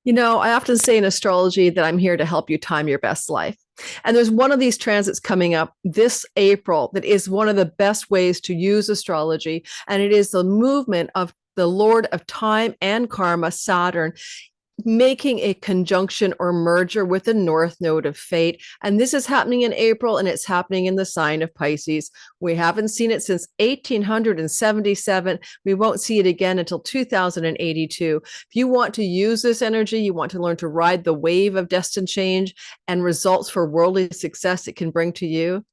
I often say in astrology that I'm here to help you time your best life. And there's one of these transits coming up this April that is one of the best ways to use astrology. And it is the movement of the Lord of time and karma, Saturn, making a conjunction or merger with the North Node of fate. And this is happening in April, and it's happening in the sign of Pisces. We haven't seen it since 1877. We won't see it again until 2082. If you want to use this energy, you want to learn to ride the wave of destined change and results for worldly success it can bring to you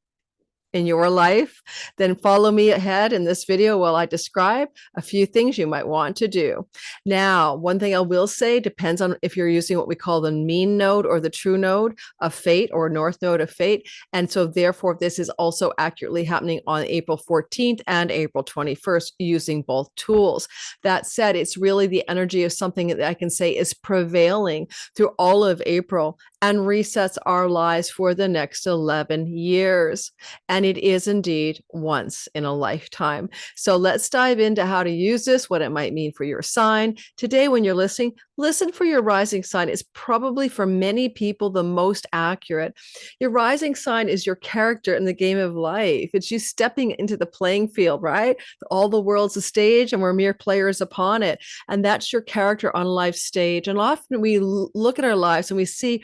in your life, then follow me ahead in this video while I describe a few things you might want to do. Now, one thing I will say depends on if you're using what we call the mean node or the true node of fate or North Node of fate. And so therefore, this is also accurately happening on April 14th and April 21st using both tools. That said, it's really the energy of something that I can say is prevailing through all of April and resets our lives for the next 11 years. And it is indeed once in a lifetime. So let's dive into how to use this, what it might mean for your sign. Today, when you're listening, listen for your rising sign. It's probably for many people the most accurate. Your rising sign is your character in the game of life. It's you stepping into the playing field, right? All the world's a stage and we're mere players upon it. And that's your character on life's stage. And often we look at our lives and we see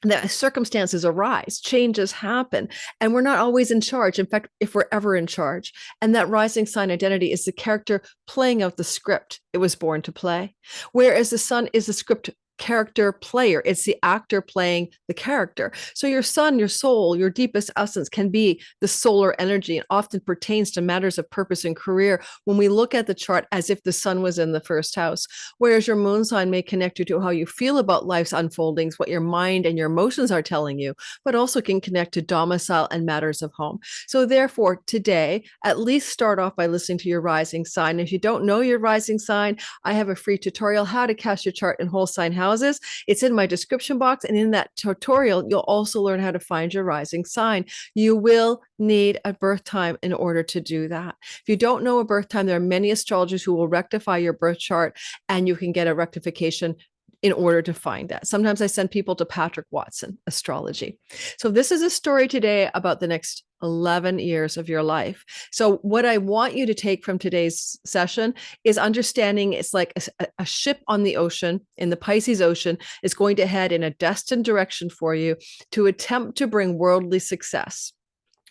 that circumstances arise, changes happen, and we're not always in charge. In fact, if we're ever in charge, and that rising sign identity is the character playing out the script it was born to play, whereas the sun is the script character player. It's the actor playing the character. So your sun, your soul, your deepest essence can be the solar energy and often pertains to matters of purpose and career when we look at the chart as if the sun was in the first house. Whereas your moon sign may connect you to how you feel about life's unfoldings, what your mind and your emotions are telling you, but also can connect to domicile and matters of home. So therefore, today, at least start off by listening to your rising sign. If you don't know your rising sign, I have a free tutorial, how to cast your chart in whole sign houses. It's in my description box. And in that tutorial, you'll also learn how to find your rising sign. You will need a birth time in order to do that. If you don't know a birth time, there are many astrologers who will rectify your birth chart and you can get a rectification in order to find that. Sometimes I send people to Patrick Watson Astrology. So this is a story today about the next 11 years of your life. So what I want you to take from today's session is understanding it's like a ship on the ocean, in the Pisces Ocean, is going to head in a destined direction for you to attempt to bring worldly success.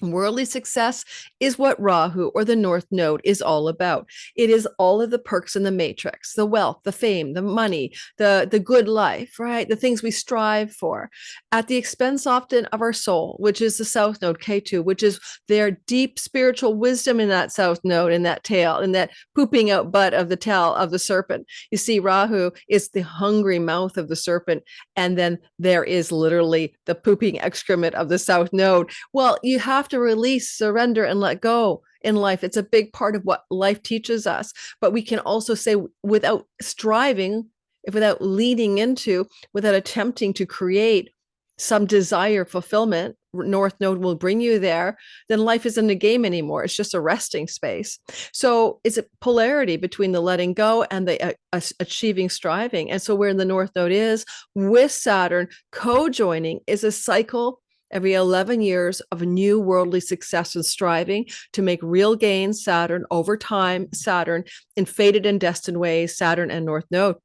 Worldly success is what Rahu or the North Node is all about. It is all of the perks in the matrix, the wealth, the fame, the money, the good life, right? The things we strive for at the expense often of our soul, which is the South Node, K2, which is their deep spiritual wisdom in that South Node, in that tail, in that pooping out butt of the tail of the serpent. You see, Rahu is the hungry mouth of the serpent. And then there is literally the pooping excrement of the South Node. Well, you have to release, surrender, and let go in life. It's a big part of what life teaches us. But we can also say without striving, without leading into, without attempting to create some desire fulfillment, North Node will bring you there, then life isn't a game anymore. It's just a resting space. So it's a polarity between the letting go and the achieving, striving. And so where the North Node is with Saturn co-joining is a cycle every 11 years of new worldly success and striving to make real gains, Saturn, over time, Saturn, in fated and destined ways, Saturn and North Node.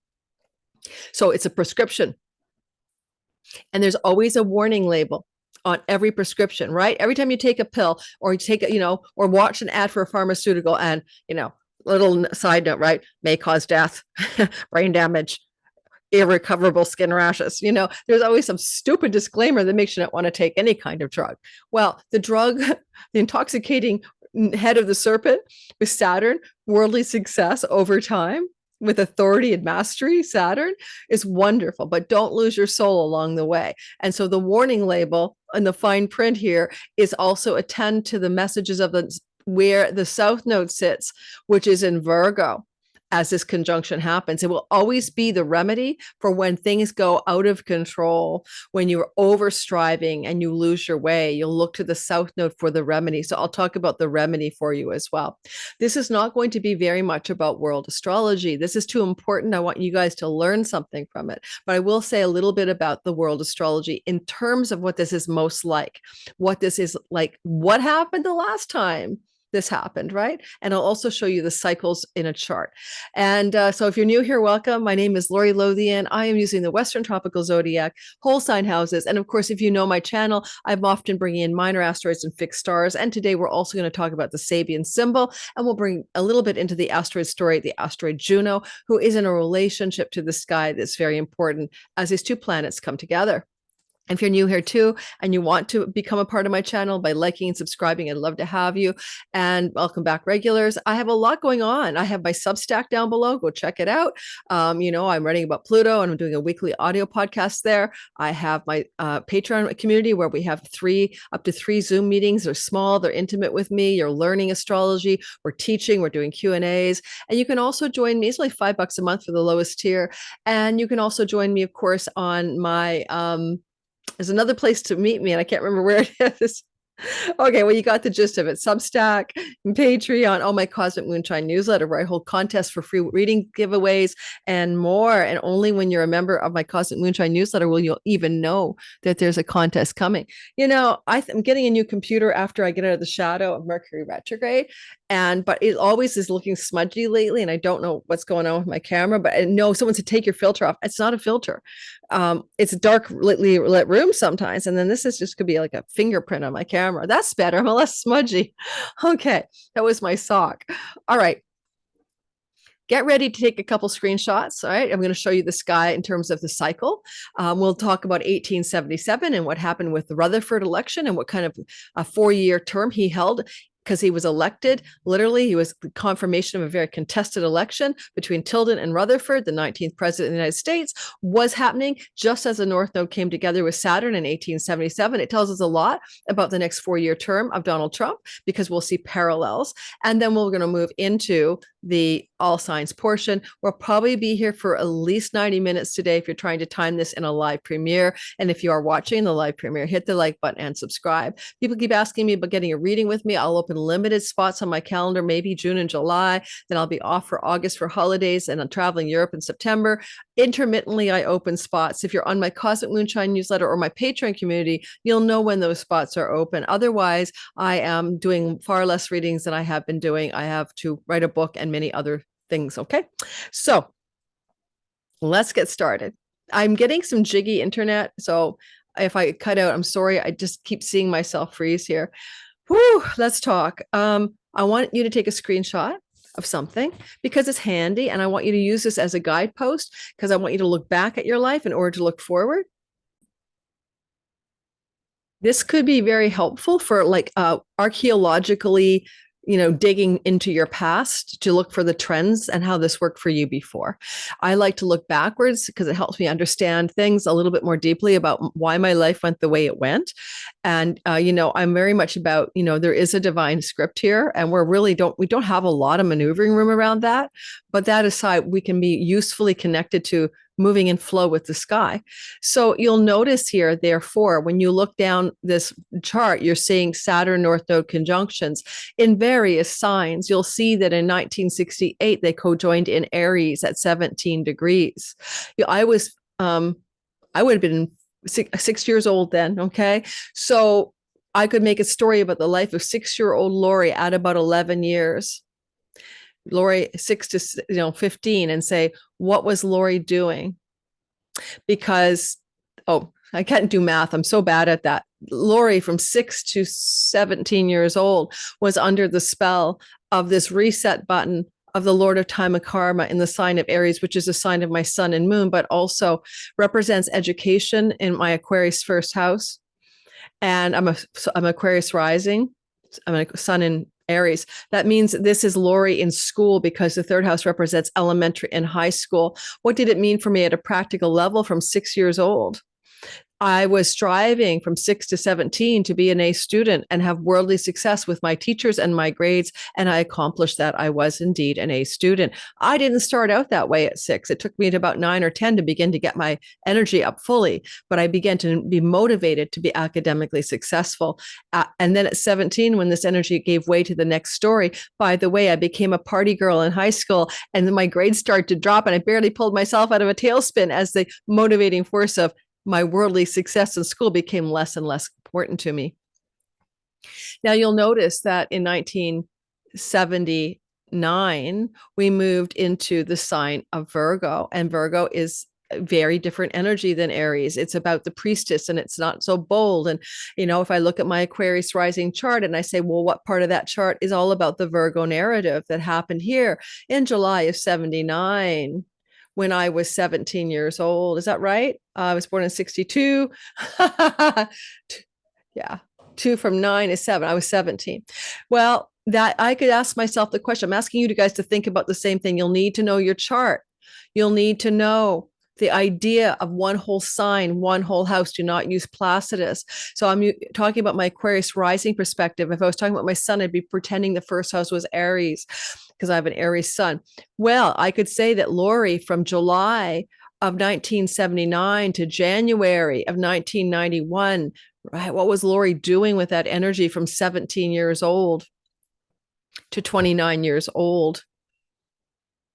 So it's a prescription. And there's always a warning label on every prescription, right? Every time you take a pill or you take, or watch an ad for a pharmaceutical and, little side note, right? May cause death, brain damage, irrecoverable skin rashes. There's always some stupid disclaimer that makes you not want to take any kind of drug. Well, the drug, the intoxicating head of the serpent with Saturn, worldly success over time, with authority and mastery, Saturn, is wonderful, but don't lose your soul along the way. And so the warning label and the fine print here is also attend to the messages of where the South Node sits, which is in Virgo. as this conjunction happens. It will always be the remedy for when things go out of control, when you're over striving and you lose your way. You'll look to the South Node for the remedy. So I'll talk about the remedy for you as well. This is not going to be very much about world astrology. This is too important. I want you guys to learn something from it. But I will say a little bit about the world astrology in terms of what this is most like, what this is like, what happened the last time this happened, right? And I'll also show you the cycles in a chart. And so if you're new here, welcome. My name is Lori Lothian. I am using the Western Tropical Zodiac, whole sign houses. And of course, if you know my channel, I'm often bringing in minor asteroids and fixed stars. And today we're also going to talk about the Sabian symbol, and we'll bring a little bit into the asteroid story, the asteroid Juno, who is in a relationship to the sky that's very important as these two planets come together. If you're new here too, and you want to become a part of my channel by liking and subscribing, I'd love to have you. And welcome back, regulars. I have a lot going on. I have my Substack down below. Go check it out. I'm writing about Pluto, and I'm doing a weekly audio podcast there. I have my Patreon community where we have up to three Zoom meetings. They're small. They're intimate with me. You're learning astrology. We're teaching. We're doing Q&As. And you can also join me. It's only $5 a month for the lowest tier. And you can also join me, of course, on my there's another place to meet me, and I can't remember where it is. Okay, well, you got the gist of it. Substack, Patreon, my Cosmic Moonshine newsletter, where I hold contests for free reading giveaways and more. And only when you're a member of my Cosmic Moonshine newsletter will you even know that there's a contest coming. I'm getting a new computer after I get out of the shadow of Mercury retrograde. But it always is looking smudgy lately, and I don't know what's going on with my camera. But I know someone said take your filter off. It's not a filter. It's a dark lit room sometimes, and then this is just could be like a fingerprint on my camera. That's better. I'm less smudgy. Okay, that was my sock. All right. Get ready to take a couple screenshots. All right. I'm going to show you the sky in terms of the cycle. We'll talk about 1877 and what happened with the Rutherford election and what kind of a 4-year term he held, because he was elected. Literally, he was the confirmation of a very contested election between Tilden and Rutherford. The 19th president of the United States was happening just as the North Node came together with Saturn in 1877. It tells us a lot about the next 4-year term of Donald Trump, because we'll see parallels. And then we're going to move into the all signs portion. We'll probably be here for at least 90 minutes today if you're trying to time this in a live premiere. And if you are watching the live premiere, hit the like button and subscribe. People keep asking me about getting a reading with me. I'll open limited spots on my calendar, maybe June and July. Then I'll be off for August for holidays, and I'm traveling Europe in September. Intermittently, I open spots. If you're on my Cosmic Moonshine newsletter or my Patreon community, you'll know when those spots are open. Otherwise, I am doing far less readings than I have been doing. I have to write a book and many other things. Okay, so let's get started. I'm getting some jiggy internet, so if I cut out, I'm sorry. I just keep seeing myself freeze here. Whew, let's talk. I want you to take a screenshot of something because it's handy, and I want you to use this as a guidepost because I want you to look back at your life in order to look forward. This could be very helpful for archaeologically, digging into your past to look for the trends and how this worked for you before. I like to look backwards because it helps me understand things a little bit more deeply about why my life went the way it went. And, I'm very much about, there is a divine script here, and we don't have a lot of maneuvering room around that. But that aside, we can be usefully connected to moving in flow with the sky. So you'll notice here, therefore, when you look down this chart, you're seeing Saturn North Node conjunctions in various signs. You'll see that in 1968, they co-joined in Aries at 17 degrees. I would have been 6 years old then. Okay. So I could make a story about the life of 6-year-old Lori at about 11 years. Lori 6 to 15, and say, what was Lori doing? Because, I can't do math. I'm so bad at that. Lori from 6 to 17 years old was under the spell of this reset button of the Lord of Time and Karma in the sign of Aries, which is a sign of my sun and moon, but also represents education in my Aquarius first house. And I'm Aquarius rising. I'm a sun in Aries. That means this is Lori in school because the third house represents elementary and high school. What did it mean for me at a practical level from 6 years old? I was striving from 6 to 17 to be an A student and have worldly success with my teachers and my grades. And I accomplished that. I was indeed an A student. I didn't start out that way at 6. It took me to about 9 or 10 to begin to get my energy up fully. But I began to be motivated to be academically successful. And then at 17, when this energy gave way to the next story, by the way, I became a party girl in high school, and then my grades started to drop, and I barely pulled myself out of a tailspin as the motivating force of my worldly success in school became less and less important to me. Now, you'll notice that in 1979, we moved into the sign of Virgo, and Virgo is a very different energy than Aries. It's about the priestess, and it's not so bold. And, if I look at my Aquarius rising chart and I say, well, what part of that chart is all about the Virgo narrative that happened here in July of 79? When I was 17 years old. Is that right? I was born in 62. Yeah. 2 from 9 is 7. I was 17. Well, that I could ask myself the question. I'm asking you guys to think about the same thing. You'll need to know your chart. You'll need to know the idea of one whole sign, one whole house. Do not use Placidus. So I'm talking about my Aquarius rising perspective. If I was talking about my sun, I'd be pretending the first house was Aries, because I have an Aries sun. Well, I could say that Lori, from July of 1979 to January of 1991, right? What was Lori doing with that energy from 17 years old to 29 years old,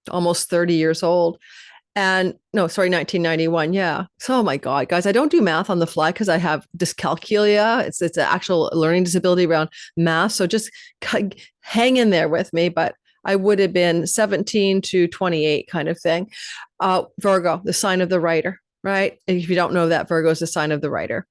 almost 30 years old? And no, sorry, 1991. Yeah. So, oh my God, guys, I don't do math on the fly because I have dyscalculia. It's an actual learning disability around math. So just hang in there with me. But I would have been 17 to 28 kind of thing. Virgo, the sign of the writer, right? And if you don't know that, Virgo is the sign of the writer.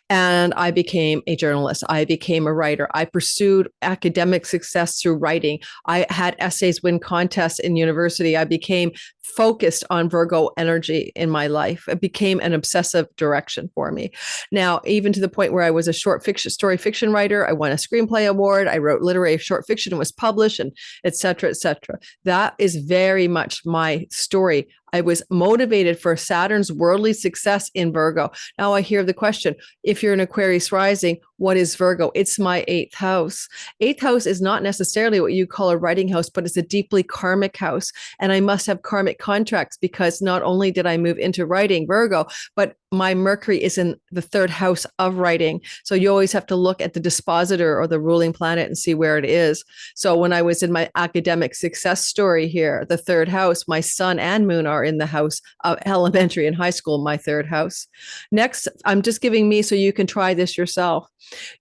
And I became a journalist. I became a writer. I pursued academic success through writing. I had essays win contests in university. I became focused on Virgo energy in my life. It became an obsessive direction for me. Now, even to the point where I was a story fiction writer, I won a screenplay award. I wrote literary short fiction and was published, and et cetera, et cetera. That is very much my story. I was motivated for Saturn's worldly success in Virgo. Now I hear the question, if you're an Aquarius rising, what is Virgo? It's my 8th house. 8th house is not necessarily what you call a writing house, but it's a deeply karmic house. And I must have karmic contracts, because not only did I move into writing Virgo, but my Mercury is in the 3rd house of writing. So you always have to look at the dispositor or the ruling planet and see where it is. So when I was in my academic success story here, the 3rd house, my sun and moon are in the house of elementary and high school, my 3rd house. Next, I'm just giving me so you can try this yourself.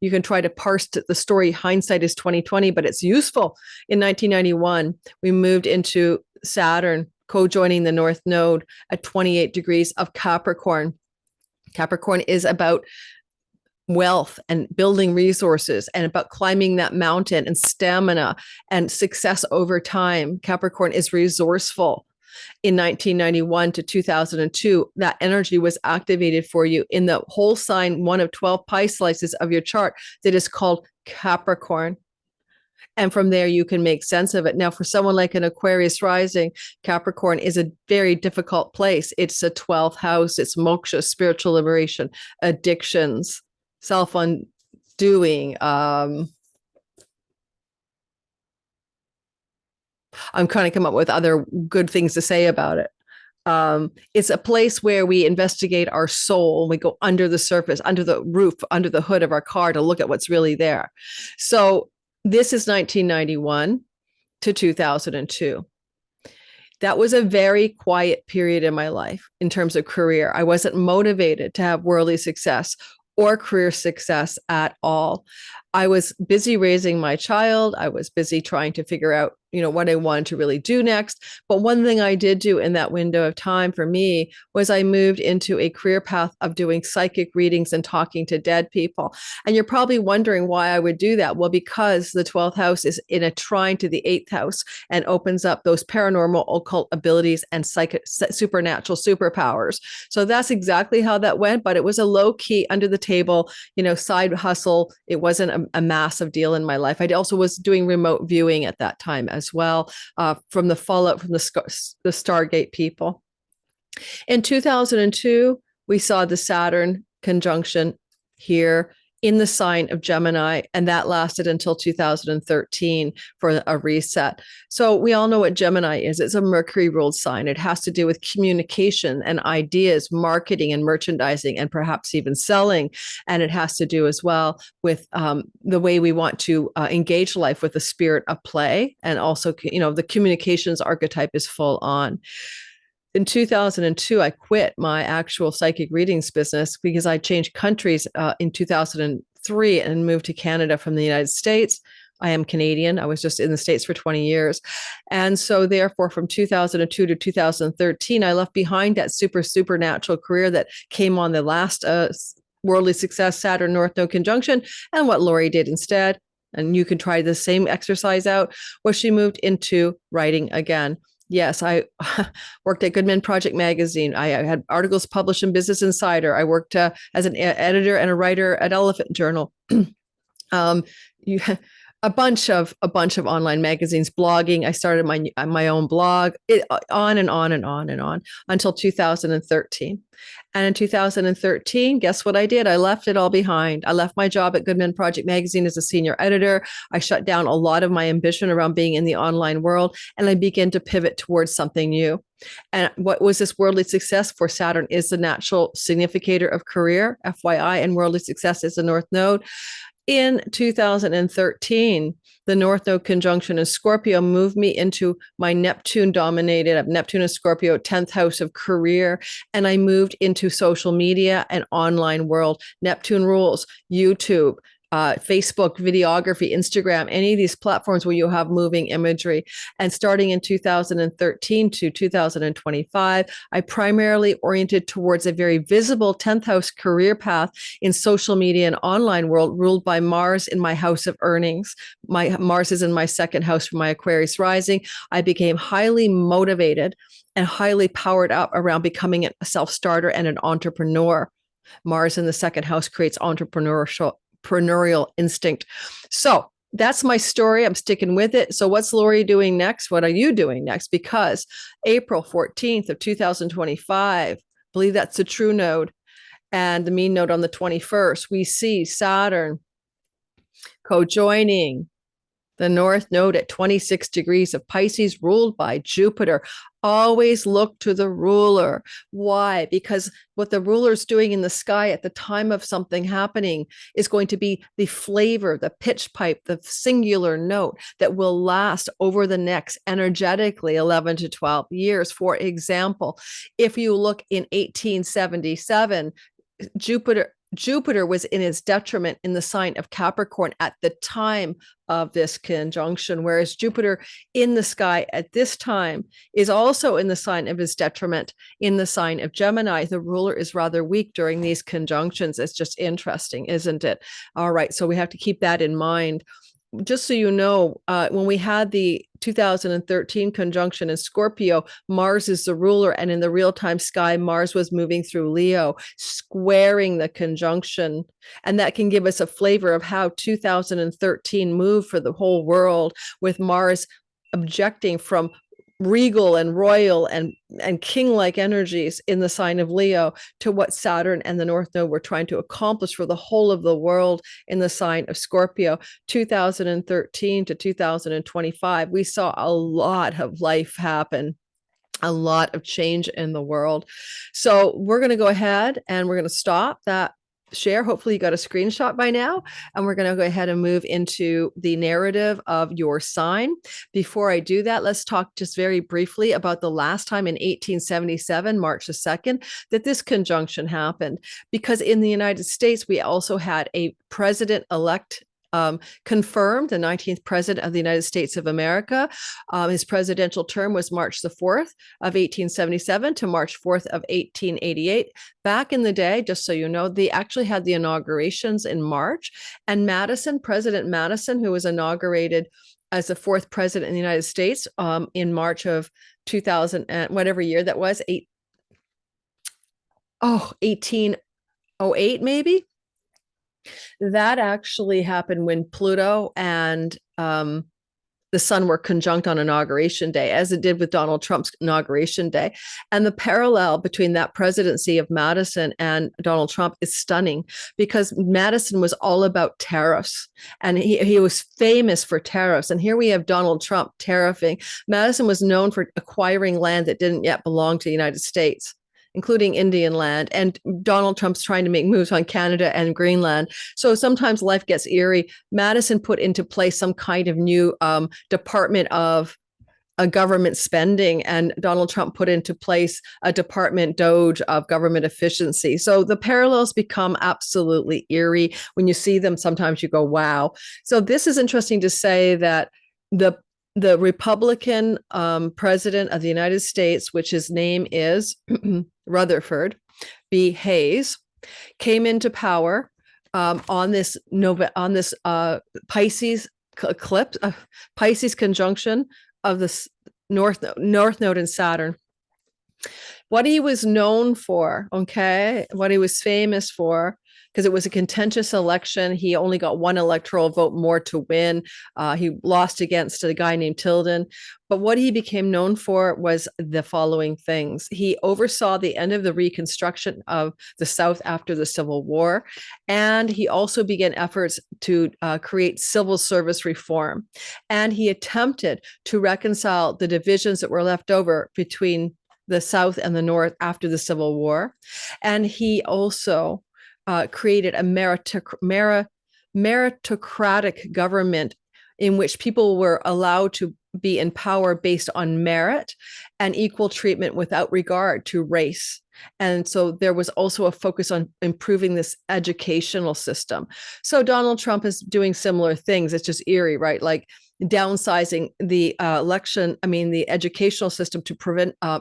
You can try to parse the story. Hindsight is 2020, but it's useful. In 1991, we moved into Saturn, co-joining the North Node at 28 degrees of Capricorn. Capricorn is about wealth and building resources and about climbing that mountain and stamina and success over time. Capricorn is resourceful. In 1991 to 2002, that energy was activated for you in the whole sign, one of 12 pie slices of your chart that is called Capricorn. And from there, you can make sense of it. Now, for someone like an Aquarius rising, Capricorn is a very difficult place. It's a 12th house. It's moksha, spiritual liberation, addictions, self-undoing. I'm trying to come up with other good things to say about it. It's a place where we investigate our soul. We go under the surface, under the roof, under the hood of our car to look at what's really there. So this is 1991 to 2002. That was a very quiet period in my life in terms of career. I wasn't motivated to have worldly success or career success at all. I was busy raising my child. I was busy trying to figure out, what I wanted to really do next. But one thing I did do in that window of time for me was I moved into a career path of doing psychic readings and talking to dead people. And you're probably wondering why I would do that. Well, because the 12th house is in a trine to the 8th house and opens up those paranormal occult abilities and supernatural superpowers. So that's exactly how that went. But it was a low key, under the table, side hustle. It wasn't a massive deal in my life. I also was doing remote viewing at that time as well, from the fallout from the Stargate people. In 2002, we saw the Saturn conjunction here in the sign of Gemini, and that lasted until 2013 for a reset. So we all know what Gemini is. It's a Mercury ruled sign. It has to do with communication and ideas, marketing and merchandising, and perhaps even selling. And it has to do as well with the way we want to engage life with the spirit of play. And also, the communications archetype is full on. In 2002, I quit my actual psychic readings business because I changed countries in 2003 and moved to Canada from the United States. I am Canadian. I was just in the States for 20 years. And so therefore, from 2002 to 2013, I left behind that supernatural career that came on the last worldly success Saturn North Node conjunction. And what Lori did instead, and you can try the same exercise out, was she moved into writing again. Yes, I worked at Goodman Project Magazine. I had articles published in Business Insider. I worked as an editor and a writer at Elephant Journal. A bunch of online magazines, blogging. I started my own blog, on and on and on and on until 2013. And in 2013, guess what I did? I left it all behind. I left my job at Goodman Project Magazine as a senior editor. I shut down a lot of my ambition around being in the online world, and I began to pivot towards something new. And what was this worldly success for Saturn is the natural significator of career, FYI, and worldly success is the North Node. In 2013, the North Node conjunction in Scorpio moved me into my Neptune-dominated, Neptune and Scorpio, 10th house of career, and I moved into social media and online world. Neptune rules YouTube, Facebook, videography, Instagram, any of these platforms where you have moving imagery. And starting in 2013 to 2025, I primarily oriented towards a very visible 10th house career path in social media and online world, ruled by Mars in my house of earnings. Mars is in my second house for my Aquarius rising. I became highly motivated and highly powered up around becoming a self-starter and an entrepreneur. Mars in the second house creates entrepreneurial instinct. So that's my story. I'm sticking with it. So what's Lori doing next? What are you doing next? Because April 14th of 2025, I believe that's the true node, and the mean node on the 21st, we see Saturn co-joining the North Node at 26 degrees of Pisces, ruled by Jupiter. Always look to the ruler. Why? Because what the ruler's doing in the sky at the time of something happening is going to be the flavor, the pitch pipe, the singular note that will last over the next energetically 11 to 12 years. For example, if you look in 1877, Jupiter was in its detriment in the sign of Capricorn at the time of this conjunction, whereas Jupiter in the sky at this time is also in the sign of his detriment in the sign of Gemini. The ruler is rather weak during these conjunctions. It's just interesting, isn't it? All right, so we have to keep that in mind. Just so you know, when we had the 2013 conjunction in Scorpio, Mars is the ruler, and in the real-time sky, Mars was moving through Leo, squaring the conjunction. And that can give us a flavor of how 2013 moved for the whole world, with Mars objecting from regal and royal and king-like energies in the sign of Leo to what Saturn and the North Node were trying to accomplish for the whole of the world in the sign of Scorpio. 2013 to 2025, we saw a lot of life happen, a lot of change in the world. So we're going to go ahead and we're going to stop that share. Hopefully you got a screenshot by now, and we're going to go ahead and move into the narrative of your sign. Before I do that, let's talk just very briefly about the last time in 1877, March the 2nd, that this conjunction happened, because in the United States, we also had a president-elect confirmed, the 19th president of the United States of America. His presidential term was March the 4th of 1877 to March 4th of 1888. Back in the day, just so you know, they actually had the inaugurations in March, and President Madison, who was inaugurated as the fourth president in the United States in March of 2000, whatever year that was, 1808 maybe. That actually happened when Pluto and the sun were conjunct on inauguration day, as it did with Donald Trump's inauguration day. And the parallel between that presidency of Madison and Donald Trump is stunning, because Madison was all about tariffs, and he was famous for tariffs. And here we have Donald Trump tariffing. Madison was known for acquiring land that didn't yet belong to the United States, including Indian land. And Donald Trump's trying to make moves on Canada and Greenland. So sometimes life gets eerie. Madison put into place some kind of new department of government spending, and Donald Trump put into place a department Doge of government efficiency. So the parallels become absolutely eerie. When you see them, sometimes you go, wow. So this is interesting to say that the Republican president of the United States, which his name is Rutherford B. Hayes, came into power on this Pisces eclipse, Pisces conjunction of the North Node and Saturn. What he was known for, okay, what he was famous for, because it was a contentious election. He only got one electoral vote more to win. He lost against a guy named Tilden. But what he became known for was the following things. He oversaw the end of the Reconstruction of the South after the Civil War. And he also began efforts to create civil service reform. And he attempted to reconcile the divisions that were left over between the South and the North after the Civil War. And he also created a meritocratic government in which people were allowed to be in power based on merit and equal treatment without regard to race. And so there was also a focus on improving this educational system. So Donald Trump is doing similar things. It's just eerie, right? Like downsizing the the educational system to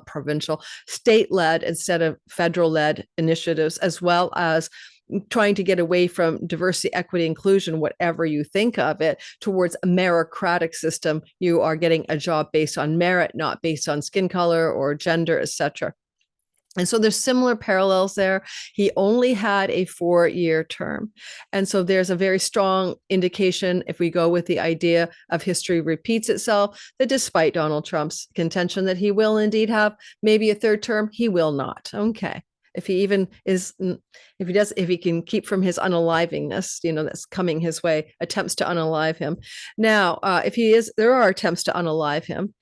provincial, state-led instead of federal-led initiatives, as well as trying to get away from diversity, equity, inclusion, whatever you think of it, towards a meritocratic system. You are getting a job based on merit, not based on skin color or gender, etc. And so there's similar parallels there. He only had a 4-year term. And so there's a very strong indication, if we go with the idea of history repeats itself, that despite Donald Trump's contention that he will indeed have maybe a 3rd term, he will not. Okay. If he can keep from his unalivingness, that's coming his way, attempts to unalive him. Now, there are attempts to unalive him.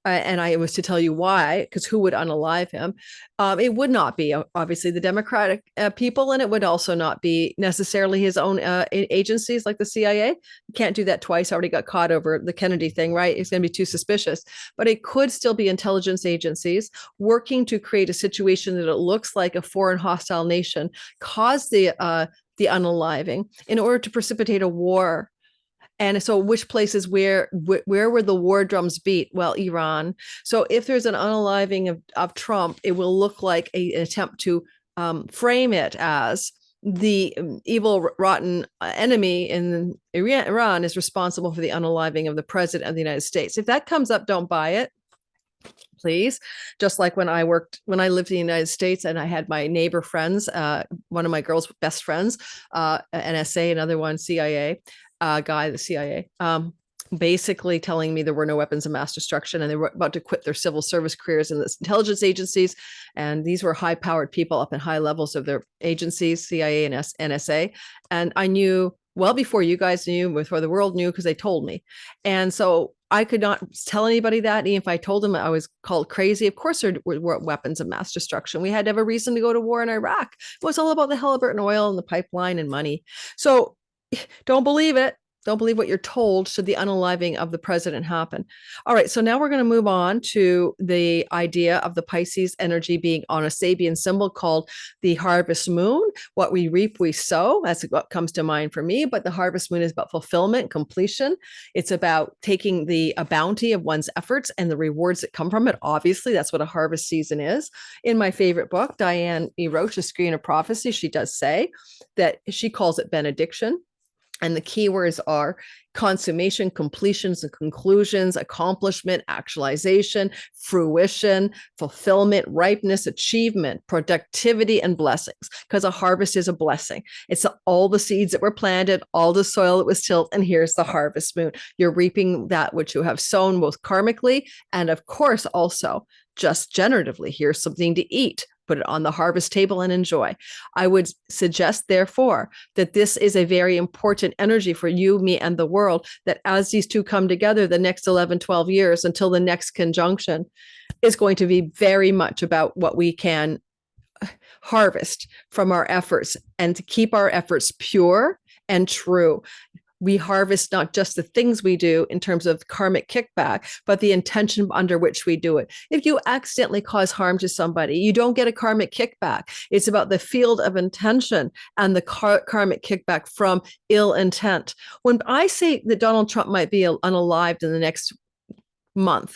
And I was to tell you why, because who would unalive him? It would not be obviously the Democratic people, and it would also not be necessarily his own agencies like the CIA. You can't do that twice. Already got caught over the Kennedy thing, right? It's going to be too suspicious. But it could still be intelligence agencies working to create a situation that it looks like a foreign hostile nation caused the unaliving in order to precipitate a war. And so which places where were the war drums beat? Well, Iran. So if there's an unaliving of Trump, it will look like an attempt to frame it as the evil, rotten enemy in Iran is responsible for the unaliving of the president of the United States. If that comes up, don't buy it, please. Just like when I lived in the United States and I had my neighbor friends, one of my girls' best friends, NSA, another one CIA, guy, the CIA, basically telling me there were no weapons of mass destruction and they were about to quit their civil service careers in the intelligence agencies. And these were high powered people up in high levels of their agencies, CIA and NSA. And I knew well before you guys knew, before the world knew, because they told me. And so I could not tell anybody that. Even if I told them, I was called crazy. Of course, there were weapons of mass destruction. We had to have a reason to go to war in Iraq. It was all about the Halliburton oil and the pipeline and money. So don't believe it. Don't believe what you're told should the unaliving of the president happen. All right, so now we're going to move on to the idea of the Pisces energy being on a Sabian symbol called the harvest moon. What we reap, we sow. That's what comes to mind for me. But the harvest moon is about fulfillment, completion. It's about taking a bounty of one's efforts and the rewards that come from it. Obviously, that's what a harvest season is. In my favorite book, Diane E. Roche, A Screen of Prophecy, she does say that she calls it benediction. And the keywords are consummation, completions and conclusions, accomplishment, actualization, fruition, fulfillment, ripeness, achievement, productivity, and blessings. Because a harvest is a blessing. It's all the seeds that were planted, all the soil that was tilled, and here's the harvest moon. You're reaping that which you have sown, both karmically and, of course, also just generatively. Here's something to eat. Put it on the harvest table and enjoy. I would suggest, therefore, that this is a very important energy for you, me, and the world, that as these two come together, the next 11, 12 years until the next conjunction is going to be very much about what we can harvest from our efforts and to keep our efforts pure and true. We harvest not just the things we do in terms of karmic kickback, but the intention under which we do it. If you accidentally cause harm to somebody, you don't get a karmic kickback. It's about the field of intention and the karmic kickback from ill intent. When I say that Donald Trump might be unalived in the next month,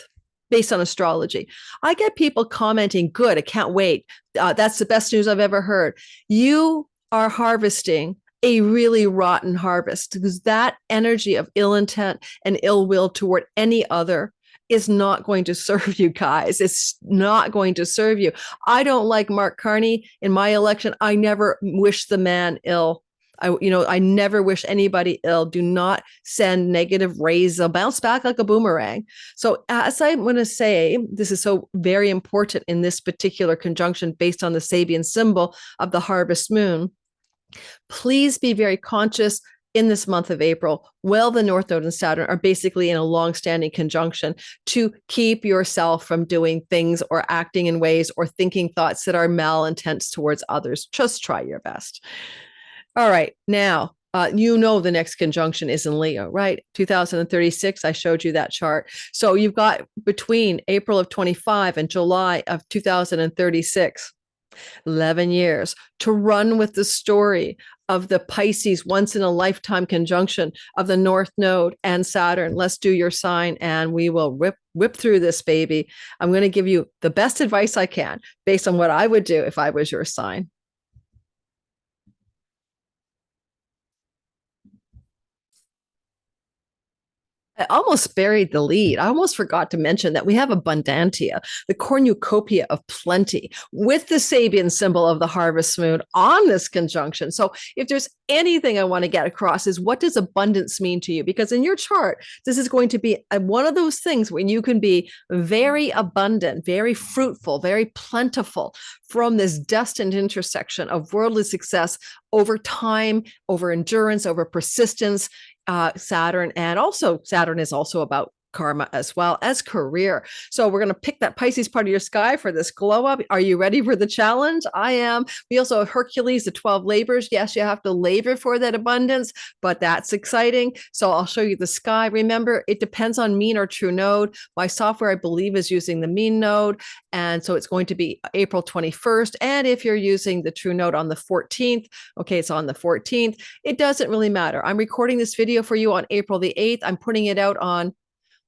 based on astrology, I get people commenting, good, I can't wait. That's the best news I've ever heard. You are harvesting a really rotten harvest, because that energy of ill intent and ill will toward any other is not going to serve you guys. It's not going to serve you. I don't like Mark Carney in my election. I never wish the man ill. I never wish anybody ill. Do not send negative rays. They'll bounce back like a boomerang. So as I'm going to say, this is so very important in this particular conjunction based on the Sabian symbol of the harvest moon. Please be very conscious in this month of April. Well, the North Node and Saturn are basically in a long-standing conjunction to keep yourself from doing things or acting in ways or thinking thoughts that are malintents towards others. Just try your best. All right. Now, the next conjunction is in Leo, right? 2036, I showed you that chart. So you've got between April of 25 and July of 2036. 11 years to run with the story of the Pisces once in a lifetime conjunction of the North Node and Saturn. Let's do your sign and we will whip through this, baby. I'm going to give you the best advice I can based on what I would do if I was your sign. I almost buried the lead. I almost forgot to mention that we have Abundantia, the cornucopia of plenty, with the Sabian symbol of the harvest moon on this conjunction. So if there's anything I want to get across is, what does abundance mean to you? Because in your chart, this is going to be one of those things when you can be very abundant, very fruitful, very plentiful from this destined intersection of worldly success over time, over endurance, over persistence, Saturn. And also Saturn is also about karma as well as career. So we're going to pick that Pisces part of your sky for this glow up. Are you ready for the challenge? I am. We also have Hercules, the 12 labors. Yes, you have to labor for that abundance, but that's exciting. So I'll show you the sky. Remember, it depends on mean or true node. My software, I believe, is using the mean node. And so it's going to be April 21st. And if you're using the true node on the 14th, okay, it's on the 14th. It doesn't really matter. I'm recording this video for you on April the 8th. I'm putting it out on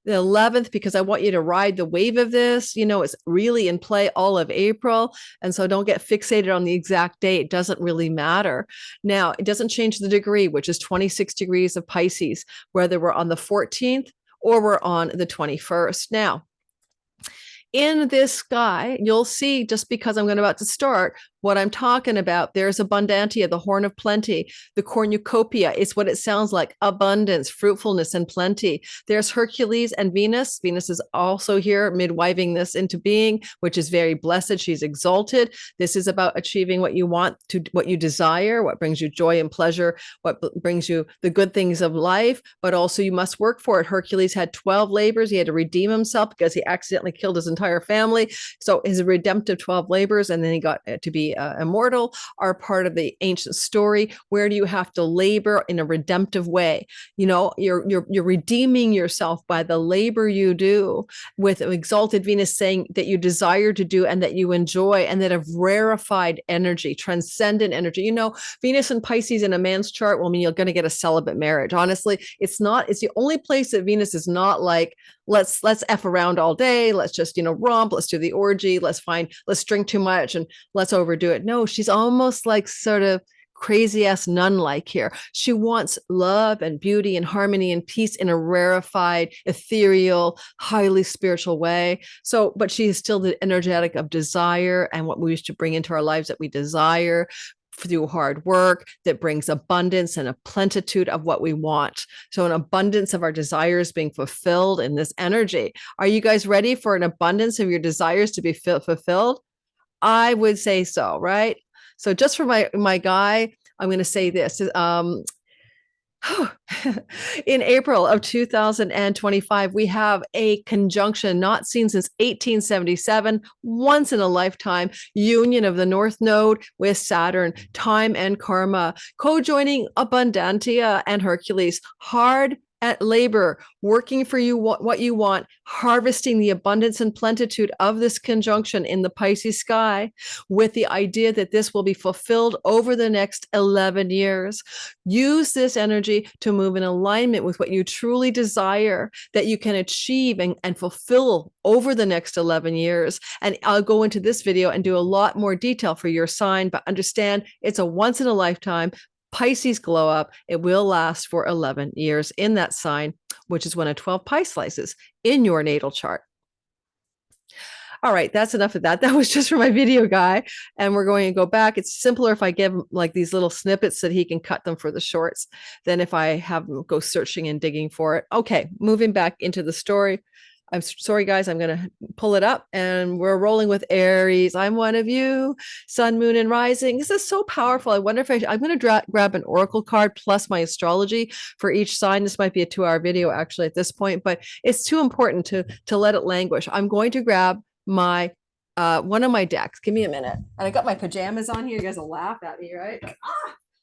the 11th because I want you to ride the wave of this. It's really in play all of April. And so don't get fixated on the exact date. It doesn't really matter. Now, it doesn't change the degree, which is 26 degrees of Pisces, whether we're on the 14th or we're on the 21st. Now, in this sky, you'll see, just because I'm about to start, what I'm talking about. There's Abundantia, the horn of plenty. The cornucopia is what it sounds like: abundance, fruitfulness, and plenty. There's Hercules and Venus. Venus is also here, midwiving this into being, which is very blessed. She's exalted. This is about achieving what you want, to what you desire, what brings you joy and pleasure, what brings you the good things of life, but also you must work for it. Hercules had 12 labors. He had to redeem himself because he accidentally killed his entire family. So his redemptive 12 labors, and then he got to be immortal, are part of the ancient story. Where do you have to labor in a redemptive way? You're redeeming yourself by the labor you do, with exalted Venus saying that you desire to do and that you enjoy, and that of rarefied energy, transcendent energy. Venus and Pisces in a man's chart will mean you're going to get a celibate marriage. Honestly, it's the only place that Venus is not like, let's F around all day. Let's just, romp. Let's do the orgy. Let's drink too much and let's overdo it. No, she's almost like sort of crazy ass nun like here. She wants love and beauty and harmony and peace in a rarefied, ethereal, highly spiritual way. So, but she is still the energetic of desire and what we wish to bring into our lives that we desire through hard work that brings abundance and a plenitude of what we want. So an abundance of our desires being fulfilled in this energy. Are you guys ready for an abundance of your desires to be fulfilled? I would say so, right? So just for my guy, I'm going to say this. In April of 2025, we have a conjunction not seen since 1877, once in a lifetime union of the North Node with Saturn, time and karma, co-joining Abundantia and Hercules, hard at labor, working for you what you want, harvesting the abundance and plenitude of this conjunction in the Pisces sky with the idea that this will be fulfilled over the next 11 years. Use this energy to move in alignment with what you truly desire that you can achieve and fulfill over the next 11 years. And I'll go into this video and do a lot more detail for your sign, but understand it's a once in a lifetime Pisces glow up. It will last for 11 years in that sign, which is one of 12 pie slices in your natal chart. All right, that's enough of that. That was just for my video guy. And we're going to go back. It's simpler if I give him like these little snippets so that he can cut them for the shorts than if I have him go searching and digging for it. Okay, moving back into the story. I'm sorry, guys, I'm going to pull it up and we're rolling with Aries. I'm one of you, sun, moon, and rising. This is so powerful. I wonder if I'm going to grab an oracle card plus my astrology for each sign. This might be a 2-hour video actually at this point, but it's too important to let it languish. I'm going to grab my one of my decks. Give me a minute. And I got my pajamas on here. You guys will laugh at me, right?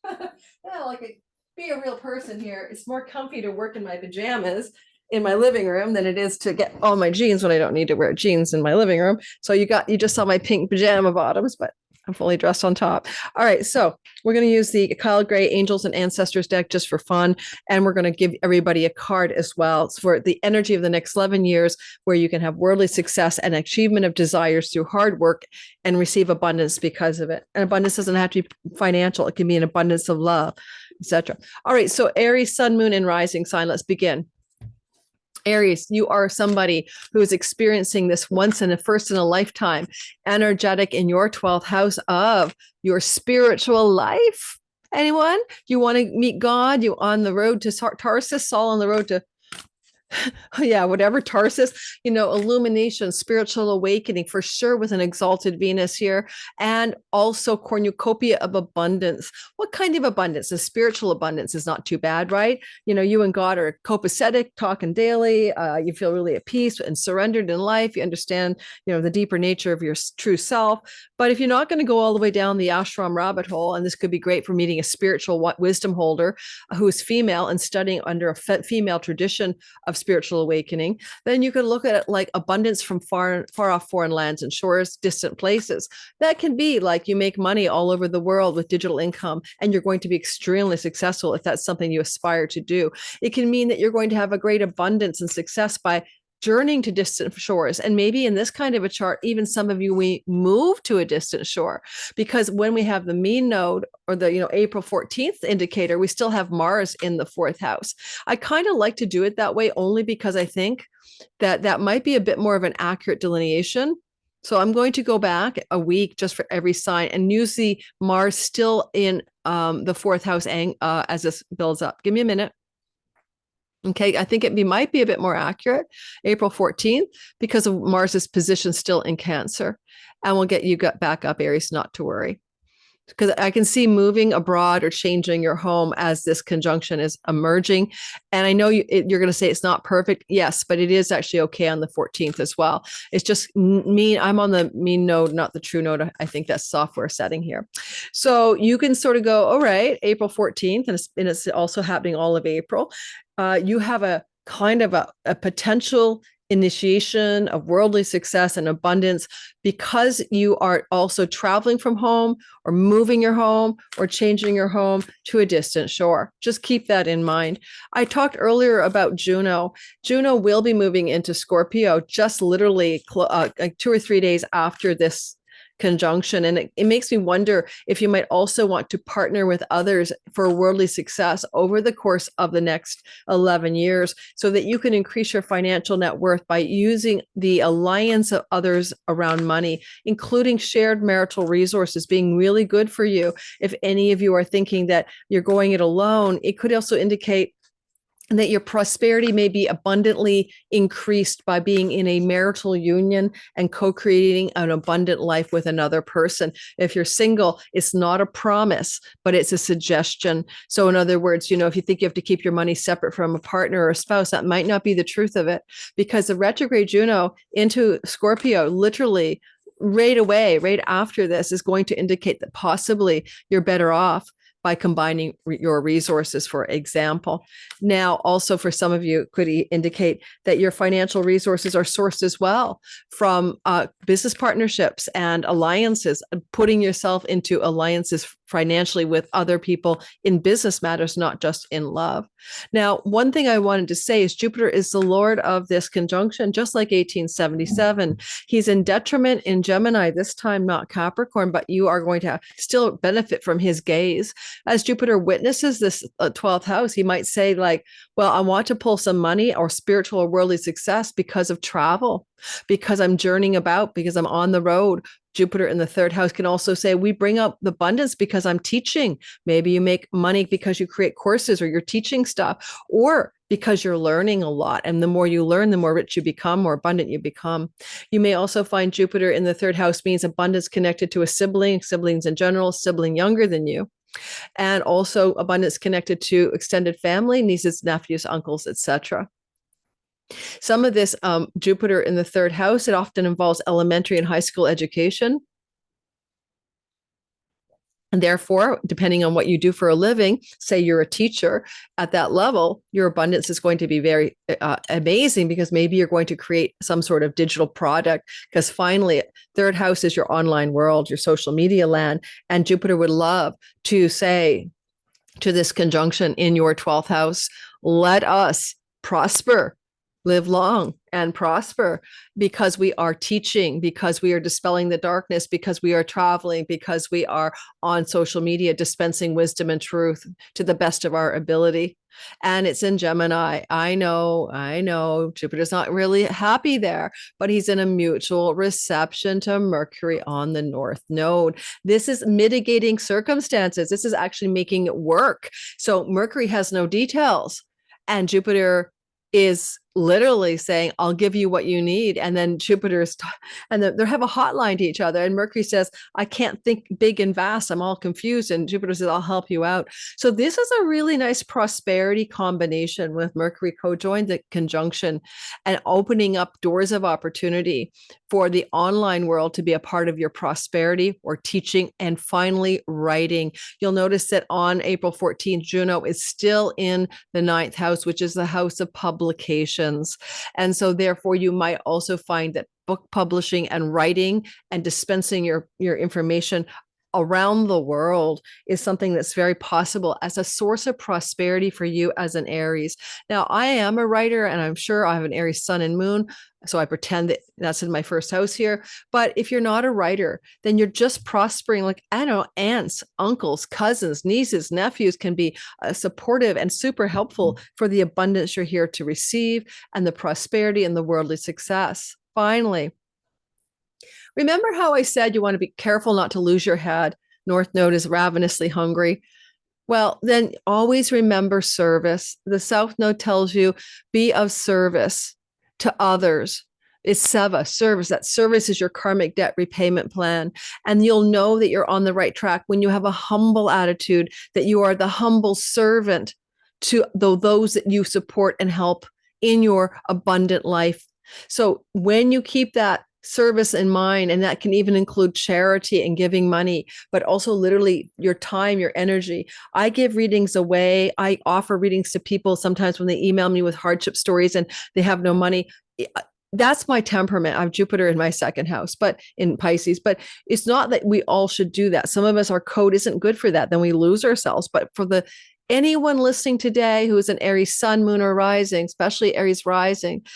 Yeah, like be a real person here. It's more comfy to work in my pajamas in my living room than it is to get all my jeans when I don't need to wear jeans in my living room. So you just saw my pink pajama bottoms, but I'm fully dressed on top. All right, so we're going to use the Kyle Gray Angels and Ancestors deck just for fun, and we're going to give everybody a card as well. It's for the energy of the next 11 years where you can have worldly success and achievement of desires through hard work and receive abundance because of it. And abundance doesn't have to be financial. It can be an abundance of love, etc. All right, so Aries, Sun, Moon, and Rising sign. Let's begin. Aries, you are somebody who is experiencing this once in a lifetime, energetic in your 12th house of your spiritual life. Anyone? You want to meet God? You on the road to Tarsus, Saul on the road to yeah, whatever, Tarsus, illumination, spiritual awakening for sure with an exalted Venus here, and also cornucopia of abundance. What kind of abundance? The spiritual abundance is not too bad, right? You and God are copacetic, talking daily. You feel really at peace and surrendered in life. You understand, the deeper nature of your true self. But if you're not going to go all the way down the ashram rabbit hole, and this could be great for meeting a spiritual wisdom holder who is female and studying under a female tradition of spiritual awakening, then you could look at it like abundance from far off foreign lands and shores, distant places. That can be like you make money all over the world with digital income, and you're going to be extremely successful if that's something you aspire to do. It can mean that you're going to have a great abundance and success by journeying to distant shores. And maybe in this kind of a chart, even some of you, we move to a distant shore, because when we have the mean node or the, April 14th indicator, we still have Mars in the 4th house. I kind of like to do it that way only because I think that might be a bit more of an accurate delineation. So I'm going to go back a week just for every sign and use the Mars still in the 4th house as this builds up. Give me a minute. Okay, I think it might be a bit more accurate, April 14th, because of Mars's position still in Cancer. And we'll get you back up, Aries, not to worry. Because I can see moving abroad or changing your home as this conjunction is emerging. And I know you're going to say it's not perfect. Yes, but it is actually okay on the 14th as well. It's just mean. I'm on the mean node, not the true node. I think that's software setting here. So you can sort of go, all right, April 14th, and it's also happening all of April. You have a kind of a potential initiation of worldly success and abundance because you are also traveling from home or moving your home or changing your home to a distant shore. Just keep that in mind. I talked earlier about Juno. Juno will be moving into Scorpio just literally 2 or 3 days after this conjunction. And it makes me wonder if you might also want to partner with others for worldly success over the course of the next 11 years so that you can increase your financial net worth by using the alliance of others around money, including shared marital resources being really good for you. If any of you are thinking that you're going it alone, it could also indicate that your prosperity may be abundantly increased by being in a marital union and co-creating an abundant life with another person. If you're single, it's not a promise, but it's a suggestion. So in other words, if you think you have to keep your money separate from a partner or a spouse, that might not be the truth of it, because the retrograde Juno into Scorpio literally right away, right after this, is going to indicate that possibly you're better off by combining your resources, for example. Now, also for some of you, could indicate that your financial resources are sourced as well from business partnerships and alliances, putting yourself into alliances financially with other people in business matters, not just in love. Now, one thing I wanted to say is Jupiter is the lord of this conjunction, just like 1877. He's in detriment in Gemini, this time not Capricorn, but you are going to still benefit from his gaze. As Jupiter witnesses this 12th house, he might say like, well, I want to pull some money or spiritual or worldly success because of travel, because I'm journeying about, because I'm on the road. Jupiter in the third house can also say, we bring up the abundance because I'm teaching. Maybe you make money because you create courses or you're teaching stuff, or because you're learning a lot. And the more you learn, the more rich you become, more abundant you become. You may also find Jupiter in the third house means abundance connected to a sibling, siblings in general, sibling younger than you. And also abundance connected to extended family, nieces, nephews, uncles, etc. Some of this Jupiter in the third house, it often involves elementary and high school education. And therefore, depending on what you do for a living, say you're a teacher at that level, your abundance is going to be very amazing, because maybe you're going to create some sort of digital product, because finally, third house is your online world, your social media land. And Jupiter would love to say to this conjunction in your 12th house, let us prosper, live long and prosper, because we are teaching, because we are dispelling the darkness, because we are traveling, because we are on social media dispensing wisdom and truth to the best of our ability. And it's in Gemini. I know, Jupiter's not really happy there, but he's in a mutual reception to Mercury on the North Node. This is mitigating circumstances. This is actually making it work. So Mercury has no details, and Jupiter is literally saying, I'll give you what you need. And then Jupiter's, and they have a hotline to each other. And Mercury says, I can't think big and vast. I'm all confused. And Jupiter says, I'll help you out. So this is a really nice prosperity combination with Mercury co-joined the conjunction and opening up doors of opportunity for the online world to be a part of your prosperity or teaching, and finally writing. You'll notice that on April 14th, Juno is still in the ninth house, which is the house of publication. And so therefore you might also find that book publishing and writing and dispensing your information around the world is something that's very possible as a source of prosperity for you as an Aries. Now, I am a writer, and I'm sure I have an Aries sun and moon, so I pretend that that's in my first house here. But if you're not a writer, then you're just prospering, like, I don't know, aunts, uncles, cousins, nieces, nephews can be supportive and super helpful for the abundance you're here to receive and the prosperity and the worldly success. Finally, remember how I said you want to be careful not to lose your head? North Node is ravenously hungry. Well, then always remember service. The South Node tells you be of service to others. It's seva, service. That service is your karmic debt repayment plan. And you'll know that you're on the right track when you have a humble attitude, that you are the humble servant to those that you support and help in your abundant life. So when you keep that service in mind, and that can even include charity and giving money, but also literally your time, your energy. I give readings away. I offer readings to people sometimes when they email me with hardship stories and they have no money. That's my temperament. I have Jupiter in my second house, but in Pisces, but it's not that we all should do that. Some of us, our code isn't good for that. Then we lose ourselves. But for anyone listening today who is an Aries sun, moon, or rising, especially Aries rising,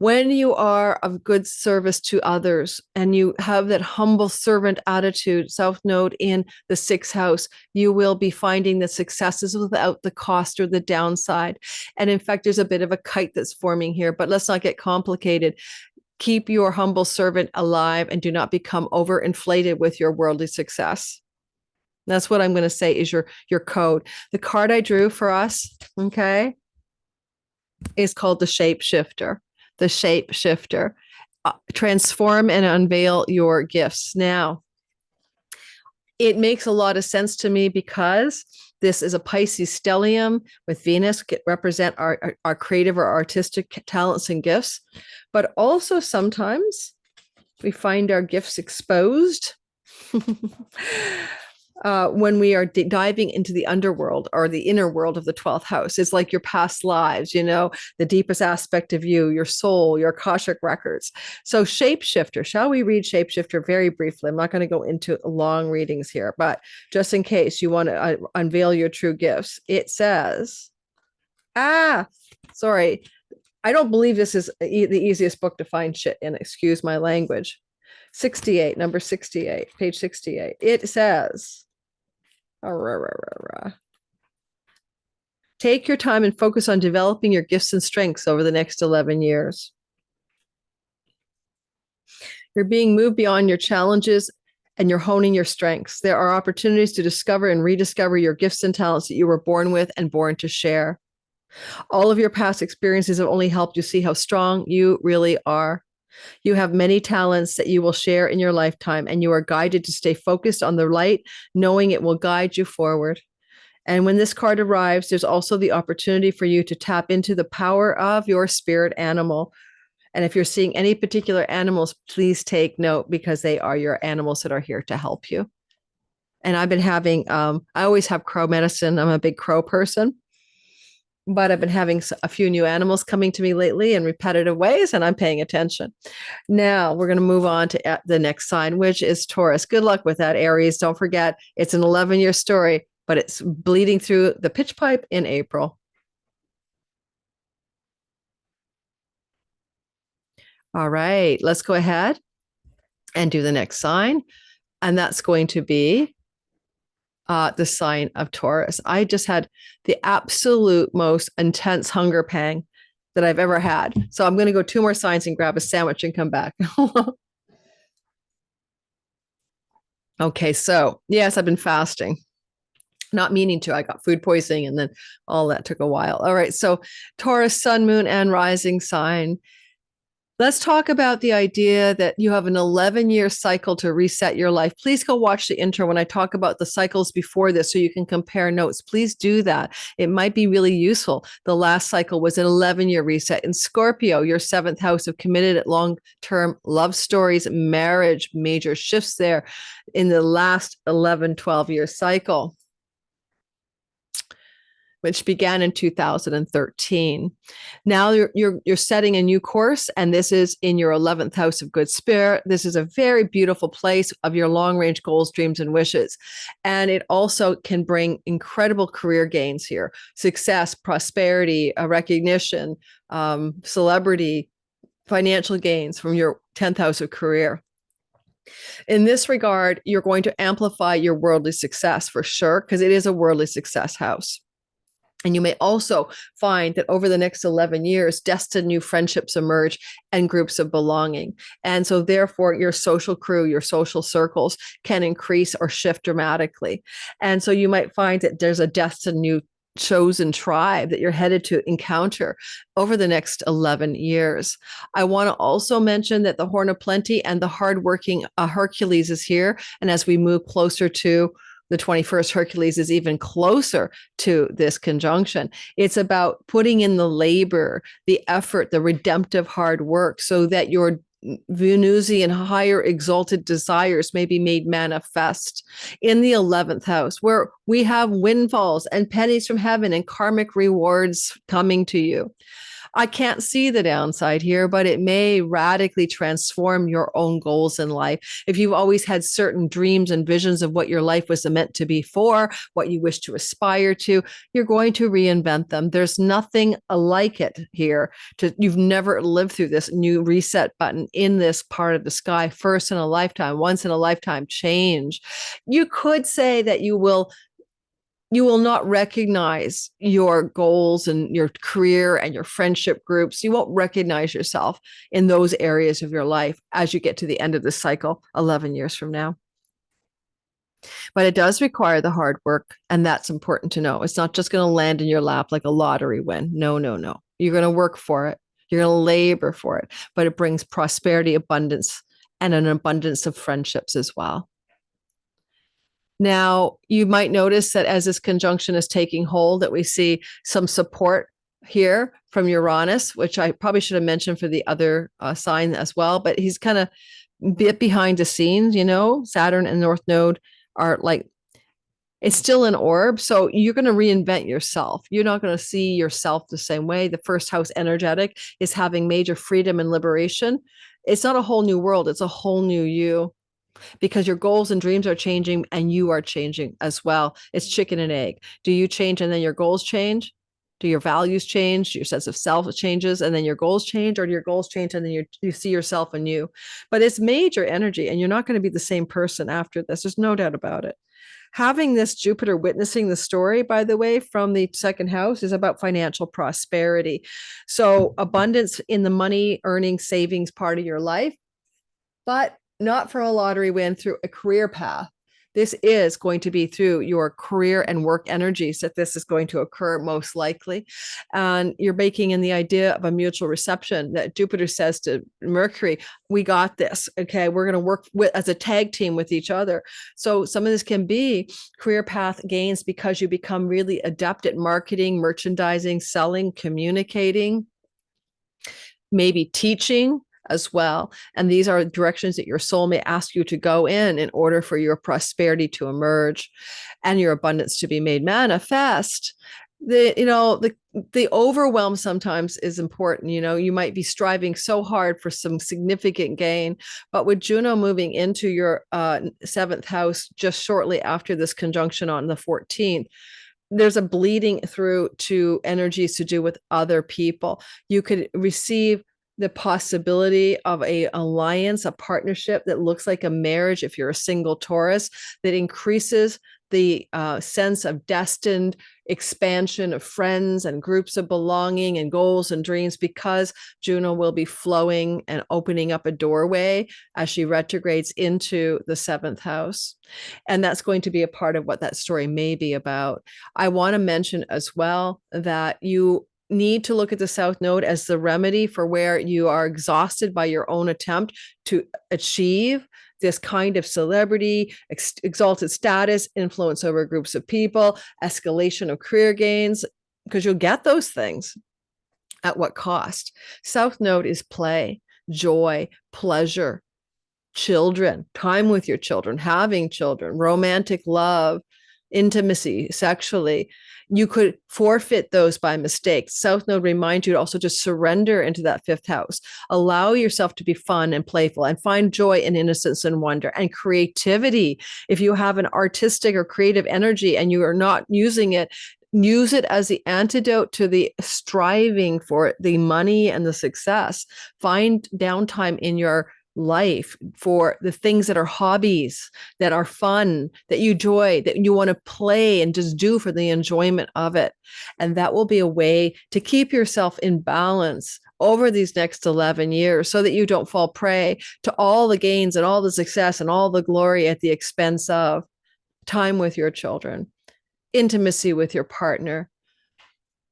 When you are of good service to others and you have that humble servant attitude, South Node in the sixth house, you will be finding the successes without the cost or the downside. And in fact, there's a bit of a kite that's forming here, but let's not get complicated. Keep your humble servant alive and do not become overinflated with your worldly success. That's what I'm going to say is your code. The card I drew for us, okay, is called the Shapeshifter. The Shapeshifter. Transform and unveil your gifts. Now, it makes a lot of sense to me because this is a Pisces stellium with Venus represent our creative or artistic talents and gifts. But also sometimes we find our gifts exposed when we are diving into the underworld or the inner world of the 12th house. It's like your past lives, the deepest aspect of you, your soul, your Akashic records. So Shapeshifter, shall we read Shapeshifter very briefly? I'm not going to go into long readings here, but just in case you want to unveil your true gifts, it says, sorry, I don't believe this is the easiest book to find shit in, excuse my language. 68, number 68, page 68. It says, take your time and focus on developing your gifts and strengths over the next 11 years. You're being moved beyond your challenges and you're honing your strengths. There are opportunities to discover and rediscover your gifts and talents that you were born with and born to share. All of your past experiences have only helped you see how strong you really are. You have many talents that you will share in your lifetime, and you are guided to stay focused on the light, knowing it will guide you forward. And when this card arrives, there's also the opportunity for you to tap into the power of your spirit animal. And if you're seeing any particular animals, please take note because they are your animals that are here to help you. And I've been having, I always have crow medicine. I'm a big crow person. But I've been having a few new animals coming to me lately in repetitive ways, and I'm paying attention. Now we're going to move on to the next sign, which is Taurus. Good luck with that, Aries. Don't forget, it's an 11-year story, but it's bleeding through the pitch pipe in April. All right, let's go ahead and do the next sign. And that's going to be the sign of Taurus. I just had the absolute most intense hunger pang that I've ever had. So I'm going to go 2 more signs and grab a sandwich and come back. Okay, so yes, I've been fasting. Not meaning to. I got food poisoning and then all that took a while. All right, so Taurus, sun, moon, and rising sign. Let's talk about the idea that you have an 11-year cycle to reset your life. Please go watch the intro when I talk about the cycles before this so you can compare notes. Please do that. It might be really useful. The last cycle was an 11-year reset. In Scorpio, your 7th house of committed long-term love stories, marriage, major shifts there in the last 11, 12-year cycle, which began in 2013. Now you're setting a new course, and this is in your 11th house of good spirit. This is a very beautiful place of your long-range goals, dreams, and wishes. And it also can bring incredible career gains here. Success, prosperity, recognition, celebrity, financial gains from your 10th house of career. In this regard, you're going to amplify your worldly success for sure, because it is a worldly success house. And you may also find that over the next 11 years, destined new friendships emerge and groups of belonging. And so therefore, your social crew, your social circles can increase or shift dramatically. And so you might find that there's a destined new chosen tribe that you're headed to encounter over the next 11 years. I want to also mention that the Horn of Plenty and the hardworking Hercules is here. And as we move closer to the 21st, Hercules is even closer to this conjunction. It's about putting in the labor, the effort, the redemptive hard work so that your Venusian higher exalted desires may be made manifest in the 11th house, where we have windfalls and pennies from heaven and karmic rewards coming to you. I can't see the downside here, but it may radically transform your own goals in life. If you've always had certain dreams and visions of what your life was meant to be for, what you wish to aspire to, you're going to reinvent them. There's nothing like it here. You've never lived through this new reset button in this part of the sky, first in a lifetime, once in a lifetime change. You could say that you will not recognize your goals and your career and your friendship groups. You won't recognize yourself in those areas of your life as you get to the end of this cycle 11 years from now. But it does require the hard work, and that's important to know. It's not just going to land in your lap like a lottery win. No, no, no. You're going to work for it. You're going to labor for it, but it brings prosperity, abundance, and an abundance of friendships as well. Now, you might notice that as this conjunction is taking hold, that we see some support here from Uranus, which I probably should have mentioned for the other sign as well, but he's kind of a bit behind the scenes, Saturn and North Node are like, it's still an orb. So you're going to reinvent yourself. You're not going to see yourself the same way. The first house energetic is having major freedom and liberation. It's not a whole new world. It's a whole new you, because your goals and dreams are changing and you are changing as well. It's chicken and egg. Do you change and then your goals change? Do your values change? Your sense of self changes and then your goals change, or do your goals change and then you see yourself anew? But it's major energy, and you're not going to be the same person after this. There's no doubt about it. Having this Jupiter witnessing the story, by the way, from the second house is about financial prosperity. So abundance in the money earning savings part of your life, but not from a lottery win, through a career path. This is going to be through your career and work energies that this is going to occur most likely. And you're baking in the idea of a mutual reception that Jupiter says to Mercury, we got this. Okay, we're going to work as a tag team with each other. So some of this can be career path gains because you become really adept at marketing, merchandising, selling, communicating, maybe teaching as well. And these are directions that your soul may ask you to go in order for your prosperity to emerge and your abundance to be made manifest. The overwhelm sometimes is important. You might be striving so hard for some significant gain, but with Juno moving into your seventh house just shortly after this conjunction on the 14th, there's a bleeding through to energies to do with other people. You could receive the possibility of a alliance, a partnership that looks like a marriage if you're a single Taurus, that increases the sense of destined expansion of friends and groups of belonging and goals and dreams, because Juno will be flowing and opening up a doorway as she retrogrades into the seventh house. And that's going to be a part of what that story may be about. I want to mention as well that you need to look at the South Node as the remedy for where you are exhausted by your own attempt to achieve this kind of celebrity, exalted status, influence over groups of people, escalation of career gains, because you'll get those things. At what cost? South Node is play, joy, pleasure, children, time with your children, having children, romantic love, intimacy, sexually. You could forfeit those by mistake. South Node reminds you to also just surrender into that fifth house. Allow yourself to be fun and playful and find joy in innocence and wonder and creativity. If you have an artistic or creative energy and you are not using it, use it as the antidote to the striving for the money and the success. Find downtime in your life for the things that are hobbies, that are fun, that you enjoy, that you want to play and just do for the enjoyment of it. And that will be a way to keep yourself in balance over these next 11 years so that you don't fall prey to all the gains and all the success and all the glory at the expense of time with your children, intimacy with your partner,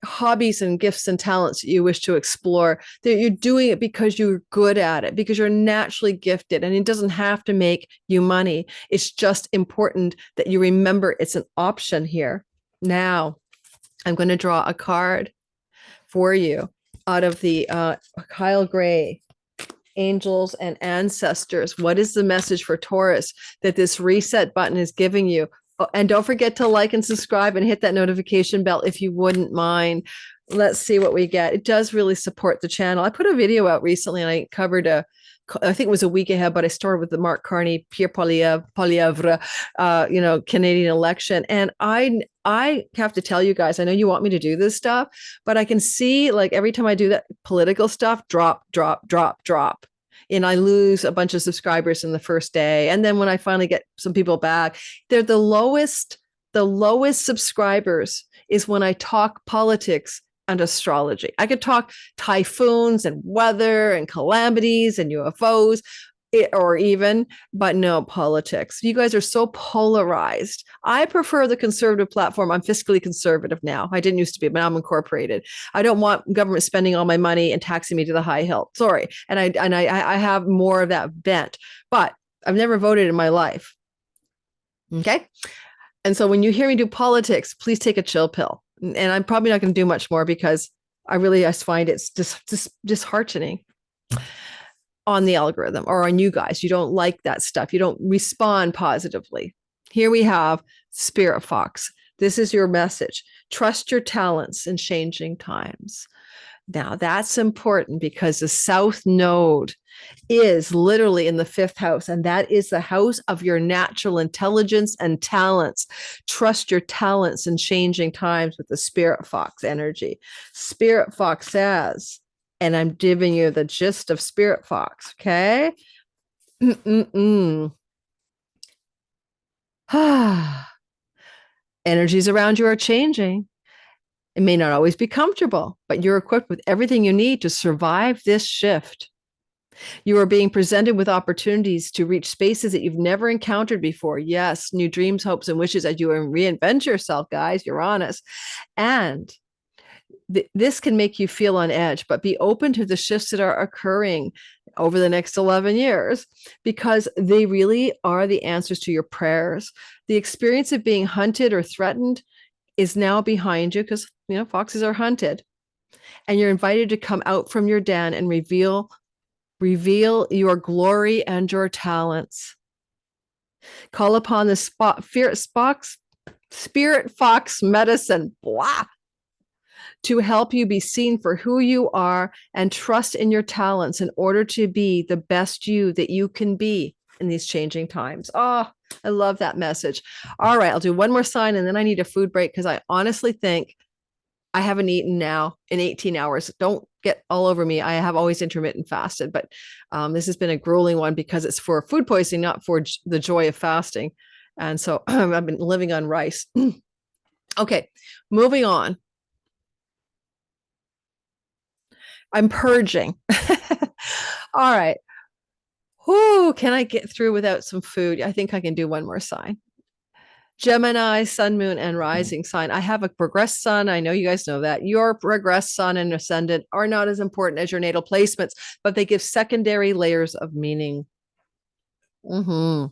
hobbies and gifts and talents that you wish to explore, that you're doing it because you're good at it, because you're naturally gifted, and it doesn't have to make you money. It's just important that you remember it's an option here. Now, I'm going to draw a card for you out of the Kyle Gray Angels and Ancestors. What is the message for Taurus that this reset button is giving you? And don't forget to like and subscribe and hit that notification bell if you wouldn't mind. let's see what we get. It does really support the channel. I put a video out recently and I covered I think it was a week ahead, but I started with the Mark Carney, Pierre Poilievre, Canadian election. And I have to tell you guys, I know you want me to do this stuff, but I can see like every time I do that political stuff, drop. And I lose a bunch of subscribers in the first day. And then when I finally get some people back, they're the lowest subscribers is when I talk politics and astrology. I could talk typhoons and weather and calamities and UFOs but no politics. You guys are so polarized. I prefer the conservative platform. I'm fiscally conservative now. I didn't used to be, but now I'm incorporated. I don't want government spending all my money and taxing me to the high hill. Sorry. And I have more of that bent, but I've never voted in my life. Okay. And so when you hear me do politics, please take a chill pill. And I'm probably not going to do much more because I find it's just disheartening on the algorithm or on you guys. You don't like that stuff. You don't respond positively. Here we have Spirit Fox. This is your message. Trust your talents in changing times. Now that's important because the South Node is literally in the 5th house, and that is the house of your natural intelligence and talents. Trust your talents in changing times with the Spirit Fox energy. Spirit Fox says, and I'm giving you the gist of Spirit Fox, okay? Energies around you are changing. It may not always be comfortable, but you're equipped with everything you need to survive this shift. You are being presented with opportunities to reach spaces that you've never encountered before. Yes, new dreams, hopes, and wishes as you reinvent yourself, guys, Uranus. And this can make you feel on edge, but be open to the shifts that are occurring over the next 11 years because they really are the answers to your prayers. The experience of being hunted or threatened is now behind you because, foxes are hunted. And you're invited to come out from your den and reveal your glory and your talents. Call upon the Spirit Fox medicine, to help you be seen for who you are and trust in your talents in order to be the best you that you can be in these changing times. Oh, I love that message. All right, I'll do one more sign and then I need a food break because I honestly think I haven't eaten now in 18 hours. Don't get all over me. I have always intermittent fasted, but this has been a grueling one because it's for food poisoning, not for the joy of fasting. And so I've been living on rice. Okay, moving on. I'm purging. All right. Whoo, can I get through without some food? I think I can do one more sign. Gemini, sun, moon, and rising sign. I have a progressed sun. I know you guys know that. Your progressed sun and ascendant are not as important as your natal placements, but they give secondary layers of meaning. Don't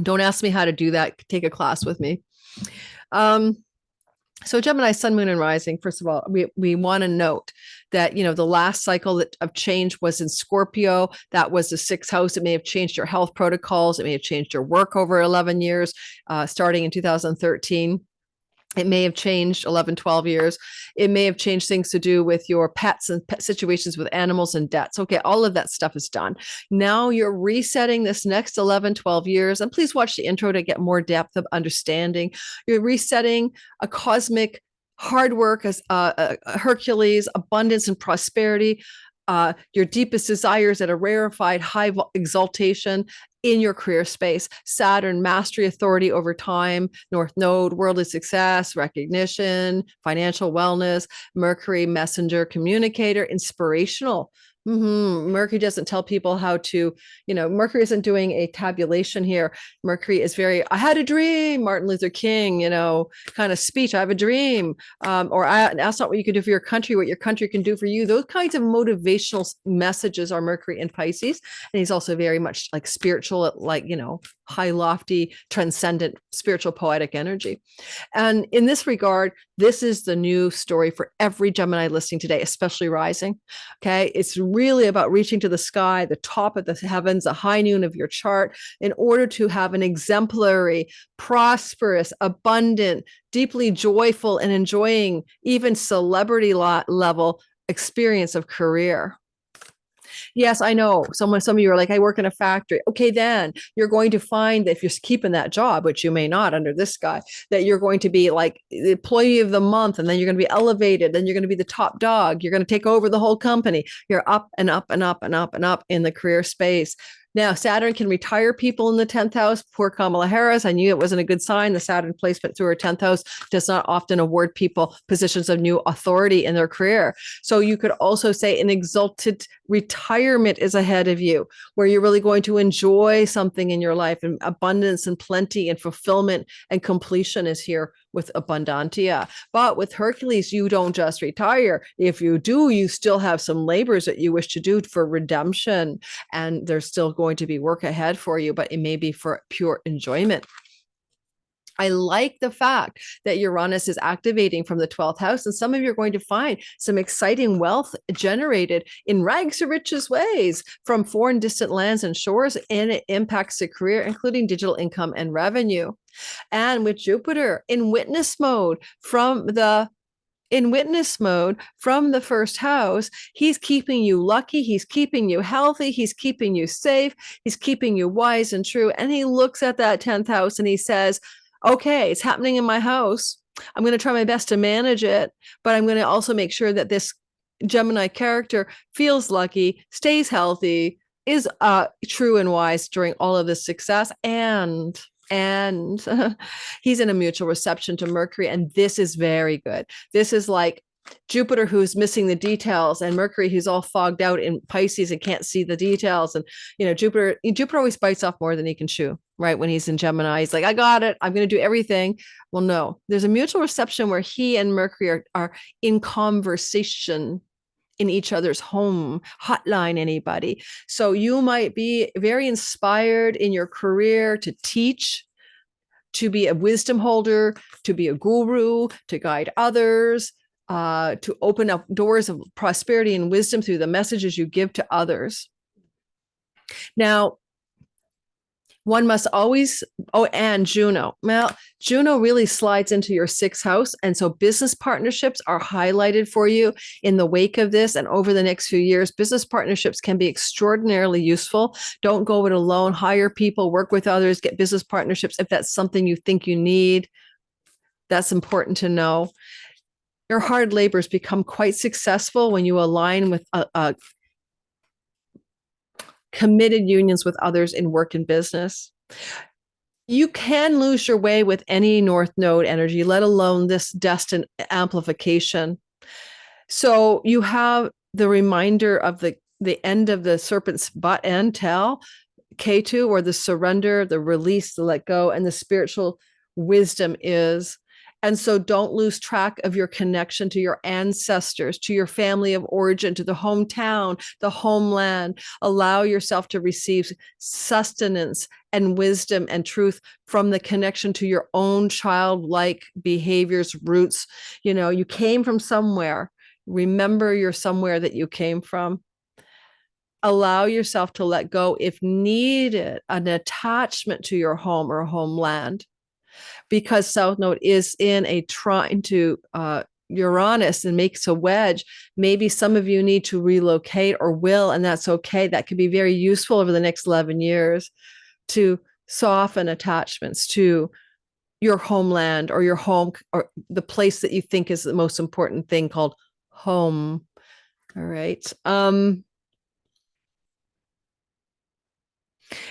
ask me how to do that. Take a class with me. So Gemini, sun, moon, and rising, first of all, we want to note that, the last cycle of change was in Scorpio. That was the 6th house. It may have changed your health protocols. It may have changed your work over 11 years, starting in 2013. It may have changed 11, 12 years. It may have changed things to do with your pets and pet situations with animals and debts. Okay, all of that stuff is done. Now you're resetting this next 11, 12 years. And please watch the intro to get more depth of understanding. You're resetting a cosmic hard work as Hercules, abundance and prosperity, your deepest desires at a rarefied high exaltation in your career space. Saturn, mastery, authority over time. North Node, worldly success, recognition, financial wellness. Mercury, messenger, communicator, inspirational. Mercury doesn't tell people how to, Mercury isn't doing a tabulation here. Mercury is very, I had a dream, Martin Luther King, kind of speech. I have a dream. Or that's not what you can do for your country, what your country can do for you. Those kinds of motivational messages are Mercury in Pisces. And he's also very much like spiritual, like, high, lofty, transcendent, spiritual, poetic energy. And in this regard, this is the new story for every Gemini listening today, especially rising. Okay. It's really about reaching to the sky, the top of the heavens, the high noon of your chart, in order to have an exemplary, prosperous, abundant, deeply joyful, and enjoying even celebrity level experience of career. Yes, I know. Some of you are like, I work in a factory. Okay, then you're going to find that if you're keeping that job, which you may not under this guy, that you're going to be like the employee of the month, and then you're going to be elevated, then you're going to be the top dog. You're going to take over the whole company. You're up and up and up and up and up in the career space. Now, Saturn can retire people in the 10th house. Poor Kamala Harris. I knew it wasn't a good sign. The Saturn placement through her 10th house does not often award people positions of new authority in their career. So you could also say an exalted retirement is ahead of you, where you're really going to enjoy something in your life, and abundance and plenty and fulfillment and completion is here with Abundantia. But with Hercules, you don't just retire. If you do, you still have some labors that you wish to do for redemption, and there's still going to be work ahead for you, but it may be for pure enjoyment. I like the fact that Uranus is activating from the 12th house, and some of you are going to find some exciting wealth generated in rags to riches ways from foreign distant lands and shores, and it impacts the career, including digital income and revenue. And with Jupiter in witness mode from the first house, he's keeping you lucky, he's keeping you healthy, he's keeping you safe, he's keeping you wise and true. And he looks at that 10th house and he says, okay, it's happening in my house. I'm going to try my best to manage it, but I'm going to also make sure that this Gemini character feels lucky, stays healthy, is true and wise during all of this success, and he's in a mutual reception to Mercury, and this is very good. This is like Jupiter, who's missing the details, and Mercury, who's all fogged out in Pisces and can't see the details. And Jupiter always bites off more than he can chew, right? When he's in Gemini, he's like, I got it, I'm going to do everything. Well, no, there's a mutual reception where he and Mercury are in conversation in each other's home. Hotline anybody. So you might be very inspired in your career to teach, to be a wisdom holder, to be a guru, to guide others, to open up doors of prosperity and wisdom through the messages you give to others. Now, one must always, and Juno. Well, Juno really slides into your 6th house. And so business partnerships are highlighted for you in the wake of this. And over the next few years, business partnerships can be extraordinarily useful. Don't go it alone. Hire people, work with others, get business partnerships if that's something you think you need. That's important to know. Your hard labors become quite successful when you align with committed unions with others in work and business. You can lose your way with any North Node energy, let alone this destined amplification. So you have the reminder of the end of the serpent's butt end tail, K2, or the surrender, the release, the let go, and the spiritual wisdom is. And so don't lose track of your connection to your ancestors, to your family of origin, to the hometown, the homeland. Allow yourself to receive sustenance and wisdom and truth from the connection to your own childlike behaviors, roots. You came from somewhere. Remember your somewhere that you came from. Allow yourself to let go, if needed, an attachment to your home or homeland. Because South Node is in a trine to Uranus and makes a wedge, maybe some of you need to relocate or will, and that's okay. That could be very useful over the next 11 years to soften attachments to your homeland or your home, or the place that you think is the most important thing, called home. All right.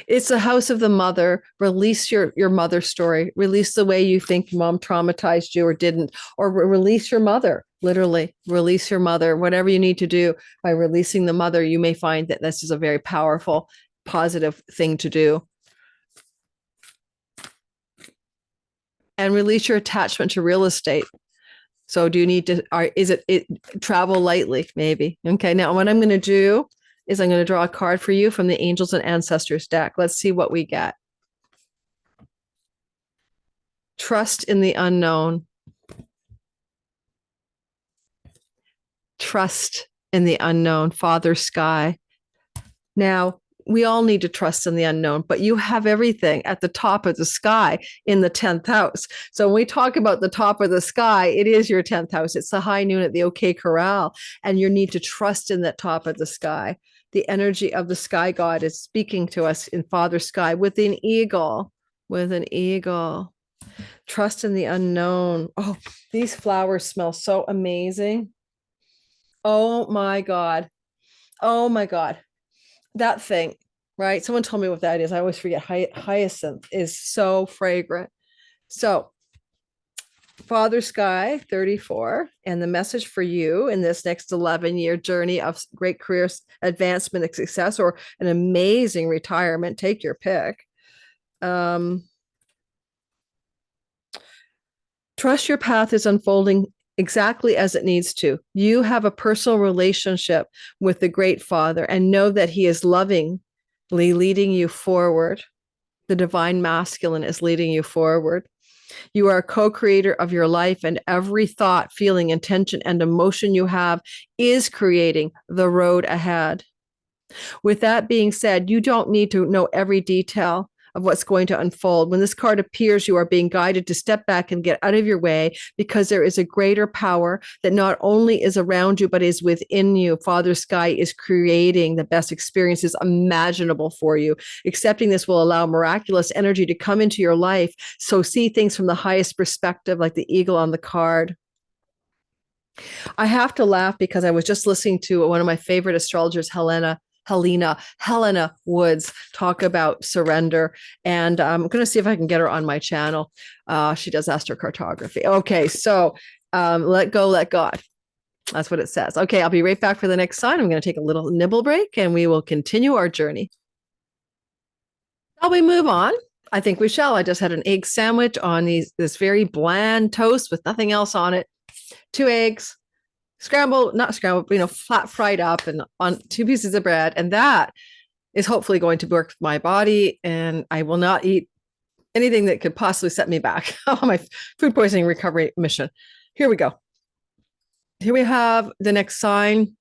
It's the house of the mother. Release your mother story. Release the way you think mom traumatized you or didn't, or release your mother. Literally release your mother. Whatever you need to do by releasing the mother, you may find that this is a very powerful, positive thing to do. And release your attachment to real estate. So do you need to, is it travel lightly? Maybe. Okay. Now what I'm going to do is I'm going to draw a card for you from the Angels and Ancestors deck. Let's see what we get. Trust in the unknown. Trust in the unknown, Father Sky. Now, we all need to trust in the unknown, but you have everything at the top of the sky in the 10th house. So when we talk about the top of the sky, it is your 10th house. It's the high noon at the OK Corral, and you need to trust in that top of the sky. The energy of the sky god is speaking to us in Father Sky with an eagle, Trust in the unknown. Oh, these flowers smell so amazing. Oh my God. Oh my God. That thing, right? Someone told me what that is. I always forget. Hyacinth is so fragrant. So, Father Sky 34, and the message for you in this next 11-year journey of great career advancement and success, or an amazing retirement, take your pick. Trust your path is unfolding exactly as it needs to. You have a personal relationship with the Great Father, and know that he is lovingly leading you forward. The divine masculine is leading you forward. You are a co-creator of your life, and every thought, feeling, intention, and emotion you have is creating the road ahead. With that being said, you don't need to know every detail of what's going to unfold. When this card appears, you are being guided to step back and get out of your way, because there is a greater power that not only is around you, but is within you. Father Sky is creating the best experiences imaginable for you. Accepting this will allow miraculous energy to come into your life. So see things from the highest perspective, like the eagle on the card. I have to laugh because I was just listening to one of my favorite astrologers, Helena Woods, talk about surrender. And I'm going to see if I can get her on my channel. She does astrocartography. Okay, so let go, let God. That's what it says. Okay, I'll be right back for the next sign. I'm going to take a little nibble break, and we will continue our journey. Shall we move on? I think we shall. I just had an egg sandwich on this very bland toast with nothing else on it. 2 eggs. Not scrambled, flat fried up and on 2 pieces of bread. And that is hopefully going to work with my body. And I will not eat anything that could possibly set me back on my food poisoning recovery mission. Here we go. Here we have the next sign.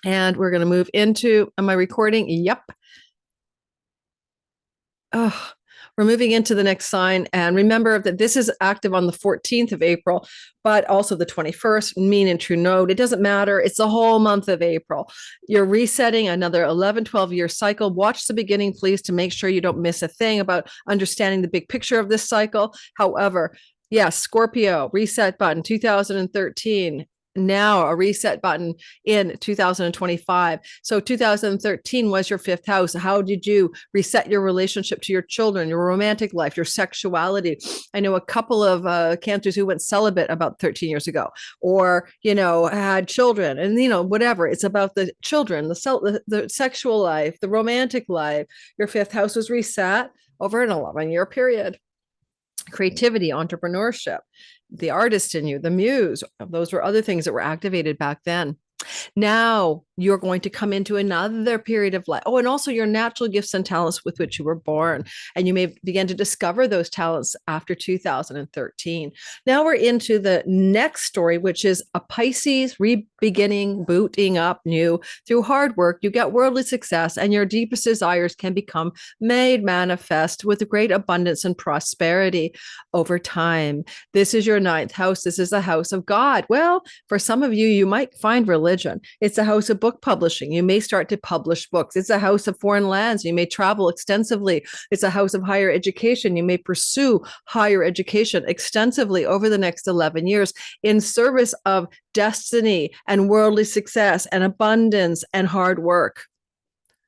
And we're going to move into, am I recording? Yep. Oh, we're moving into the next sign. And remember that this is active on the 14th of April, but also the 21st, mean and true node. It doesn't matter. It's the whole month of April. You're resetting another 11, 12-year cycle. Watch the beginning, please, to make sure you don't miss a thing about understanding the big picture of this cycle. However, yes, Scorpio, reset button, 2013. Now a reset button in 2025. So 2013 was your 5th house. How did you reset your relationship to your children, your romantic life, your sexuality? I know a couple of Cancers who went celibate about 13 years ago, or, had children, and, whatever. It's about the children, the sexual life, the romantic life. Your 5th house was reset over an 11-year period. Creativity, entrepreneurship, the artist in you, the muse, those were other things that were activated back then. Now you're going to come into another period of life. Oh, and also your natural gifts and talents with which you were born. And you may begin to discover those talents after 2013. Now we're into the next story, which is a Pisces re-beginning, booting up new. Through hard work, you get worldly success, and your deepest desires can become made manifest with great abundance and prosperity over time. This is your 9th house. This is the house of God. Well, for some of you, you might find religion. It's a house of book publishing. You may start to publish books. It's a house of foreign lands. You may travel extensively. It's a house of higher education. You may pursue higher education extensively over the next 11 years in service of destiny and worldly success and abundance and hard work.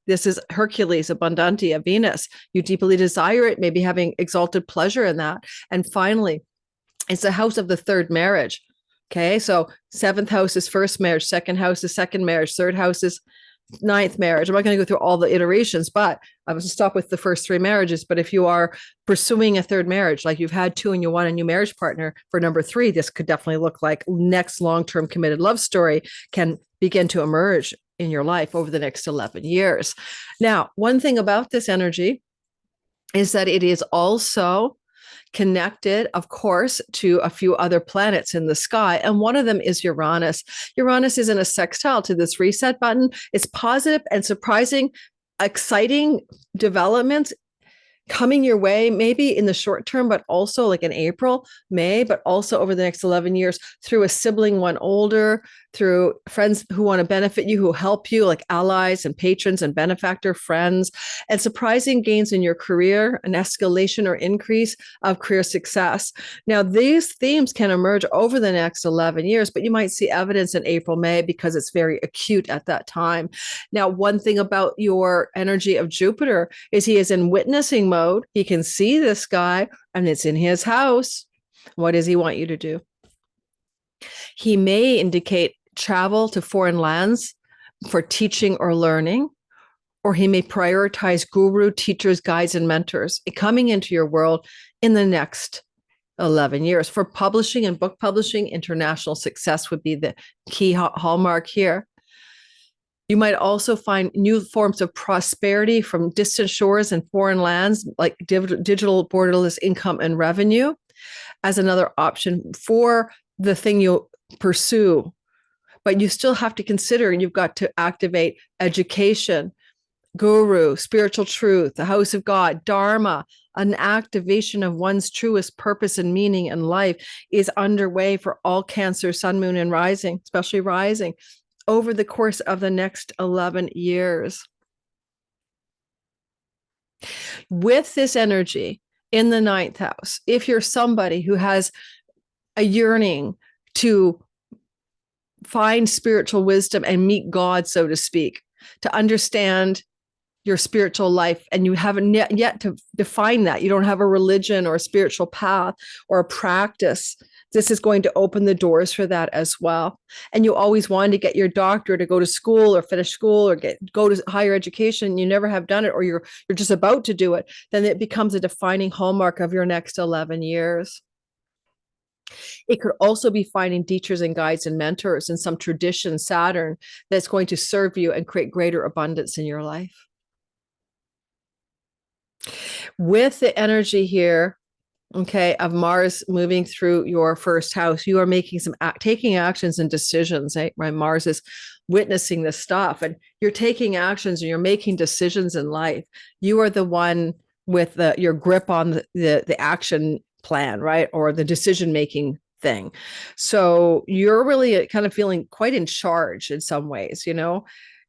This is Hercules, Abundantia, Venus. You deeply desire it, maybe having exalted pleasure in that. And finally, it's a house of the 3rd marriage. Okay, so 7th house is 1st marriage, 2nd house is 2nd marriage, 3rd house is 9th marriage. I'm not going to go through all the iterations, but I was to stop with the first 3 marriages. But if you are pursuing a 3rd marriage, like you've had 2 and you want a new marriage partner for number 3, this could definitely look like next long-term committed love story can begin to emerge in your life over the next 11 years. Now, one thing about this energy is that it is also connected, of course, to a few other planets in the sky. And one of them is Uranus. Uranus is in a sextile to this reset button. It's positive and surprising, exciting developments coming your way, maybe in the short term, but also like in April, May, but also over the next 11 years through a sibling one older, through friends who want to benefit you, who help you, like allies and patrons and benefactor friends, and surprising gains in your career, an escalation or increase of career success. Now, these themes can emerge over the next 11 years, but you might see evidence in April, May, because it's very acute at that time. Now, one thing about your energy of Jupiter is he is in witnessing mode. He can see this guy and it's in his house. What does he want you to do? He may indicate travel to foreign lands for teaching or learning, or he may prioritize guru, teachers, guides, and mentors coming into your world in the next 11 years. For publishing and book publishing, international success would be the key hallmark here. You might also find new forms of prosperity from distant shores and foreign lands, like digital borderless income and revenue, as another option for the thing you pursue. But you still have to consider, you've got to activate education, guru, spiritual truth, the house of God, dharma. An activation of one's truest purpose and meaning in life is underway for all Cancer, Sun, Moon, and Rising, especially Rising, over the course of the next 11 years. With this energy in the ninth house, if you're somebody who has a yearning to find spiritual wisdom and meet God, so to speak, to understand your spiritual life, and you haven't yet to define that, you don't have a religion or a spiritual path or a practice, this is going to open the doors for that as well. And you always wanted to get your doctorate, to go to school or finish school or go to higher education, you never have done it, or you're just about to do it, then it becomes a defining hallmark of your next 11 years. It could also be finding teachers and guides and mentors in some tradition, Saturn, that's going to serve you and create greater abundance in your life. With the energy here, okay, of Mars moving through your first house, you are making taking actions and decisions, right? Mars is witnessing this stuff, and you're taking actions and you're making decisions in life. You are the one with your grip on the action plan, right? Or the decision-making thing. So you're really kind of feeling quite in charge in some ways,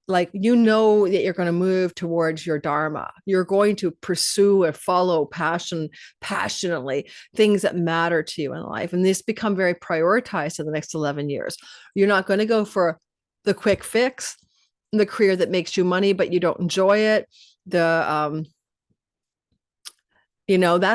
like that you're going to move towards your dharma. You're going to pursue or follow passionately things that matter to you in life. And this become very prioritized in the next 11 years. You're not going to go for the quick fix, the career that makes you money, but you don't enjoy it. That's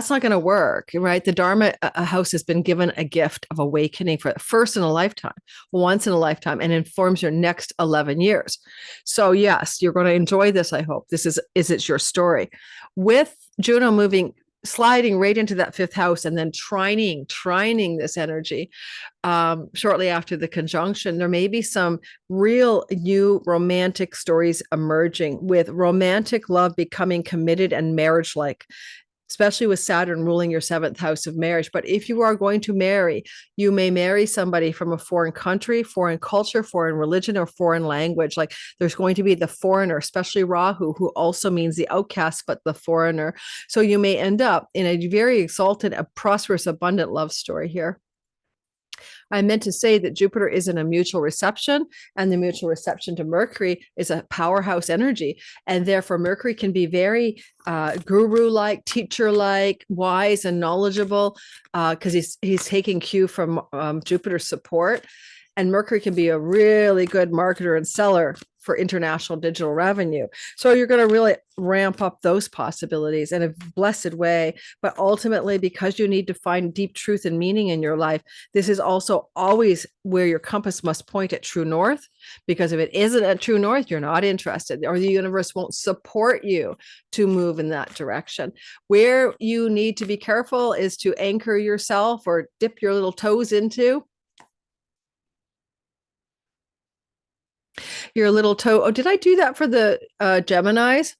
not going to work, right? The Dharma house has been given a gift of awakening for first in a lifetime, once in a lifetime, and informs your next 11 years. So yes, you're going to enjoy this. I hope it's your story. With Juno sliding right into that fifth house and then trining this energy shortly after the conjunction, there may be some real new romantic stories emerging, with romantic love becoming committed and marriage-like, especially with Saturn ruling your seventh house of marriage. But if you are going to marry, you may marry somebody from a foreign country, foreign culture, foreign religion, or foreign language. Like there's going to be the foreigner, especially Rahu, who also means the outcast, but the foreigner. So you may end up in a very exalted, a prosperous, abundant love story here. I meant to say that Jupiter is in a mutual reception, and the mutual reception to Mercury is a powerhouse energy. And therefore, Mercury can be very guru-like, teacher-like, wise and knowledgeable, because he's taking cue from Jupiter's support. And Mercury can be a really good marketer and seller for international digital revenue. So you're going to really ramp up those possibilities in a blessed way. But ultimately, because you need to find deep truth and meaning in your life, this is also always where your compass must point at true north. Because if it isn't at true north, you're not interested, or the universe won't support you to move in that direction. Where you need to be careful is to anchor yourself or dip your little toes into your little toe. Oh, did I do that for the Geminis?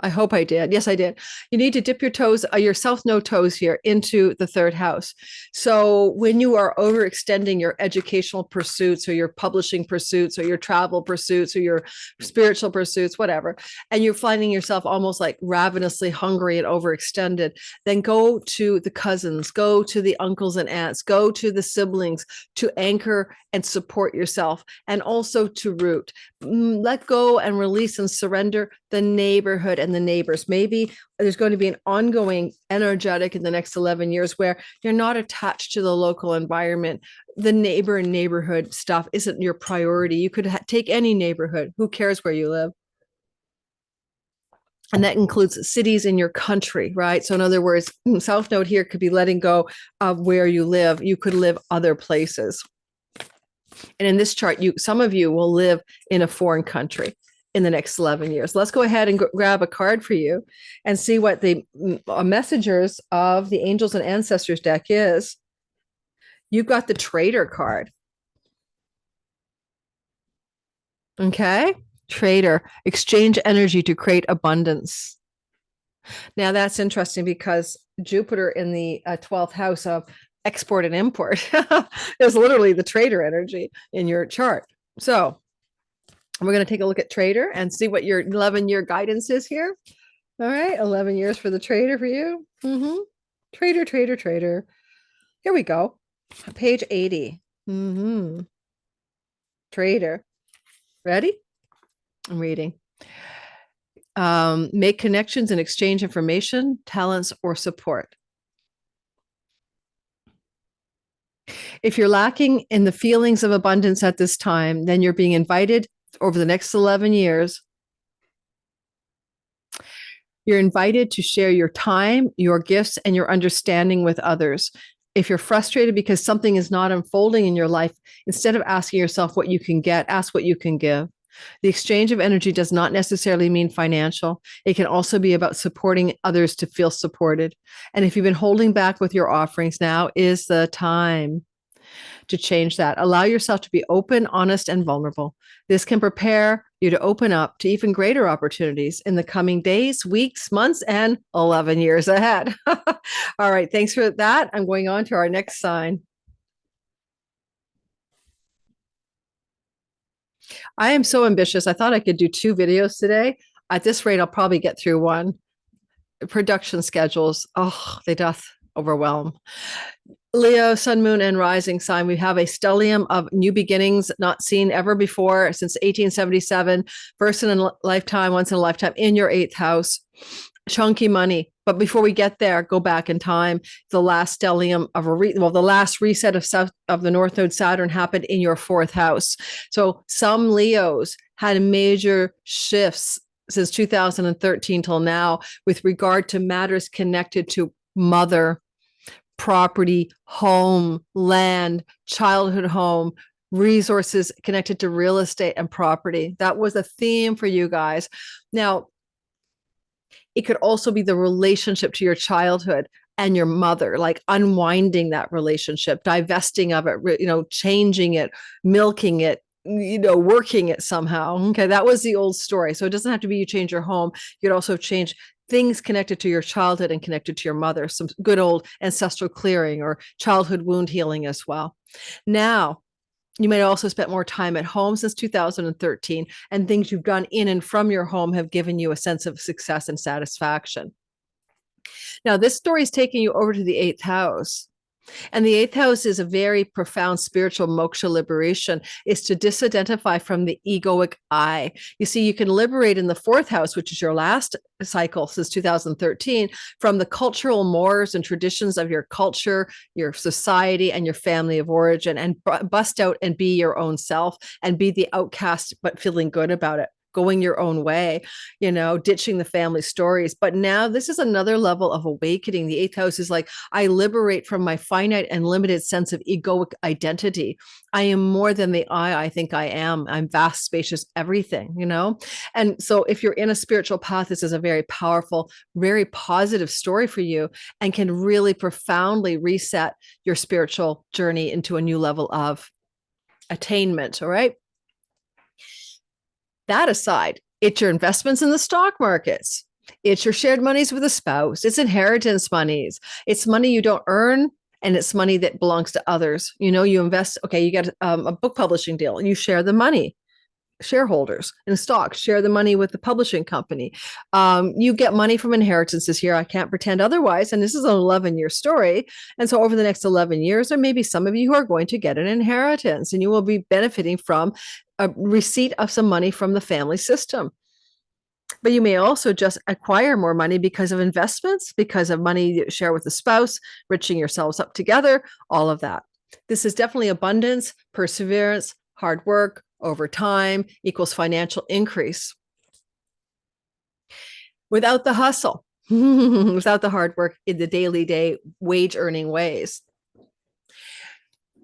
I hope I did. Yes, I did. You need to dip your toes, your South Node toes here into the third house. So when you are overextending your educational pursuits or your publishing pursuits or your travel pursuits or your spiritual pursuits, whatever, and you're finding yourself almost like ravenously hungry and overextended, then go to the cousins, go to the uncles and aunts, go to the siblings to anchor and support yourself, and also to root. Let go and release and surrender the neighborhood and the neighbors. Maybe there's going to be an ongoing energetic in the next 11 years where you're not attached to the local environment. The neighbor and neighborhood stuff isn't your priority. You could take any neighborhood. Who cares where you live? And that includes cities in your country, right? So in other words, South Node here could be letting go of where you live. You could live other places. And in this chart, some of you will live in a foreign country in the next 11 years. Let's go ahead and grab a card for you and see what the messengers of the angels and ancestors deck is. You've got the Trader card. Okay. Trader, exchange energy to create abundance. Now that's interesting because Jupiter in the 12th house of export and import is literally the trader energy in your chart. So we're going to take a look at Trader and see what your 11-year guidance is here. All right, 11 years for the Trader for you. Trader, Trader, Trader. Here we go. Page 80. Trader. Ready? I'm reading. Make connections and exchange information, talents, or support. If you're lacking in the feelings of abundance at this time, then you're being invited over the next 11 years. You're invited to share your time, your gifts, and your understanding with others. If you're frustrated because something is not unfolding in your life, instead of asking yourself what you can get, ask what you can give. The exchange of energy does not necessarily mean financial. It can also be about supporting others to feel supported. And if you've been holding back with your offerings, now is the time to change that. Allow yourself to be open, honest, and vulnerable. This can prepare you to open up to even greater opportunities in the coming days, weeks, months, and 11 years ahead. All right. Thanks for that. I'm going on to our next sign. I am so ambitious. I thought I could do 2 videos today. At this rate, I'll probably get through one. Production schedules, they doth overwhelm. Leo, sun, moon, and rising sign. We have a stellium of new beginnings not seen ever before since 1877. First in a lifetime, once in a lifetime in your 8th house. Chunky money. But before we get there, go back in time. The last stellium of the last reset of the North Node Saturn happened in your 4th house. So some Leos had major shifts since 2013 till now with regard to matters connected to mother, property, home, land, childhood home, resources connected to real estate and property. That was a theme for you guys. Now, it could also be the relationship to your childhood and your mother, like unwinding that relationship, divesting of it, changing it, milking it, working it somehow. Okay, that was the old story. So it doesn't have to be you change your home. You could also change things connected to your childhood and connected to your mother, some good old ancestral clearing or childhood wound healing as well. Now, you might also spend more time at home since 2013, and things you've done in and from your home have given you a sense of success and satisfaction. Now, this story is taking you over to the 8th house. And the 8th house is a very profound spiritual moksha liberation, is to disidentify from the egoic I. You see, you can liberate in the 4th house, which is your last cycle since 2013, from the cultural mores and traditions of your culture, your society, and your family of origin, and bust out and be your own self and be the outcast, but feeling good about it. Going your own way, ditching the family stories. But now this is another level of awakening. The 8th house is like, I liberate from my finite and limited sense of egoic identity. I am more than the I think I am. I'm vast, spacious, everything, And so if you're in a spiritual path, this is a very powerful, very positive story for you and can really profoundly reset your spiritual journey into a new level of attainment. All right. That aside, it's your investments in the stock markets. It's your shared monies with a spouse. It's inheritance monies. It's money you don't earn, and it's money that belongs to others. You invest, okay, you get a book publishing deal, and you share the money. Shareholders in stocks share the money with the publishing company. You get money from inheritances here. I can't pretend otherwise. And this is an 11-year story. And so over the next 11 years, there may be some of you who are going to get an inheritance, and you will be benefiting from a receipt of some money from the family system. But you may also just acquire more money because of investments, because of money you share with a spouse, riching yourselves up together, all of that. This is definitely abundance, perseverance, hard work over time equals financial increase. Without the hustle, without the hard work in the daily day wage earning ways.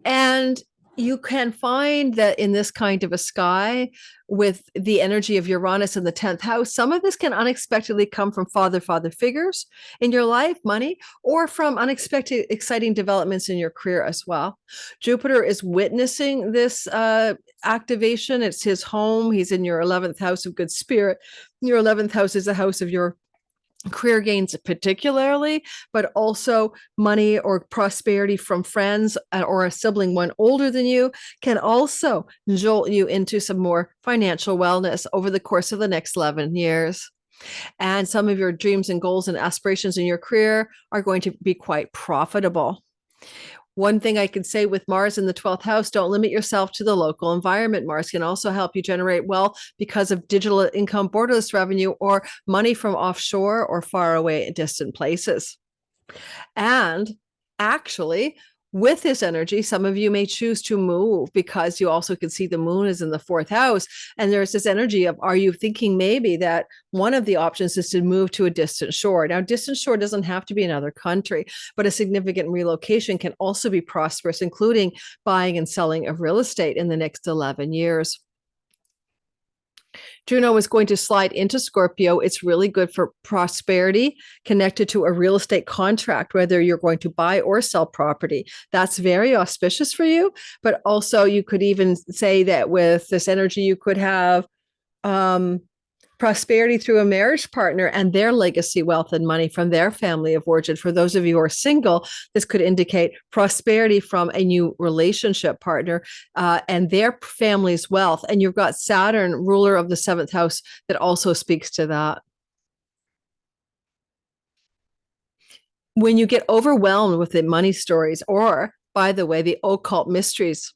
And you can find that in this kind of a sky with the energy of Uranus in the 10th house, some of this can unexpectedly come from father figures in your life, money, or from unexpected exciting developments in your career as well. Jupiter is witnessing this activation. It's his home. He's in your 11th house of good spirit. Your 11th house is a house of your career gains particularly, but also money or prosperity from friends or a sibling one older than you can also jolt you into some more financial wellness over the course of the next 11 years. And some of your dreams and goals and aspirations in your career are going to be quite profitable. One thing I can say with Mars in the 12th house, don't limit yourself to the local environment. Mars can also help you generate wealth because of digital income, borderless revenue, or money from offshore or far away distant places. And actually, with this energy, some of you may choose to move because you also can see the moon is in the 4th house. And there's this energy of, are you thinking maybe that one of the options is to move to a distant shore? Now, distant shore doesn't have to be another country, but a significant relocation can also be prosperous, including buying and selling of real estate in the next 11 years. Juno is going to slide into Scorpio. It's really good for prosperity connected to a real estate contract, whether you're going to buy or sell property. That's very auspicious for you. But also you could even say that with this energy, you could have prosperity through a marriage partner and their legacy wealth and money from their family of origin. For those of you who are single, this could indicate prosperity from a new relationship partner and their family's wealth. And you've got Saturn, ruler of the 7th house, that also speaks to that. When you get overwhelmed with the money stories, or by the way, the occult mysteries,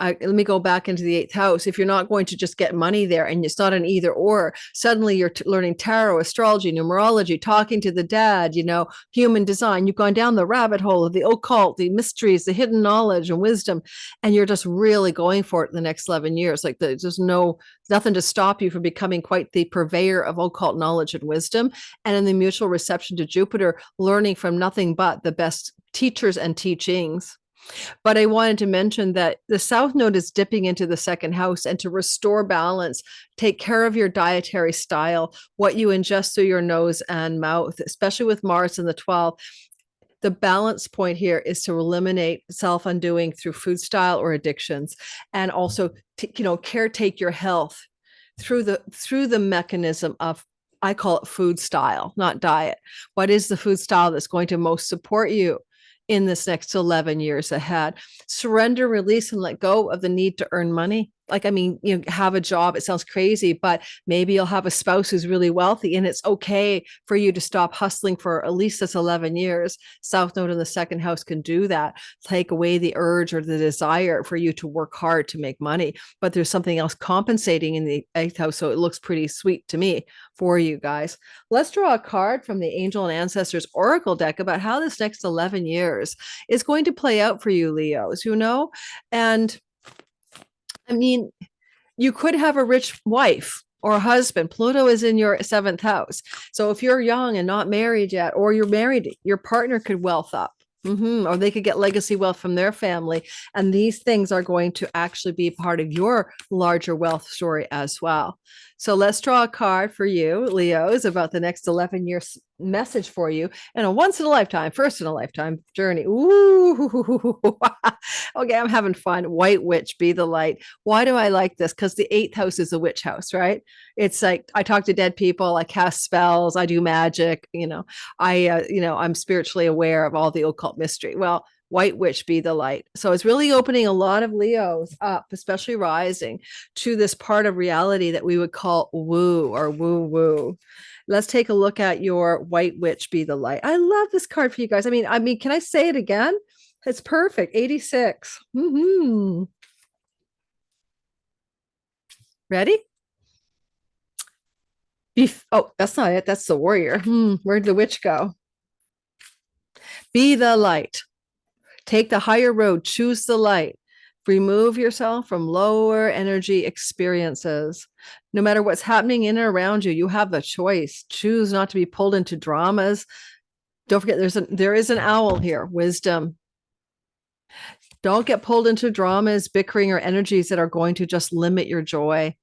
let me go back into the 8th house. If you're not going to just get money there and it's not an either or, suddenly you're learning tarot, astrology, numerology, talking to the dad, human design. You've gone down the rabbit hole of the occult, the mysteries, the hidden knowledge and wisdom, and you're just really going for it in the next 11 years. Like there's nothing to stop you from becoming quite the purveyor of occult knowledge and wisdom. And in the mutual reception to Jupiter, learning from nothing but the best teachers and teachings. But I wanted to mention that the South Node is dipping into the 2nd house, and to restore balance, take care of your dietary style, what you ingest through your nose and mouth, especially with Mars in the 12th. The balance point here is to eliminate self-undoing through food style or addictions, and also caretake your health through the mechanism of, I call it food style, not diet. What is the food style that's going to most support you in this next 11 years ahead? Surrender, release, and let go of the need to earn money. Have a job. It sounds crazy, but maybe you'll have a spouse who's really wealthy, and it's okay for you to stop hustling for at least this 11 years. South Node in the 2nd house can do that. Take away the urge or the desire for you to work hard to make money, but there's something else compensating in the 8th house. So it looks pretty sweet to me for you guys. Let's draw a card from the Angel and Ancestors Oracle deck about how this next 11 years is going to play out for you, Leos, and you could have a rich wife or a husband. Pluto is in your 7th house. So if you're young and not married yet, or you're married, your partner could wealth up. Or they could get legacy wealth from their family. And these things are going to actually be part of your larger wealth story as well. So let's draw a card for you, Leos, about the next 11 years message for you and a once in a lifetime, first in a lifetime journey. Ooh, okay, I'm having fun. White witch, be the light. Why do I like this? Because the eighth house is a witch house, right? It's like I talk to dead people, I cast spells, I do magic. I'm spiritually aware of all the occult mystery. Well, white witch, be the light. So it's really opening a lot of Leos up, especially rising, to this part of reality that we would call woo or woo woo. Let's take a look at your white witch, be the light. I love this card for you guys. I mean, can I say it again? It's perfect. 86. Ready? Oh, that's not it. That's the warrior. Where'd the witch go? Be the light. Take the higher road. Choose the light. Remove yourself from lower energy experiences. No matter what's happening in and around you, you have a choice. Choose not to be pulled into dramas. Don't forget, there is an owl here. Wisdom. Don't get pulled into dramas, bickering, or energies that are going to just limit your joy.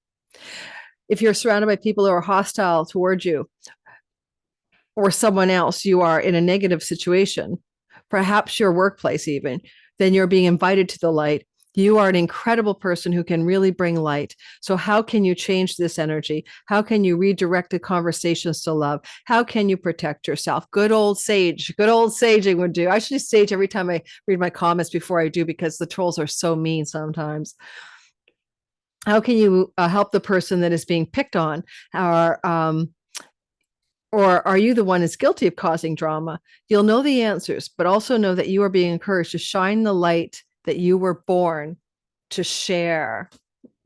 If you're surrounded by people who are hostile towards you or someone else, you are in a negative situation, perhaps your workplace even, then you're being invited to the light. You are an incredible person who can really bring light. So how can you change this energy? How can you redirect the conversations to love? How can you protect yourself? Good old saging would do. I should sage every time I read my comments before I do, because the trolls are so mean sometimes. How can you help the person that is being picked on? Or are you the one that's guilty of causing drama? You'll know the answers, but also know that you are being encouraged to shine the light that you were born to share.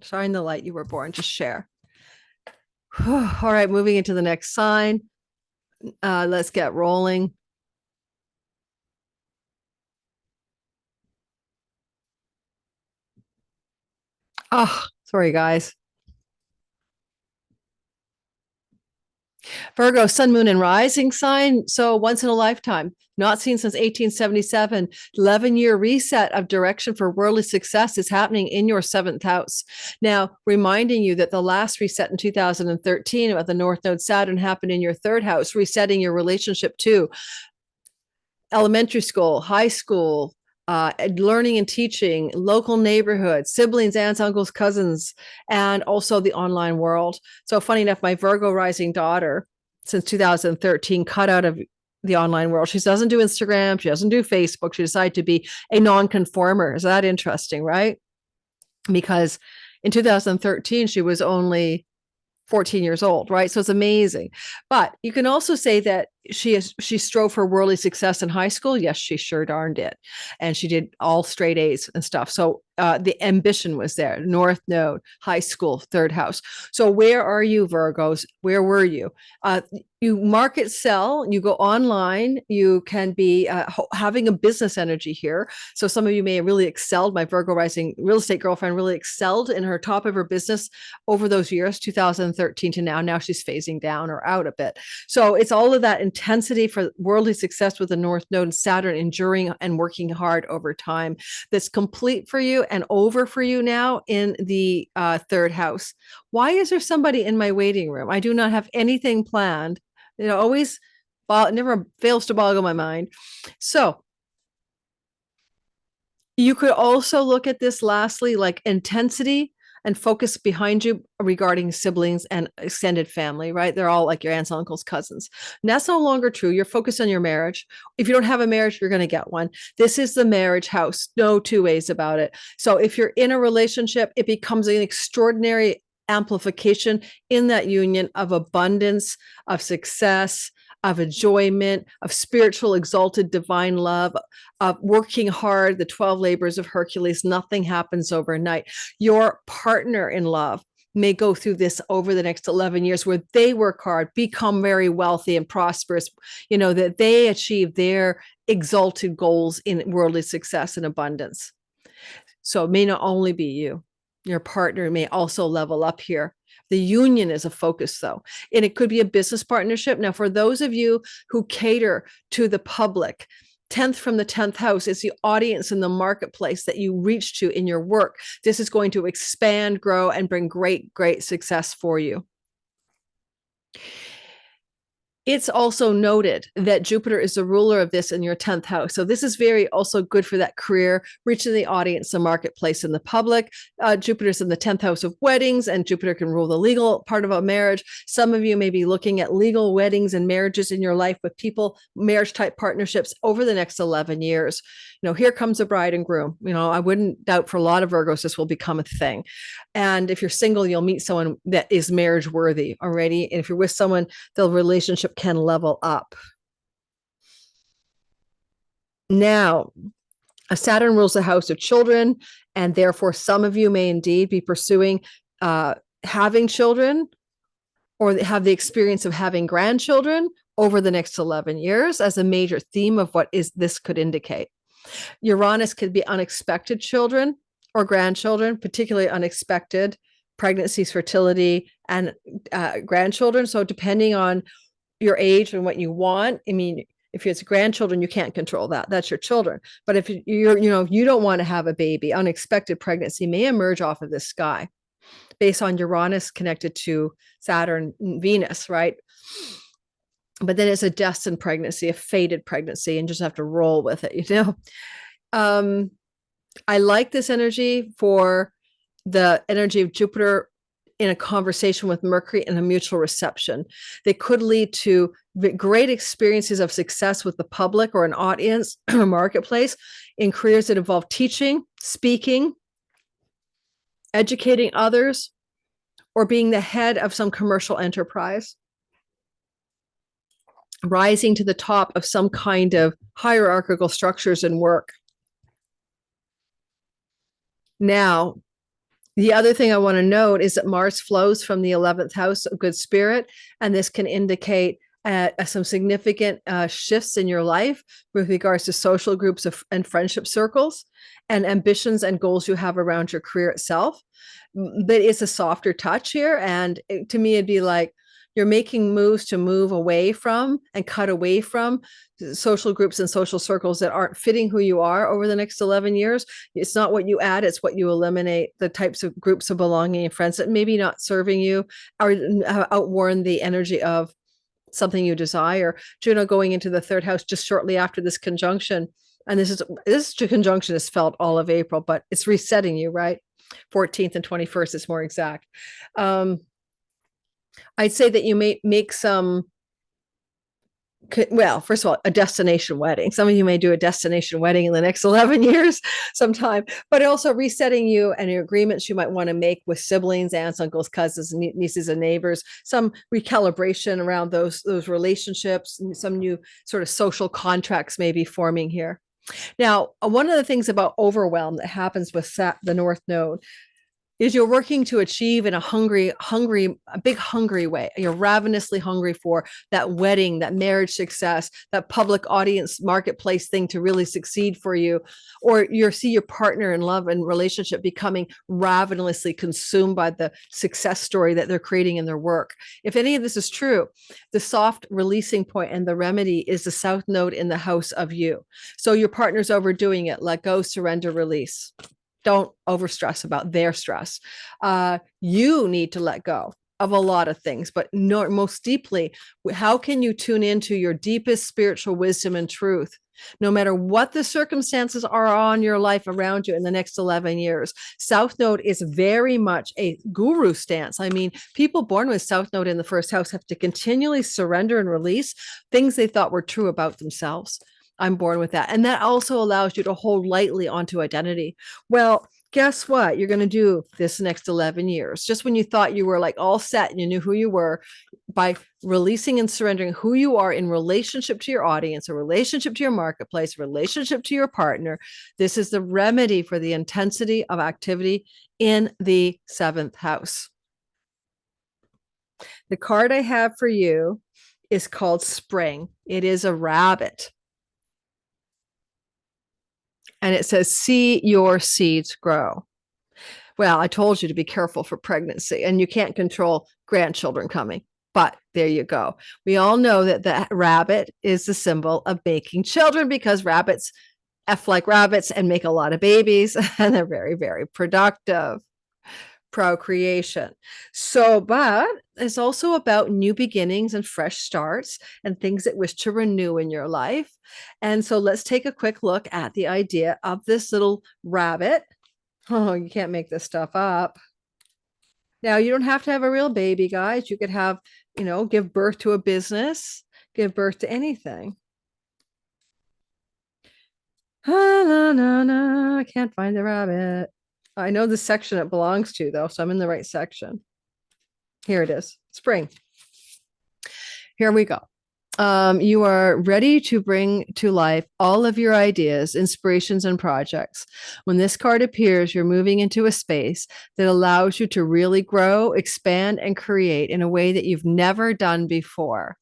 Shine the light you were born to share. All right, moving into the next sign. Let's get rolling. Oh, sorry, guys. Virgo, sun, moon, and rising sign. So once in a lifetime, not seen since 1877. 11-year reset of direction for worldly success is happening in your seventh house. Now, reminding you that the last reset in 2013 about the North Node Saturn happened in your third house, resetting your relationship to elementary school, high school, learning and teaching, local neighborhood, siblings, aunts, uncles, cousins, and also the online world. So funny enough, my Virgo rising daughter since 2013 cut out of the online world. She doesn't do Instagram. She doesn't do Facebook. She decided to be a non-conformer. Is that interesting, right? Because in 2013, she was only 14 years old, right? So it's amazing. But you can also say that she strove for worldly success in high school. Yes, she sure darn did. And she did all straight A's and stuff. So the ambition was there. North Node, high school, third house. So where are you, Virgos? Where were you? You market sell, you go online, you can be having a business energy here. So some of you may have really excelled. My Virgo rising real estate girlfriend really excelled in her top of her business over those years, 2013 to now. Now she's phasing down or out a bit. So it's all of that intensity for worldly success with the North Node and Saturn enduring and working hard over time that's complete for you and over for you now in the third house. Why is there somebody in my waiting room? I do not have anything planned. Always never fails to boggle my mind. So you could also look at this lastly, like intensity and focus behind you regarding siblings and extended family, right? They're all like your aunts, uncles, cousins. And that's no longer true. You're focused on your marriage. If you don't have a marriage, you're going to get one. This is the marriage house. No two ways about it. So if you're in a relationship, it becomes an extraordinary amplification in that union of abundance, of success, of enjoyment, of spiritual, exalted, divine love, of working hard, the 12 labors of Hercules. Nothing happens overnight. Your partner in love may go through this over the next 11 years where they work hard, become very wealthy and prosperous, that they achieve their exalted goals in worldly success and abundance. So it may not only be you. Your partner may also level up here. The union is a focus, though, and it could be a business partnership. Now, for those of you who cater to the public, 10th from the 10th house is the audience in the marketplace that you reach to in your work. This is going to expand, grow, and bring great, great success for you. It's also noted that Jupiter is the ruler of this in your 10th house. So this is very also good for that career, reaching the audience, the marketplace, and the public. Jupiter's in the 10th house of weddings, and Jupiter can rule the legal part of a marriage. Some of you may be looking at legal weddings and marriages in your life with people, marriage type partnerships over the next 11 years. Here comes a bride and groom. I wouldn't doubt for a lot of Virgos, this will become a thing. And if you're single, you'll meet someone that is marriage worthy already. And if you're with someone, the relationship can level up. Now, a Saturn rules the house of children, and therefore some of you may indeed be pursuing having children or have the experience of having grandchildren over the next 11 years as a major theme of what this could indicate. Uranus could be unexpected children or grandchildren, particularly unexpected pregnancies, fertility, and grandchildren. So depending on your age and what you want, if it's grandchildren, you can't control that. That's your children. But if you don't want to have a baby, unexpected pregnancy may emerge off of the sky based on Uranus connected to Saturn and Venus, right? But then it's a destined pregnancy, a fated pregnancy, and just have to roll with it, I like this energy for the energy of Jupiter in a conversation with Mercury and a mutual reception. They could lead to great experiences of success with the public or an audience or marketplace in careers that involve teaching, speaking, educating others, or being the head of some commercial enterprise, rising to the top of some kind of hierarchical structures and work. Now, the other thing I want to note is that Mars flows from the 11th house of good spirit, and this can indicate some significant shifts in your life with regards to social groups and friendship circles and ambitions and goals you have around your career itself. But it's a softer touch here. And to me, it'd be like you're making moves to move away from and cut away from social groups and social circles that aren't fitting who you are over the next 11 years. It's not what you add, it's what you eliminate, the types of groups of belonging and friends that maybe not serving you or outworn the energy of something you desire. Juno going into the 3rd house just shortly after this conjunction. And this conjunction is felt all of April, but it's resetting you, right? 14th and 21st is more exact. I'd say that you may make some, well, first of all, a destination wedding. Some of you may do a destination wedding in the next 11 years sometime, but also resetting you and your agreements you might want to make with siblings, aunts, uncles, cousins, nieces, and neighbors, some recalibration around those relationships, and some new sort of social contracts may be forming here. Now, one of the things about overwhelm that happens with the North Node is you're working to achieve in a big hungry way. You're ravenously hungry for that wedding, that marriage success, that public audience marketplace thing to really succeed for you. Or you see your partner in love and relationship becoming ravenously consumed by the success story that they're creating in their work. If any of this is true, the soft releasing point and the remedy is the South Node in the house of you. So your partner's overdoing it. Let go, surrender, release. Don't overstress about their stress. You need to let go of a lot of things, but most deeply, how can you tune into your deepest spiritual wisdom and truth, no matter what the circumstances are on your life around you in the next 11 years? South Node is very much a guru stance. I mean, people born with South Node in the 1st house have to continually surrender and release things they thought were true about themselves. I'm born with that. And that also allows you to hold lightly onto identity. Well, guess what? You're going to do this next 11 years. Just when you thought you were like all set and you knew who you were, by releasing and surrendering who you are in relationship to your audience, a relationship to your marketplace, relationship to your partner. This is the remedy for the intensity of activity in the 7th house. The card I have for you is called Spring. It is a rabbit. And it says, see your seeds grow. Well, I told you to be careful for pregnancy, and you can't control grandchildren coming, but there you go. We all know that the rabbit is the symbol of making children because rabbits F like rabbits and make a lot of babies, and they're very, very productive. procreation. So, but it's also about new beginnings and fresh starts and things that wish to renew in your life. And so let's take a quick look at the idea of this little rabbit. Oh, you can't make this stuff up. Now, you don't have to have a real baby, guys. You could have, give birth to a business, give birth to anything. I can't find the rabbit. I know the section it belongs to, though, so I'm in the right section. Here it is. Spring. Here we go. You are ready to bring to life all of your ideas, inspirations, and projects. When this card appears, you're moving into a space that allows you to really grow, expand, and create in a way that you've never done before.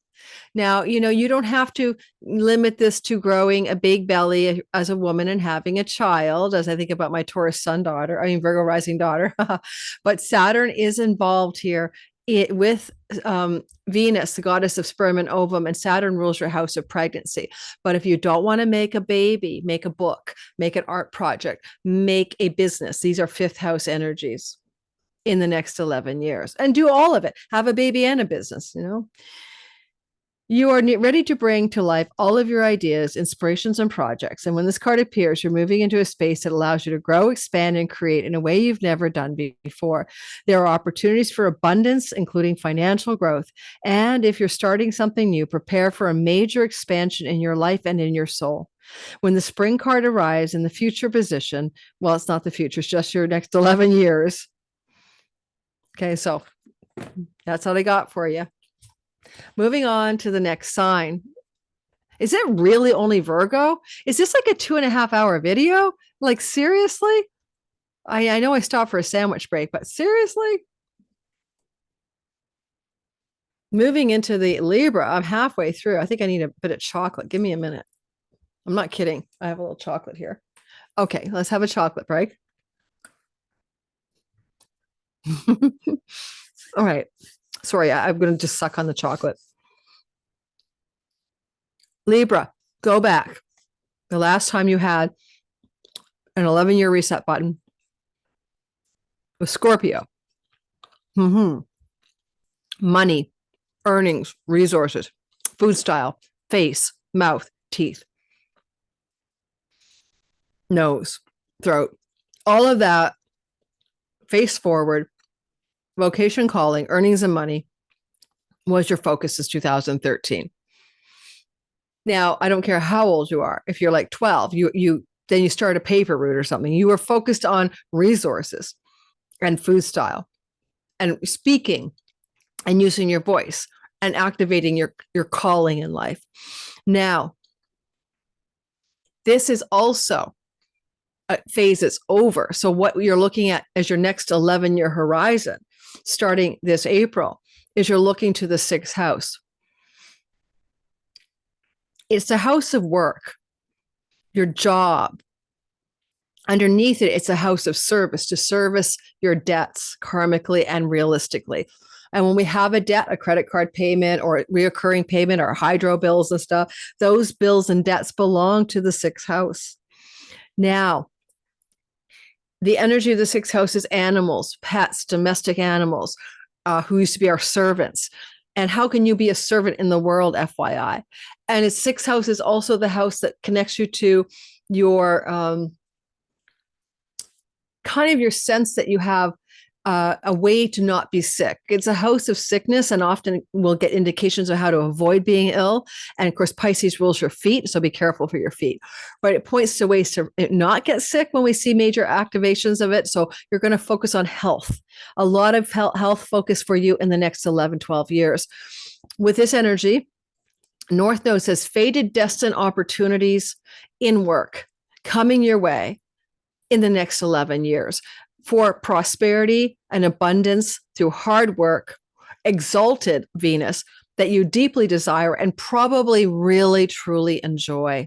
Now, you don't have to limit this to growing a big belly as a woman and having a child, as I think about my Taurus Virgo rising daughter. But Saturn is involved here with Venus, the goddess of sperm and ovum, and Saturn rules your house of pregnancy. But if you don't want to make a baby, make a book, make an art project, make a business, these are fifth house energies in the next 11 years, and do all of it. Have a baby and a business, You are ready to bring to life all of your ideas, inspirations, and projects. And when this card appears, you're moving into a space that allows you to grow, expand, and create in a way you've never done before. There are opportunities for abundance, including financial growth. And if you're starting something new, prepare for a major expansion in your life and in your soul. When the spring card arrives in the future position, well, it's not the future, it's just your next 11 years. Okay, so that's what I got for you. Moving on to the next sign. Is it really only Virgo? Is this like a 2.5 hour video? Like, seriously? I know I stopped for a sandwich break, but seriously? Moving into the Libra, I'm halfway through. I think I need a bit of chocolate. Give me a minute. I'm not kidding. I have a little chocolate here. Okay, let's have a chocolate break. All right. Sorry, I'm going to just suck on the chocolate. Libra, go back. The last time you had an 11-year reset button was Scorpio. Money, earnings, resources, food style, face, mouth, teeth, nose, throat, all of that face forward. Vocation, calling, earnings, and money was your focus since 2013. Now, I don't care how old you are. If you're like 12, then you start a paper route or something. You were focused on resources and food style and speaking and using your voice and activating your calling in life. Now, this is also a phase that's over. So what you're looking at as your next 11-year horizon, starting this April, is you're looking to the sixth house. It's the house of work, your job. Underneath it, it's a house of service, to service your debts karmically and realistically. And when we have a debt, a credit card payment or a reoccurring payment or hydro bills and stuff, those bills and debts belong to the sixth house. Now, the energy of the sixth house is animals, pets, domestic animals, who used to be our servants. And how can you be a servant in the world, FYI? And its sixth house is also the house that connects you to your kind of your sense that you have a way to not be sick. It's a house of sickness, and often we'll get indications of how to avoid being ill. And of course, Pisces rules your feet, so be careful for your feet. But it points to ways to not get sick when we see major activations of it. So you're going to focus on health. A lot of health focus for you in the next 11, 12 years. With this energy, North Node says fated, destined opportunities in work coming your way in the next 11 years. For prosperity and abundance through hard work, exalted Venus that you deeply desire and probably really, truly enjoy.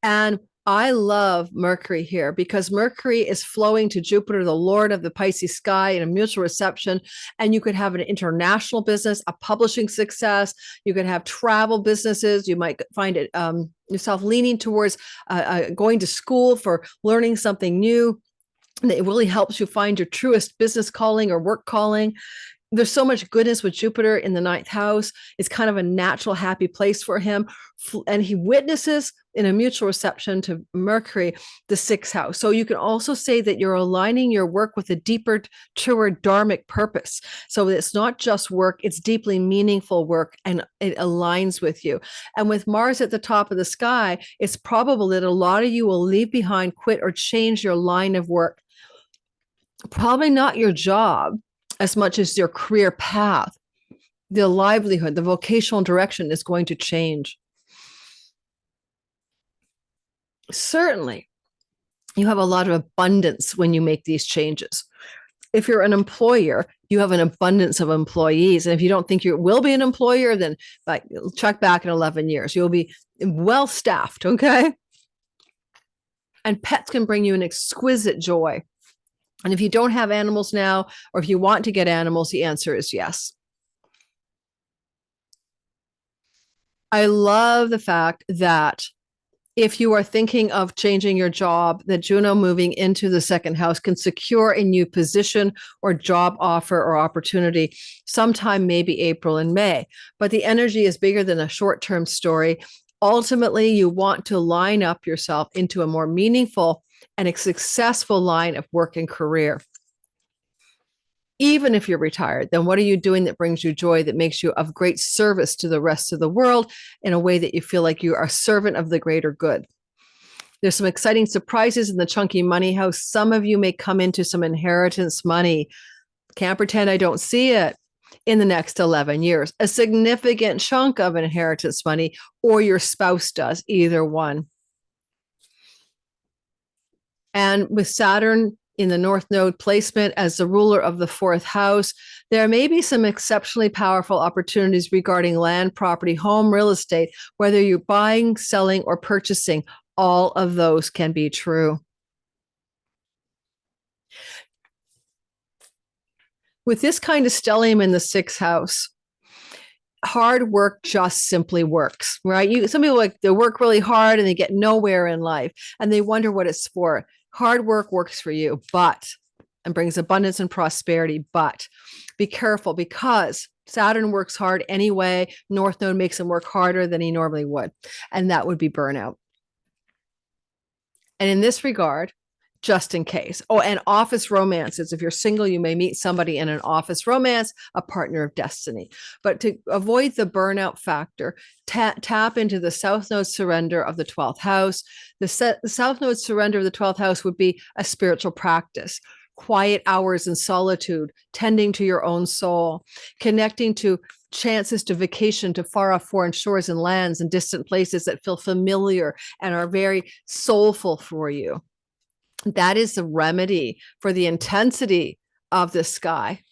And I love Mercury here because Mercury is flowing to Jupiter, the Lord of the Pisces sky, in a mutual reception. And you could have an international business, a publishing success. You could have travel businesses. You might find it yourself leaning towards going to school for learning something new. And it really helps you find your truest business calling or work calling. There's so much goodness with Jupiter in the ninth house. It's kind of a natural, happy place for him. And he witnesses in a mutual reception to Mercury, the sixth house. So you can also say that you're aligning your work with a deeper, truer dharmic purpose. So it's not just work, it's deeply meaningful work, and it aligns with you. And with Mars at the top of the sky, it's probable that a lot of you will leave behind, quit, or change your line of work. Probably not your job as much as your career path. The livelihood, the vocational direction is going to change. Certainly, you have a lot of abundance when you make these changes. If you're an employer, you have an abundance of employees. And if you don't think you will be an employer, then check back in 11 years. You'll be well staffed, okay? And pets can bring you an exquisite joy. And if you don't have animals now, or if you want to get animals, the answer is yes. I love the fact that if you are thinking of changing your job, that Juno moving into the second house can secure a new position or job offer or opportunity sometime maybe April and May. But the energy is bigger than a short-term story. Ultimately, you want to line up yourself into a more meaningful and a successful line of work and career. Even if you're retired, then what are you doing that brings you joy, that makes you of great service to the rest of the world in a way that you feel like you are a servant of the greater good? There's some exciting surprises in the chunky money house. Some of you may come into some inheritance money. Can't pretend I don't see it in the next 11 years. A significant chunk of inheritance money, or your spouse does, either one. And with Saturn in the North Node placement as the ruler of the fourth house, there may be some exceptionally powerful opportunities regarding land, property, home, real estate, whether you're buying, selling, or purchasing. All of those can be true. With this kind of stellium in the sixth house, hard work just simply works, right? Some people they work really hard and they get nowhere in life and they wonder what it's for. Hard work works for you, and brings abundance and prosperity, but be careful because Saturn works hard anyway. North Node makes him work harder than he normally would, and that would be burnout. And in this regard, just in case. Oh, and office romances. If you're single, you may meet somebody in an office romance, a partner of destiny. But to avoid the burnout factor, tap into the South Node surrender of the 12th house. The South Node surrender of the 12th house would be a spiritual practice. Quiet hours in solitude, tending to your own soul, connecting to chances to vacation to far off foreign shores and lands and distant places that feel familiar and are very soulful for you. That is the remedy for the intensity of the sky.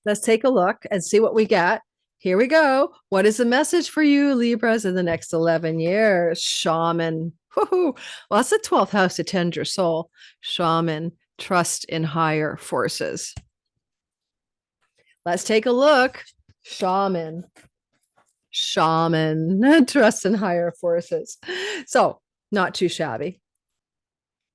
Let's take a look and see what we get. Here we go. What is the message for you, Libras, in the next 11 years? Shaman. Woo-hoo. Well, that's the 12th house to tend your soul. Shaman, trust in higher forces. Let's take a look. Shaman, trust in higher forces. So, not too shabby.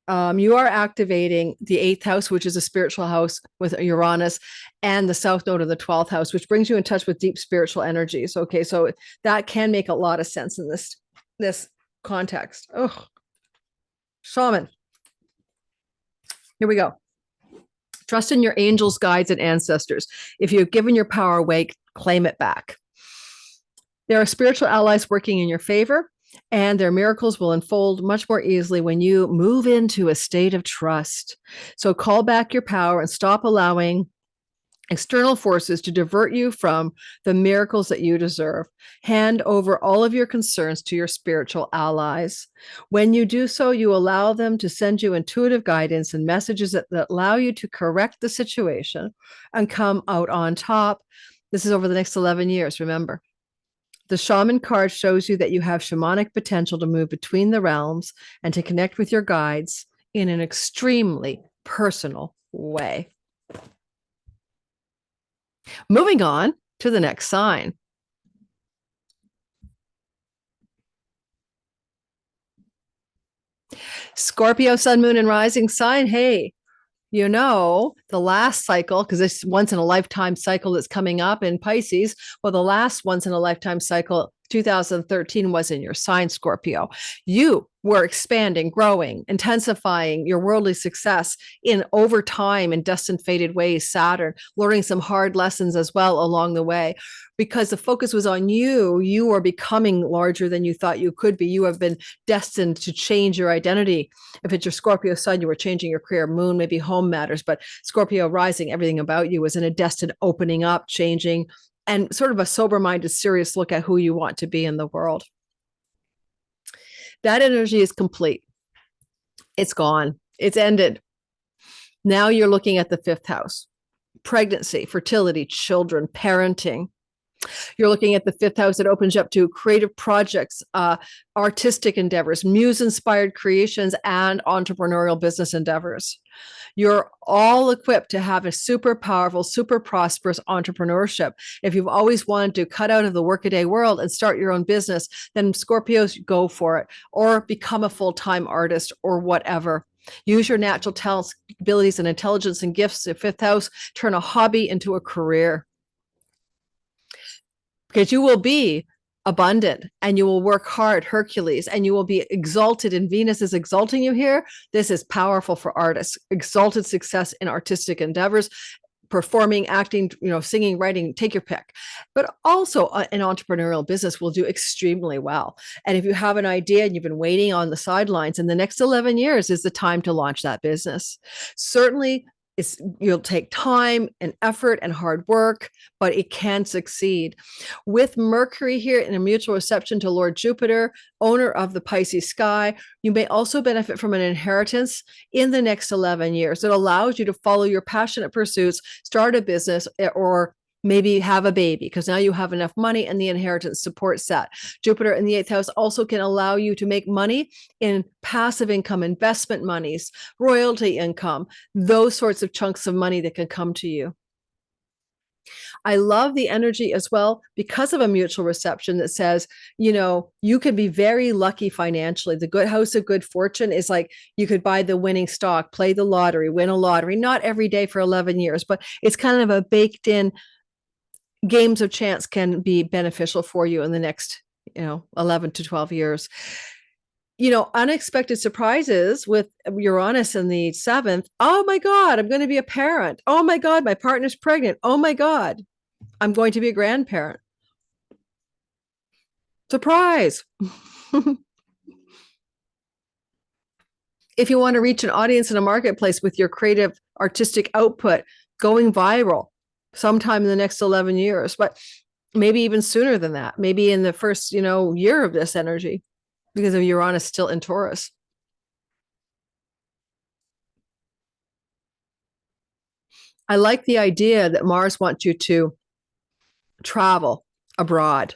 You are activating the 8th house, which is a spiritual house with Uranus, and the South Node of the 12th house, which brings you in touch with deep spiritual energies. Okay, so that can make a lot of sense in this context. Oh, Shaman. Here we go. Trust in your angels, guides, and ancestors. If you've given your power away, claim it back. There are spiritual allies working in your favor, and their miracles will unfold much more easily when you move into a state of trust. So call back your power and stop allowing external forces to divert you from the miracles that you deserve. Hand over all of your concerns to your spiritual allies. When you do so, you allow them to send you intuitive guidance and messages that allow you to correct the situation and come out on top. This is over the next 11 years, remember. The shaman card shows you that you have shamanic potential to move between the realms and to connect with your guides in an extremely personal way. Moving on to the next sign. Scorpio, sun, moon, and rising sign. Hey, you know, the last cycle, because this once in a lifetime cycle that's coming up in Pisces, well, the last once in a lifetime cycle, 2013, was in your sign, Scorpio. You were expanding, growing, intensifying your worldly success in over time in destined fated ways, Saturn, learning some hard lessons as well along the way. Because the focus was on you, you are becoming larger than you thought you could be. You have been destined to change your identity. If it's your Scorpio sun, you were changing your career, moon, maybe home matters, but Scorpio rising, everything about you was in a destined opening up, changing, and sort of a sober-minded, serious look at who you want to be in the world. That energy is complete. It's gone. It's ended. Now you're looking at the fifth house: pregnancy, fertility, children, parenting. You're looking at the fifth house that opens you up to creative projects, artistic endeavors, muse-inspired creations, and entrepreneurial business endeavors. You're all equipped to have a super powerful, super prosperous entrepreneurship. If you've always wanted to cut out of the workaday world and start your own business, then Scorpios, go for it, or become a full-time artist or whatever. Use your natural talents, abilities, and intelligence and gifts. The fifth house, turn a hobby into a career. Because you will be abundant and you will work hard, Hercules, and you will be exalted, and Venus is exalting you here. This is powerful for artists. Exalted success in artistic endeavors, performing, acting, singing, writing, take your pick. But also an entrepreneurial business will do extremely well. And if you have an idea and you've been waiting on the sidelines, in the next 11 years is the time to launch that business. Certainly, you'll take time and effort and hard work, but it can succeed. With Mercury here in a mutual reception to Lord Jupiter, owner of the Pisces sky, you may also benefit from an inheritance in the next 11 years that allows you to follow your passionate pursuits, start a business, or maybe have a baby, because now you have enough money and the inheritance supports that. Jupiter in the eighth house also can allow you to make money in passive income, investment monies, royalty income, those sorts of chunks of money that can come to you. I love the energy as well because of a mutual reception that says, you could be very lucky financially. The good house of good fortune is like you could buy the winning stock, play the lottery, win a lottery, not every day for 11 years, but it's kind of a baked in games of chance can be beneficial for you in the next, 11 to 12 years. Unexpected surprises with Uranus in the seventh. Oh my God, I'm going to be a parent. Oh my God, my partner's pregnant. Oh my God, I'm going to be a grandparent. Surprise. If you want to reach an audience in a marketplace with your creative artistic output going viral sometime in the next 11 years, but maybe even sooner than that, maybe in the first, year of this energy, because of Uranus still in Taurus. I like the idea that Mars wants you to travel abroad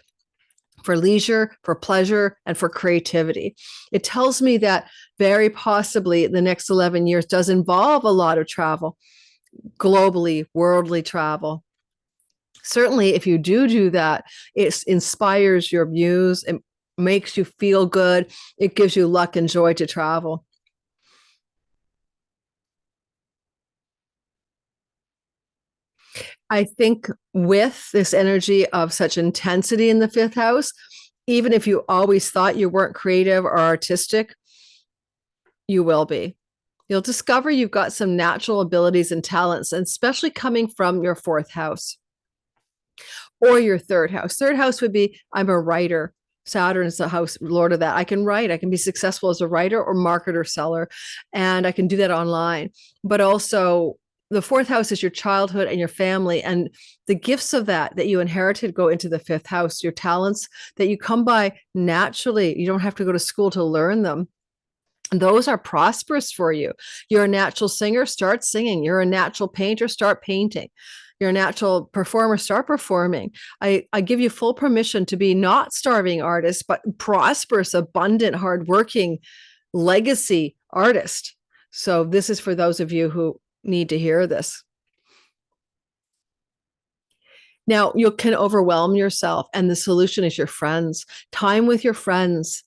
for leisure, for pleasure, and for creativity. It tells me that very possibly the next 11 years does involve a lot of travel, globally, worldly travel. Certainly, if you do that, it inspires your muse, it makes you feel good, it gives you luck and joy to travel. I think with this energy of such intensity in the fifth house, even if you always thought you weren't creative or artistic, you will be. You'll discover you've got some natural abilities and talents, and especially coming from your fourth house or your third house. Third house would be, I'm a writer. Saturn is the house lord of that. I can write. I can be successful as a writer or marketer, seller, and I can do that online. But also, the fourth house is your childhood and your family, and the gifts of that you inherited go into the fifth house. Your talents that you come by naturally. You don't have to go to school to learn them. Those are prosperous for you. You're a natural singer, start singing. You're a natural painter, start painting. You're a natural performer, start performing. I give you full permission to be not starving artist, but prosperous, abundant, hardworking, legacy artist. So this is for those of you who need to hear this. Now, you can overwhelm yourself, and the solution is your friends. Time with your friends.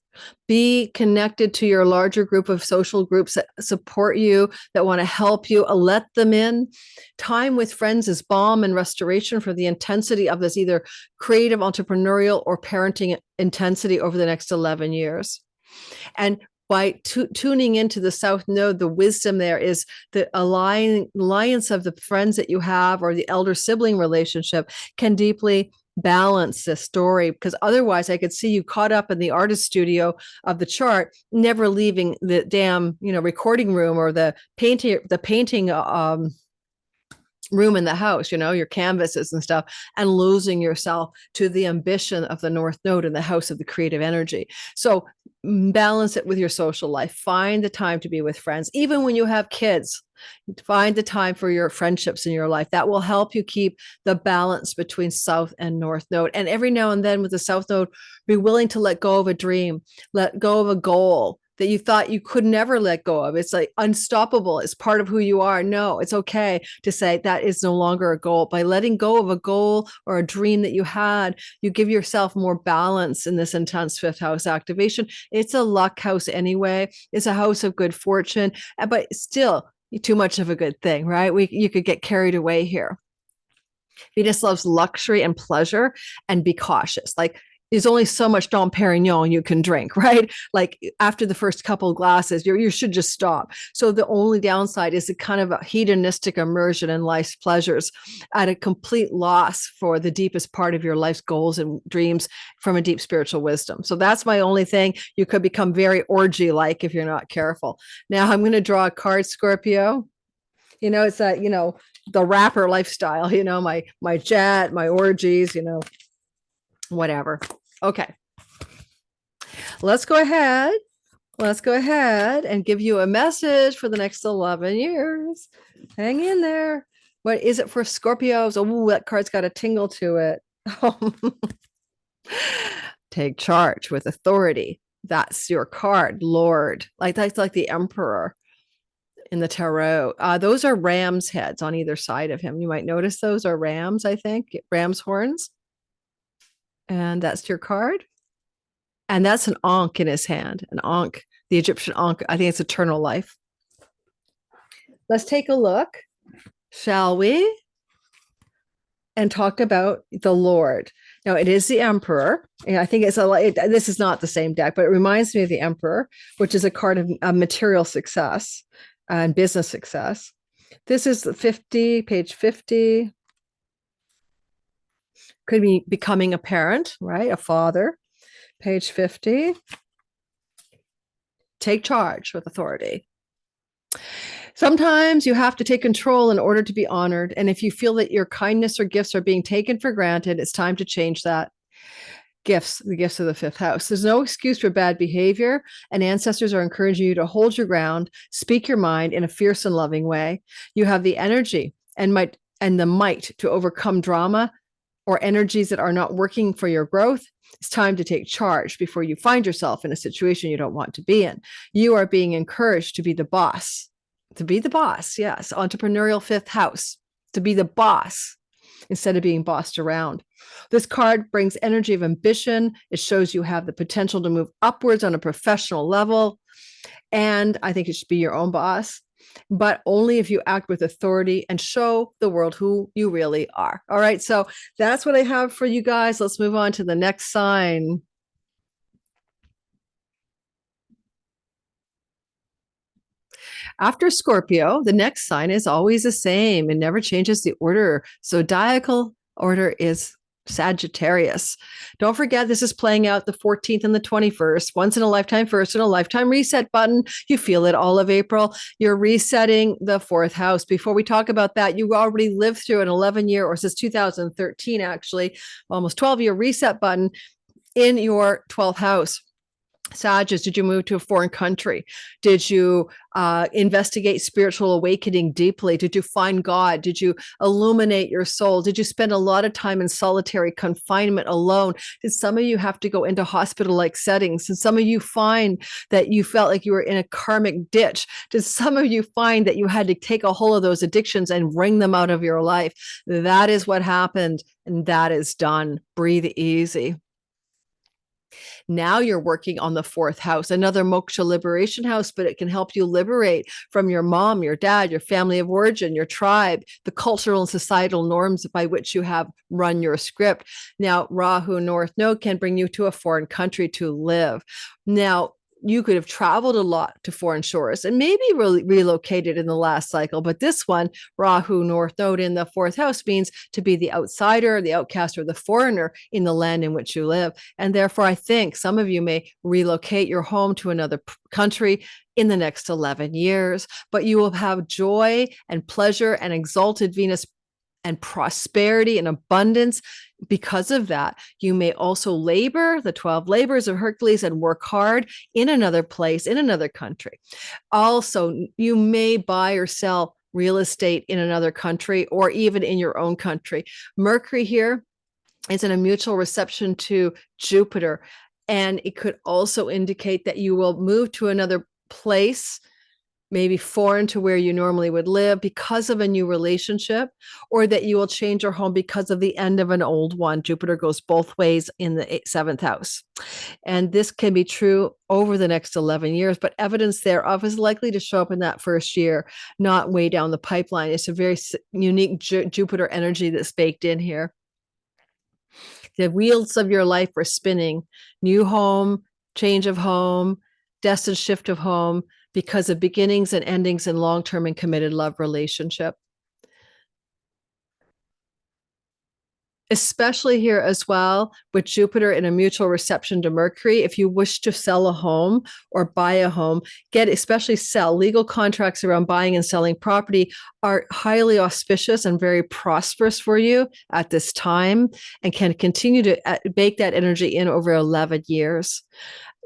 Be connected to your larger group of social groups that support you, that want to help you. Let them in. Time with friends is balm and restoration for the intensity of this either creative, entrepreneurial, or parenting intensity over the next 11 years. And by tuning into the South Node, the wisdom there is the alliance of the friends that you have or the elder sibling relationship can deeply balance this story, because otherwise I could see you caught up in the artist studio of the chart, never leaving the damn, recording room or the painting room in the house, your canvases and stuff, and losing yourself to the ambition of the North Node in the house of the creative energy. So balance it with your social life. Find the time to be with friends, even when you have kids. Find the time for your friendships in your life. That will help you keep the balance between South and North Node. And every now and then with the South Node, be willing to let go of a dream, let go of a goal that you thought you could never let go of. It's like unstoppable. It's part of who you are. No, it's okay to say that is no longer a goal. By letting go of a goal or a dream that you had, you give yourself more balance in this intense fifth house activation. It's a luck house anyway. It's a house of good fortune, but still too much of a good thing, right? You could get carried away here. Venus loves luxury and pleasure, and be cautious. Like, there's only so much Dom Perignon you can drink, right? Like after the first couple of glasses, you should just stop. So the only downside is a kind of a hedonistic immersion in life's pleasures at a complete loss for the deepest part of your life's goals and dreams from a deep spiritual wisdom. So that's my only thing. You could become very orgy-like if you're not careful. Now I'm going to draw a card, Scorpio. It's that, the rapper lifestyle, my jet, my orgies, whatever. Okay. Let's go ahead and give you a message for the next 11 years. Hang in there. What is it for Scorpios? Oh, that card's got a tingle to it. Take charge with authority. That's your card, Lord. That's like the Emperor in the tarot. Those are ram's heads on either side of him. You might notice those are rams, I think, ram's horns. And that's your card. And that's an Ankh in his hand, an Ankh, the Egyptian Ankh. I think it's eternal life. Let's take a look, shall we? And talk about the Lord. Now, it is the Emperor. And I think this is not the same deck, but it reminds me of the Emperor, which is a card of material success and business success. This is page 50. Could be becoming a parent, right? A father. Page 50. Take charge with authority. Sometimes you have to take control in order to be honored. And if you feel that your kindness or gifts are being taken for granted, it's time to change that. The gifts of the fifth house. There's no excuse for bad behavior, and ancestors are encouraging you to hold your ground, speak your mind in a fierce and loving way. You have the energy and the might to overcome drama or energies that are not working for your growth. It's time to take charge before you find yourself in a situation you don't want to be in. You are being encouraged to be the boss. Yes. Entrepreneurial fifth house, to be the boss instead of being bossed around. This card brings energy of ambition. It shows you have the potential to move upwards on a professional level. And I think it should be your own boss, but only if you act with authority and show the world who you really are. All right. So that's what I have for you guys. Let's move on to the next sign. After Scorpio, the next sign is always the same. It never changes the order. Zodiacal order is Sagittarius. Don't forget, this is playing out the 14th and the 21st, once in a lifetime first and a lifetime reset button. You feel it all of April. You're resetting the fourth house. Before we talk about that, you already lived through an 11-year, or since 2013, actually, almost 12-year reset button in your 12th house. Sagittarius, did you move to a foreign country? Did you investigate spiritual awakening deeply? Did you find God? Did you illuminate your soul? Did you spend a lot of time in solitary confinement alone? Did some of you have to go into hospital-like settings? Did some of you find that you felt like you were in a karmic ditch? Did some of you find that you had to take a hold of those addictions and wring them out of your life? That is what happened, and that is done. Breathe easy. Now you're working on the fourth house, another moksha liberation house, but it can help you liberate from your mom, your dad, your family of origin, your tribe, the cultural and societal norms by which you have run your script. Now, Rahu North Node can bring you to a foreign country to live. Now, you could have traveled a lot to foreign shores and maybe relocated in the last cycle. But this one, Rahu North Node in the fourth house, means to be the outsider, the outcast, or the foreigner in the land in which you live. And therefore, I think some of you may relocate your home to another country in the next 11 years, but you will have joy and pleasure and exalted Venus and prosperity and abundance because of that. You may also labor the 12 labors of Hercules and work hard in another place, in another country. Also, you may buy or sell real estate in another country or even in your own country. Mercury here is in a mutual reception to Jupiter, and it could also indicate that you will move to another place, maybe foreign to where you normally would live because of a new relationship, or that you will change your home because of the end of an old one. Jupiter goes both ways in the seventh house. And this can be true over the next 11 years, but evidence thereof is likely to show up in that first year, not way down the pipeline. It's a very unique Jupiter energy that's baked in here. The wheels of your life are spinning. New home, change of home, destined shift of home, because of beginnings and endings in long-term and committed love relationship. Especially here as well with Jupiter in a mutual reception to Mercury. If you wish to sell a home or buy a home, especially sell. Legal contracts around buying and selling property are highly auspicious and very prosperous for you at this time, and can continue to bake that energy in over 11 years.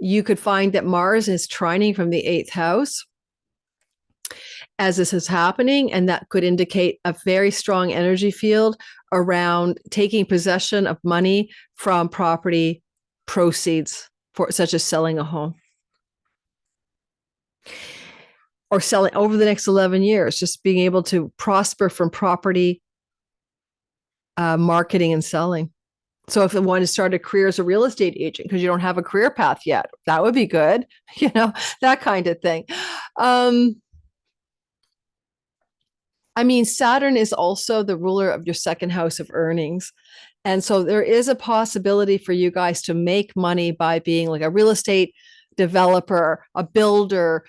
You could find that Mars is trining from the 8th house as this is happening, and that could indicate a very strong energy field around taking possession of money from property proceeds, such as selling a home or selling over the next 11 years, just being able to prosper from property marketing and selling. So if you want to start a career as a real estate agent because you don't have a career path yet, that would be good, that kind of thing. Saturn is also the ruler of your second house of earnings. And so there is a possibility for you guys to make money by being like a real estate developer, a builder,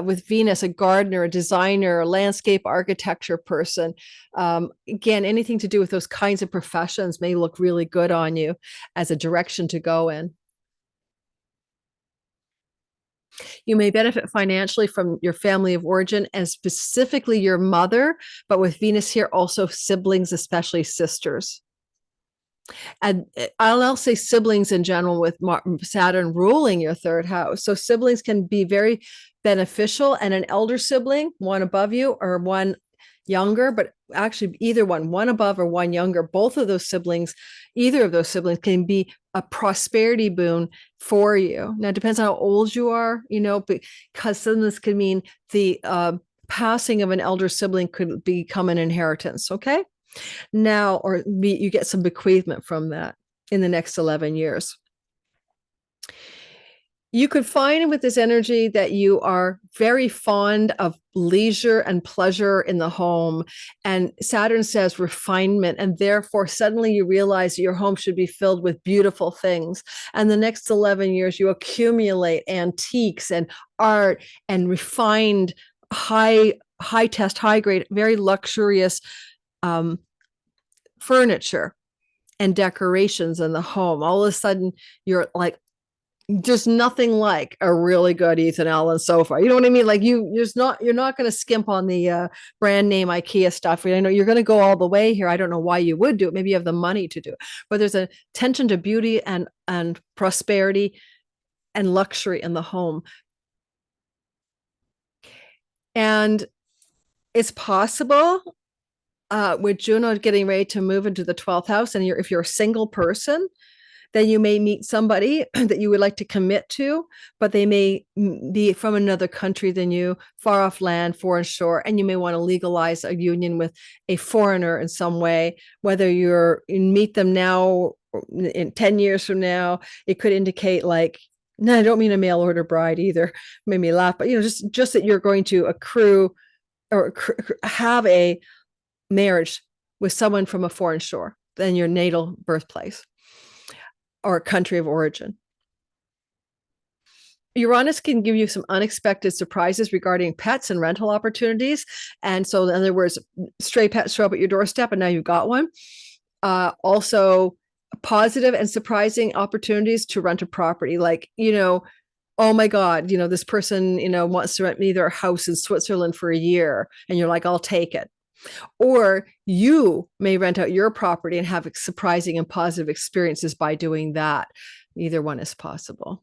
with Venus, a gardener, a designer, a landscape architecture person. Again, anything to do with those kinds of professions may look really good on you as a direction to go in. You may benefit financially from your family of origin and specifically your mother, but with Venus here, also siblings, especially sisters. And I'll say siblings in general with Saturn ruling your third house. So siblings can be very beneficial, and an elder sibling, one above you or one younger, but actually either one above or one younger, both of those siblings, either of those siblings can be a prosperity boon for you. Now, it depends on how old you are, because some of this could mean the passing of an elder sibling could become an inheritance. Okay. Now, or you get some bequeathment from that in the next 11 years. You could find with this energy that you are very fond of leisure and pleasure in the home. And Saturn says refinement. And therefore, suddenly you realize that your home should be filled with beautiful things. And the next 11 years, you accumulate antiques and art and refined, high test, high grade, very luxurious furniture and decorations in the home. All of a sudden, you're like, there's nothing like a really good Ethan Allen sofa. You know what I mean? Like you're not going to skimp on the brand name IKEA stuff. I know you're going to go all the way here. I don't know why you would do it. Maybe you have the money to do it, but there's a attention to beauty and prosperity and luxury in the home. And it's possible with Juno getting ready to move into the 12th house, and if you're a single person, then you may meet somebody that you would like to commit to, but they may be from another country than you, far off land, foreign shore, and you may want to legalize a union with a foreigner in some way, whether you meet them now in 10 years from now, it could indicate like, no, I don't mean a mail order bride either. Made me laugh, but just that you're going to accrue or have a marriage with someone from a foreign shore than your natal birthplace or country of origin. Uranus can give you some unexpected surprises regarding pets and rental opportunities. And so, in other words, stray pets show up at your doorstep and now you've got one. Also, positive and surprising opportunities to rent a property. Like, oh my God, this person, wants to rent me their house in Switzerland for a year. And you're like, I'll take it. Or you may rent out your property and have surprising and positive experiences by doing that. Either one is possible.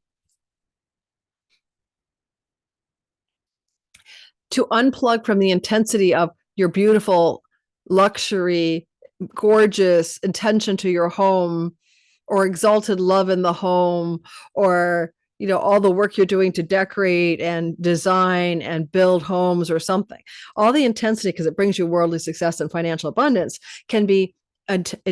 To unplug from the intensity of your beautiful luxury, gorgeous attention to your home, or exalted love in the home, or all the work you're doing to decorate and design and build homes or something. All the intensity, because it brings you worldly success and financial abundance, can be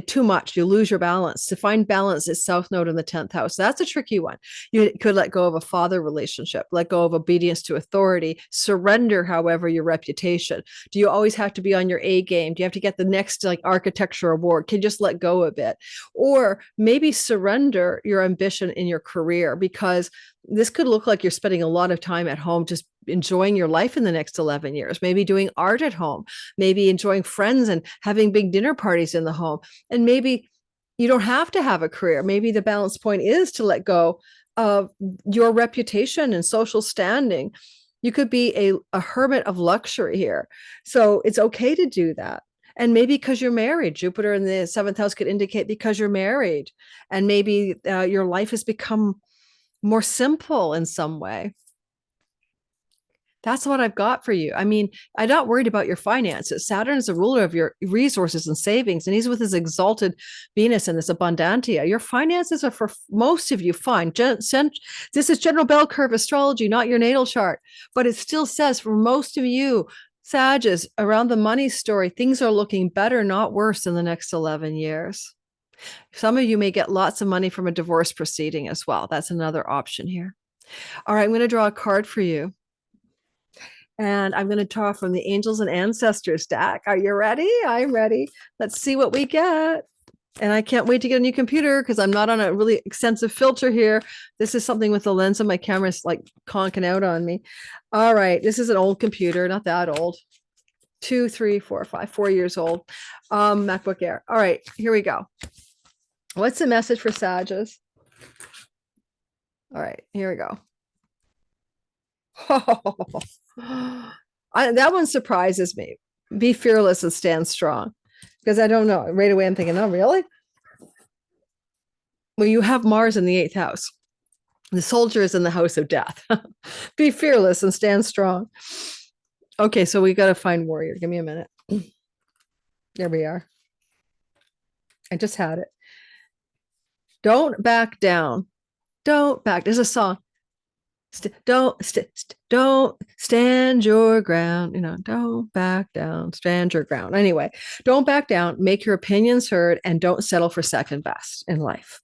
too much. You lose your balance. To find balance is South Node in the 10th house. That's a tricky one. You could let go of a father relationship, let go of obedience to authority, surrender, however, your reputation. Do you always have to be on your A game? Do you have to get the next architecture award? Can you just let go a bit? Or maybe surrender your ambition in your career, because this could look like you're spending a lot of time at home just enjoying your life in the next 11 years, maybe doing art at home, maybe enjoying friends and having big dinner parties in the home. And maybe you don't have to have a career. Maybe the balance point is to let go of your reputation and social standing. You could be a hermit of luxury here. So it's okay to do that. And maybe because you're married, Jupiter in the 7th house could indicate because you're married, and maybe your life has become more simple in some way. That's what I've got for you. I mean, I'm not worried about your finances. Saturn is the ruler of your resources and savings, and he's with his exalted Venus in this Abundantia. Your finances are, for most of you, fine. This is general bell curve astrology, not your natal chart, but it still says for most of you, Sagittarius, around the money story, things are looking better, not worse, in the next 11 years. Some of you may get lots of money from a divorce proceeding as well. That's another option here. All right, I'm going to draw a card for you. And I'm going to draw from the Angels and Ancestors deck. Are you ready? I'm ready. Let's see what we get. And I can't wait to get a new computer because I'm not on a really extensive filter here. This is something with the lens of my camera is like conking out on me. All right, this is an old computer, not that old. 2, 3, 4, 5, 4 years old. MacBook Air. All right, here we go. What's the message for Sagittarius? All right, here we go. That one surprises me. Be fearless and stand strong. Because I don't know. Right away I'm thinking, oh, really? Well, you have Mars in the 8th house. The soldier is in the house of death. Be fearless and stand strong. Okay, so we got to find warrior. Give me a minute. There we are. I just had it. Don't back down. Don't back. There's a song. Don't stand your ground. Don't back down. Stand your ground. Anyway, don't back down. Make your opinions heard, and don't settle for second best in life.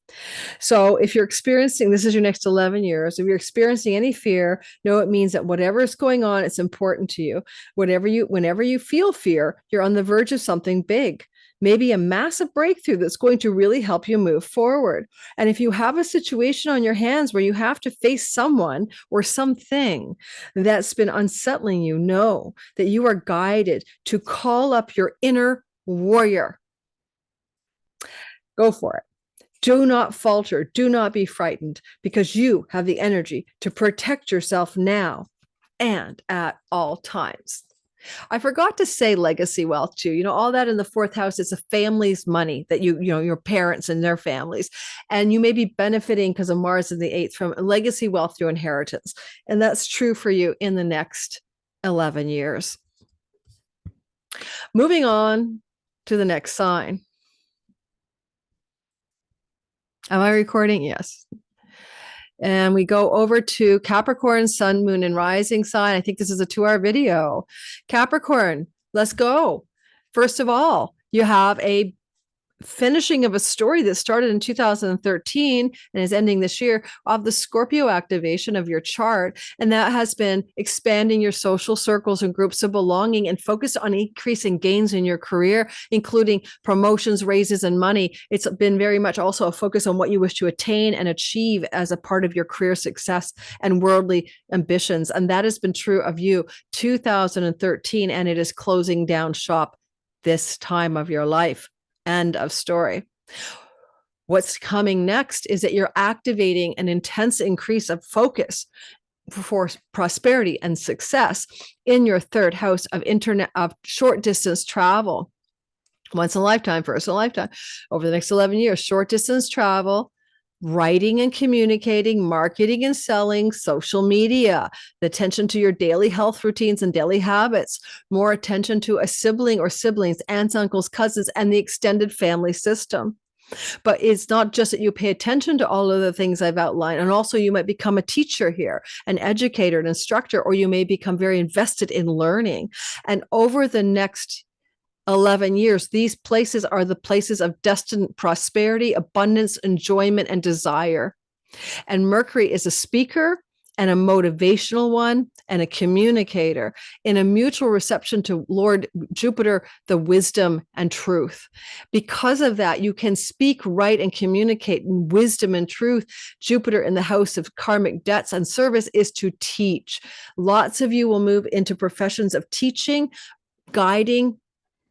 So if you're experiencing, this is your next 11 years, if you're experiencing any fear, know it means that whatever is going on, it's important to you. Whenever you feel fear, you're on the verge of something big. Maybe a massive breakthrough that's going to really help you move forward. And if you have a situation on your hands where you have to face someone or something that's been unsettling you, know that you are guided to call up your inner warrior. Go for it. Do not falter. Do not be frightened, because you have the energy to protect yourself now and at all times. I forgot to say legacy wealth too. All that in the 4th house is a family's money that your parents and their families, and you may be benefiting because of Mars in the 8th from legacy wealth through inheritance. And that's true for you in the next 11 years. Moving on to the next sign. Am I recording? Yes. And we go over to Capricorn, Sun, Moon, and Rising sign. I think this is a 2-hour video. Capricorn, let's go. First of all, you have a finishing of a story that started in 2013 and is ending this year of the Scorpio activation of your chart. And that has been expanding your social circles and groups of belonging and focused on increasing gains in your career, including promotions, raises, and money. It's been very much also a focus on what you wish to attain and achieve as a part of your career success and worldly ambitions. And that has been true of you 2013, and it is closing down shop this time of your life. End of story. What's coming next is that you're activating an intense increase of focus for prosperity and success in your third house of short distance travel. Once in a lifetime, first in a lifetime, over the next 11 years, short distance travel, writing and communicating, marketing and selling, social media, the attention to your daily health routines and daily habits, more attention to a sibling or siblings, aunts, uncles, cousins, and the extended family system. But it's not just that you pay attention to all of the things I've outlined. And also you might become a teacher here, an educator, an instructor, or you may become very invested in learning. And over the next 11 years, these places are the places of destined prosperity, abundance, enjoyment, and desire. And Mercury is a speaker and a motivational one and a communicator in a mutual reception to Lord Jupiter, the wisdom and truth. Because of that, you can speak, write, and communicate in wisdom and truth. Jupiter in the house of karmic debts and service is to teach. Lots of you will move into professions of teaching, guiding,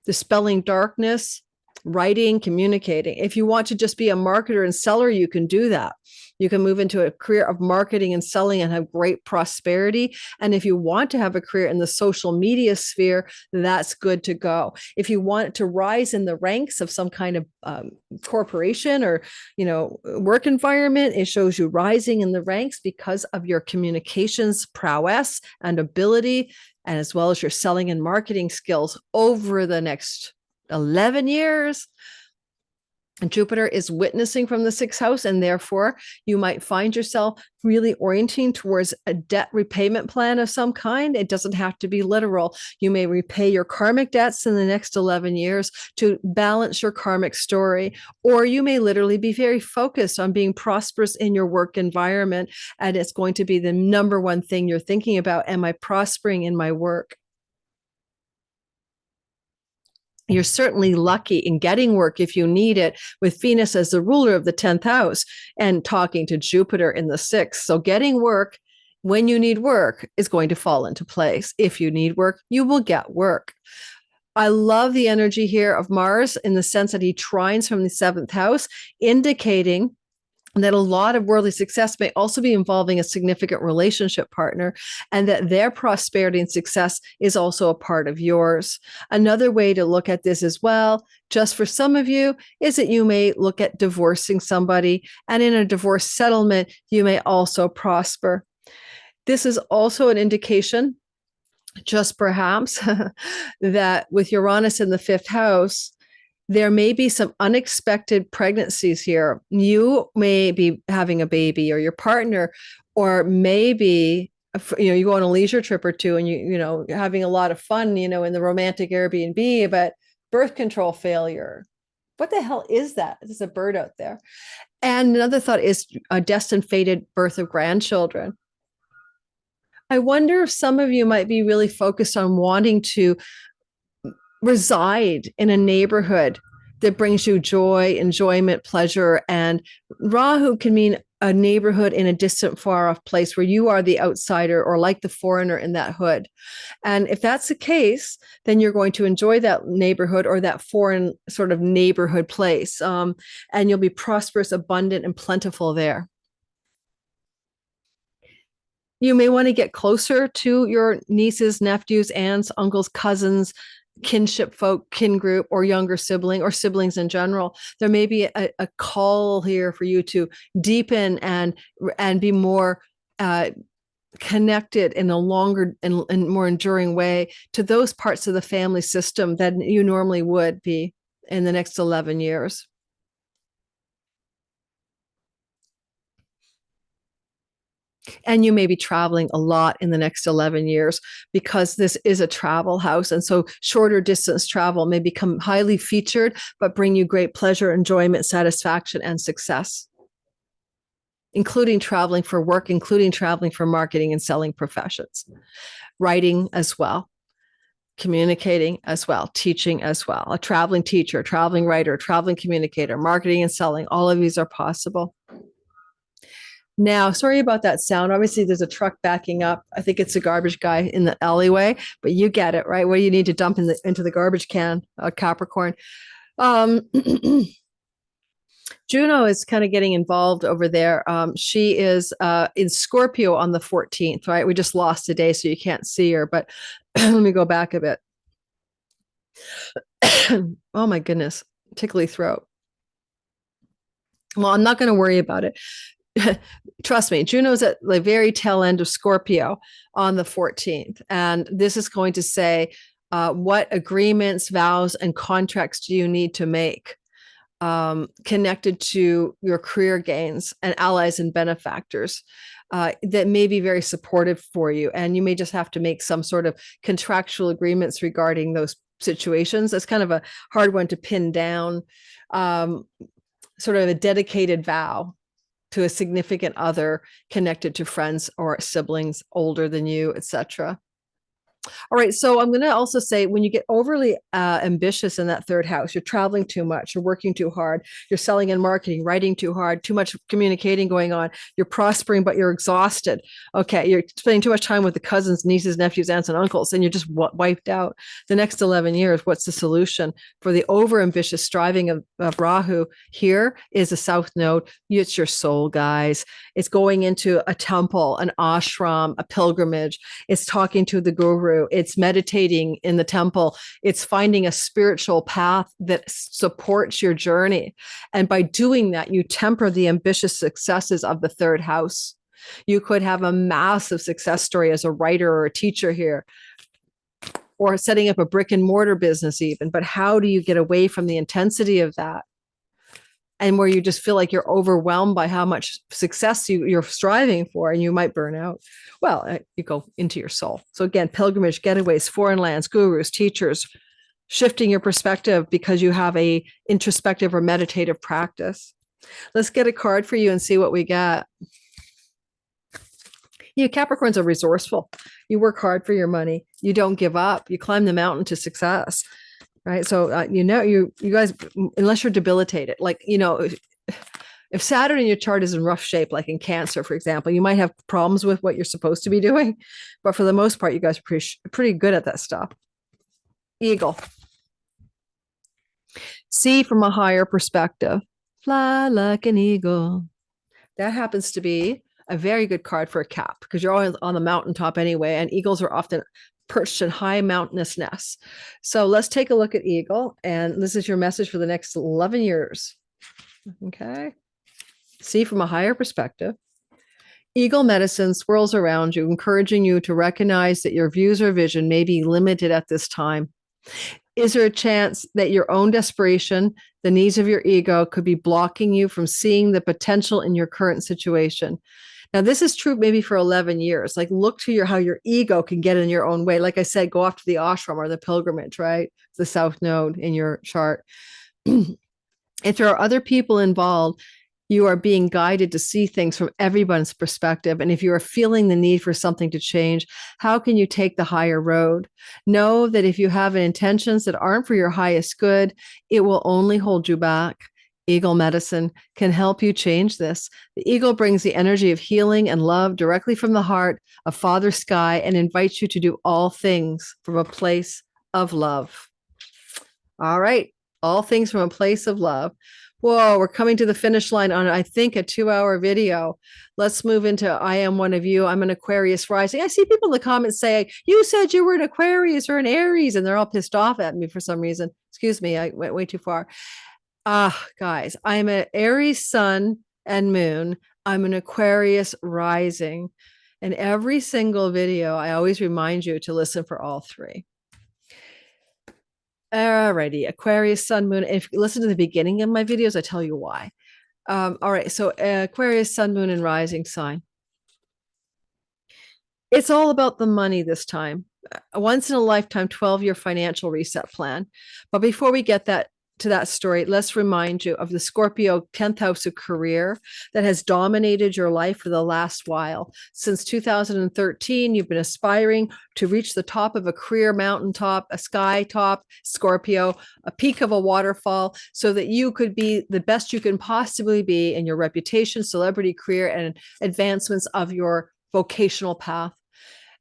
dispelling darkness, writing, communicating. If you want to just be a marketer and seller, you can do that. You can move into a career of marketing and selling and have great prosperity. And if you want to have a career in the social media sphere, that's good to go. If you want to rise in the ranks of some kind of corporation or, work environment, it shows you rising in the ranks because of your communications prowess and ability, and as well as your selling and marketing skills over the next 11 years. And Jupiter is witnessing from the sixth house, and therefore you might find yourself really orienting towards a debt repayment plan of some kind. It doesn't have to be literal. You may repay your karmic debts in the next 11 years to balance your karmic story, or you may literally be very focused on being prosperous in your work environment, and it's going to be the number one thing you're thinking about. Am I prospering in my work? You're certainly lucky in getting work if you need it, with Venus as the ruler of the 10th house and talking to Jupiter in the 6th. So getting work when you need work is going to fall into place. If you need work, you will get work. I love the energy here of Mars in the sense that he trines from the 7th house, indicating that a lot of worldly success may also be involving a significant relationship partner, and that their prosperity and success is also a part of yours. Another way to look at this as well, just for some of you, is that you may look at divorcing somebody, and in a divorce settlement, you may also prosper. This is also an indication, just perhaps, that with Uranus in the 5th house, there may be some unexpected pregnancies here. You may be having a baby, or your partner, or maybe, you go on a leisure trip or two and you're having a lot of fun, in the romantic Airbnb, but birth control failure. What the hell is that? There's a bird out there. And another thought is a destined fated birth of grandchildren. I wonder if some of you might be really focused on wanting to reside in a neighborhood that brings you joy, enjoyment, pleasure. And Rahu can mean a neighborhood in a distant, far off place where you are the outsider or like the foreigner in that hood. And if that's the case, then you're going to enjoy that neighborhood or that foreign sort of neighborhood place. And you'll be prosperous, abundant, and plentiful there. You may want to get closer to your nieces, nephews, aunts, uncles, cousins, kinship folk, kin group, or younger sibling, or siblings in general. There may be a call here for you to deepen and be more connected in a longer and more enduring way to those parts of the family system that you normally would be in the next 11 years. And you may be traveling a lot in the next 11 years because this is a travel house. And so shorter distance travel may become highly featured, but bring you great pleasure, enjoyment, satisfaction, and success, including traveling for work, including traveling for marketing and selling professions, writing as well, communicating as well, teaching as well, a traveling teacher, a traveling writer, a traveling communicator, marketing and selling. All of these are possible. Now, sorry about that sound. Obviously, there's a truck backing up. I think it's a garbage guy in the alleyway, but you get it, right? What do you need to dump into the garbage can, Capricorn? Juno is kind of getting involved over there. She is in Scorpio on the 14th, right? We just lost a day, so you can't see her, but let me go back a bit. Oh my goodness, tickly throat. Well, I'm not going to worry about it. Trust me, Juno's at the very tail end of Scorpio on the 14th. And this is going to say, what agreements, vows, and contracts do you need to make connected to your career gains and allies and benefactors that may be very supportive for you. And you may just have to make some sort of contractual agreements regarding those situations. That's kind of a hard one to pin down, sort of a dedicated vow to a significant other connected to friends or siblings older than you, etc. All right. So I'm going to also say when you get overly ambitious in that third house, you're traveling too much, you're working too hard, you're selling and marketing, writing too hard, too much communicating going on, you're prospering, but you're exhausted. Okay. You're spending too much time with the cousins, nieces, nephews, aunts, and uncles, and you're just wiped out. The next 11 years, what's the solution for the over ambitious striving of Rahu? Here is a South Node. It's your soul, guys. It's going into a temple, an ashram, a pilgrimage. It's talking to the guru. It's meditating in the temple. It's finding a spiritual path that supports your journey. And by doing that, you temper the ambitious successes of the third house. You could have a massive success story as a writer or a teacher here, or setting up a brick and mortar business even. But how do you get away from the intensity of that? And where you just feel like you're overwhelmed by how much success you're striving for, and you might burn out. Well, you go into your soul. So again, pilgrimage, getaways, foreign lands, gurus, teachers, shifting your perspective because you have a introspective or meditative practice. Let's get a card for you and see what we get. You Capricorns are resourceful. You work hard for your money. You don't give up. You climb the mountain to success. Right. So, you guys, unless you're debilitated, like, if Saturn in your chart is in rough shape, like in Cancer, for example, you might have problems with what you're supposed to be doing. But for the most part, you guys are pretty good at that stuff. Eagle. See from a higher perspective. Fly like an eagle. That happens to be a very good card for a Cap because you're always on the mountaintop anyway. And eagles are often perched in high mountainous nests. So let's take a look at Eagle. And this is your message for the next 11 years. Okay. See from a higher perspective. Eagle medicine swirls around you, encouraging you to recognize that your views or vision may be limited at this time. Is there a chance that your own desperation, the needs of your ego, could be blocking you from seeing the potential in your current situation? Now, this is true maybe for 11 years. Like, look to how your ego can get in your own way. Like I said, go off to the ashram or the pilgrimage, right? The South Node in your chart. If there are other people involved, you are being guided to see things from everyone's perspective. And if you are feeling the need for something to change, how can you take the higher road? Know that if you have intentions that aren't for your highest good, it will only hold you back. Eagle medicine can help you change this. The eagle brings the energy of healing and love directly from the heart of Father Sky and invites you to do all things from a place of love. All right. All things from a place of love. Whoa, we're coming to the finish line on, I think, a 2-hour video. Let's move into I Am One of You. I'm an Aquarius rising. I see people in the comments say, you said you were an Aquarius or an Aries, and they're all pissed off at me for some reason. Excuse me, I went way too far. Guys, I'm an Aries sun and moon. I'm an Aquarius rising. And every single video, I always remind you to listen for all three. Alrighty, Aquarius, sun, moon. If you listen to the beginning of my videos, I tell you why. All right, so Aquarius, sun, moon, and rising sign. It's all about the money this time. A once in a lifetime 12-year financial reset plan. But before we get to that story, let's remind you of the Scorpio 10th house of career that has dominated your life for the last while. Since 2013, you've been aspiring to reach the top of a career mountaintop, a sky top, Scorpio, a peak of a waterfall, so that you could be the best you can possibly be in your reputation, celebrity, career, and advancements of your vocational path.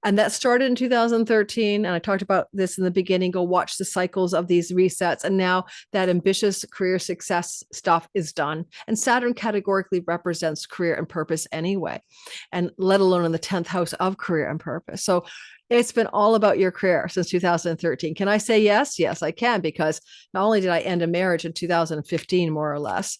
And that started in 2013. And I talked about this in the beginning. Go watch the cycles of these resets. And now that ambitious career success stuff is done. And Saturn categorically represents career and purpose anyway, and let alone in the 10th house of career and purpose. So it's been all about your career since 2013. Can I say yes? Yes, I can, because not only did I end a marriage in 2015, more or less,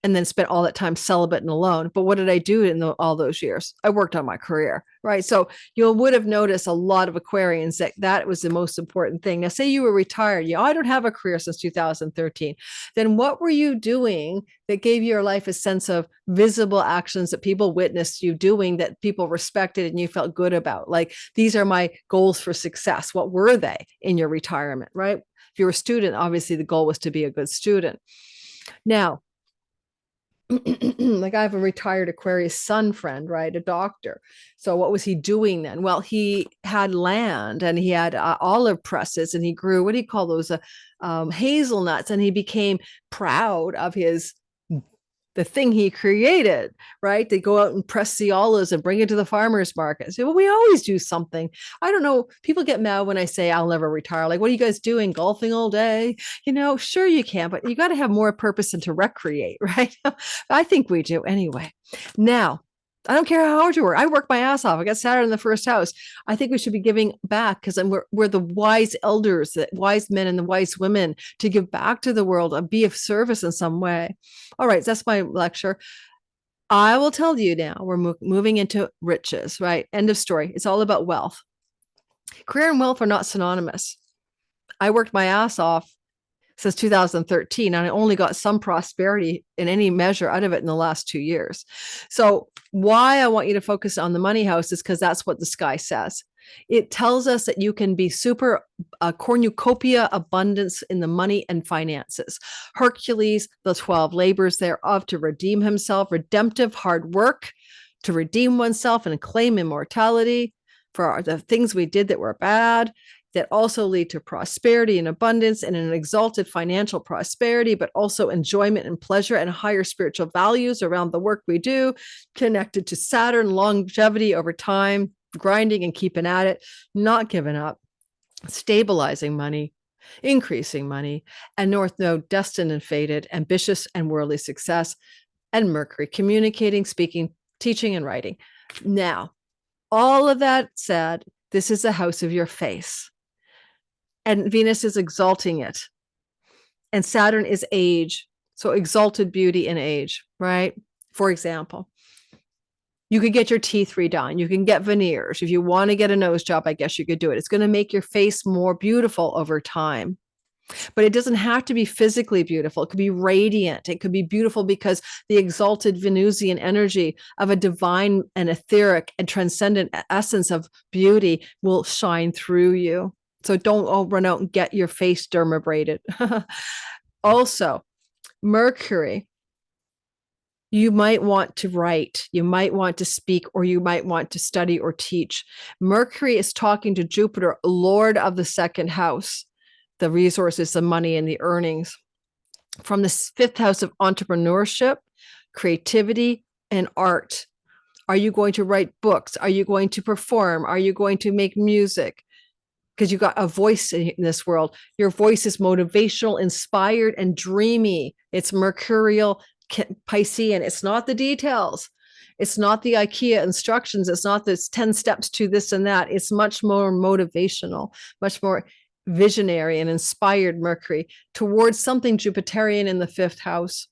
and then spent all that time celibate and alone. But what did I do in all those years? I worked on my career, right? So you would have noticed a lot of Aquarians that was the most important thing. Now, say you were retired, I don't have a career since 2013. Then what were you doing that gave your life a sense of visible actions that people witnessed you doing, that people respected and you felt good about? Like, these are my goals for success. What were they in your retirement, right? If you were a student, obviously the goal was to be a good student. Now, like, I have a retired Aquarius sun friend, right? A doctor. So what was he doing then? Well, he had land and he had olive presses, and he grew, what do you call those? Hazelnuts. And he became proud of the thing he created, right? They go out and press the olives and bring it to the farmer's market. So, well, we always do something. I don't know. People get mad when I say I'll never retire. Like, what are you guys doing? Golfing all day? Sure you can, but you got to have more purpose than to recreate, right? I think we do anyway. Now, I don't care how hard you work. I work my ass off. I got Saturn in the first house. I think we should be giving back, because we're the wise elders, the wise men and the wise women, to give back to the world and be of service in some way. All right, that's my lecture. I will tell you now, we're moving into riches, right? End of story. It's all about wealth. Career and wealth are not synonymous. I worked my ass off since 2013, and I only got some prosperity in any measure out of it in the last 2 years. So why I want you to focus on the money house is because that's what the sky says. It tells us that you can be super cornucopia abundance in the money and finances. Hercules, the 12 labors thereof to redeem himself, redemptive hard work to redeem oneself and claim immortality for the things we did that were bad, that also lead to prosperity and abundance and an exalted financial prosperity, but also enjoyment and pleasure and higher spiritual values around the work we do, connected to Saturn, longevity over time, grinding and keeping at it, not giving up, stabilizing money, increasing money, and North Node, destined and fated, ambitious and worldly success, and Mercury, communicating, speaking, teaching, and writing. Now, all of that said, this is the house of your face. And Venus is exalting it. And Saturn is age. So exalted beauty and age, right? For example, you could get your teeth redone. You can get veneers. If you want to get a nose job, I guess you could do it. It's going to make your face more beautiful over time. But it doesn't have to be physically beautiful. It could be radiant. It could be beautiful because the exalted Venusian energy of a divine and etheric and transcendent essence of beauty will shine through you. So don't run out and get your face dermabrated. Also, Mercury, you might want to write, you might want to speak, or you might want to study or teach. Mercury is talking to Jupiter, Lord of the second house, the resources, the money, and the earnings, from the fifth house of entrepreneurship, creativity, and art. Are you going to write books? Are you going to perform? Are you going to make music? Because you got a voice in this world. Your voice is motivational, inspired, and dreamy. It's mercurial, Piscean. It's not the details. It's not the IKEA instructions. It's not this 10 steps to this and that. It's much more motivational, much more visionary and inspired Mercury towards something Jupiterian in the fifth house.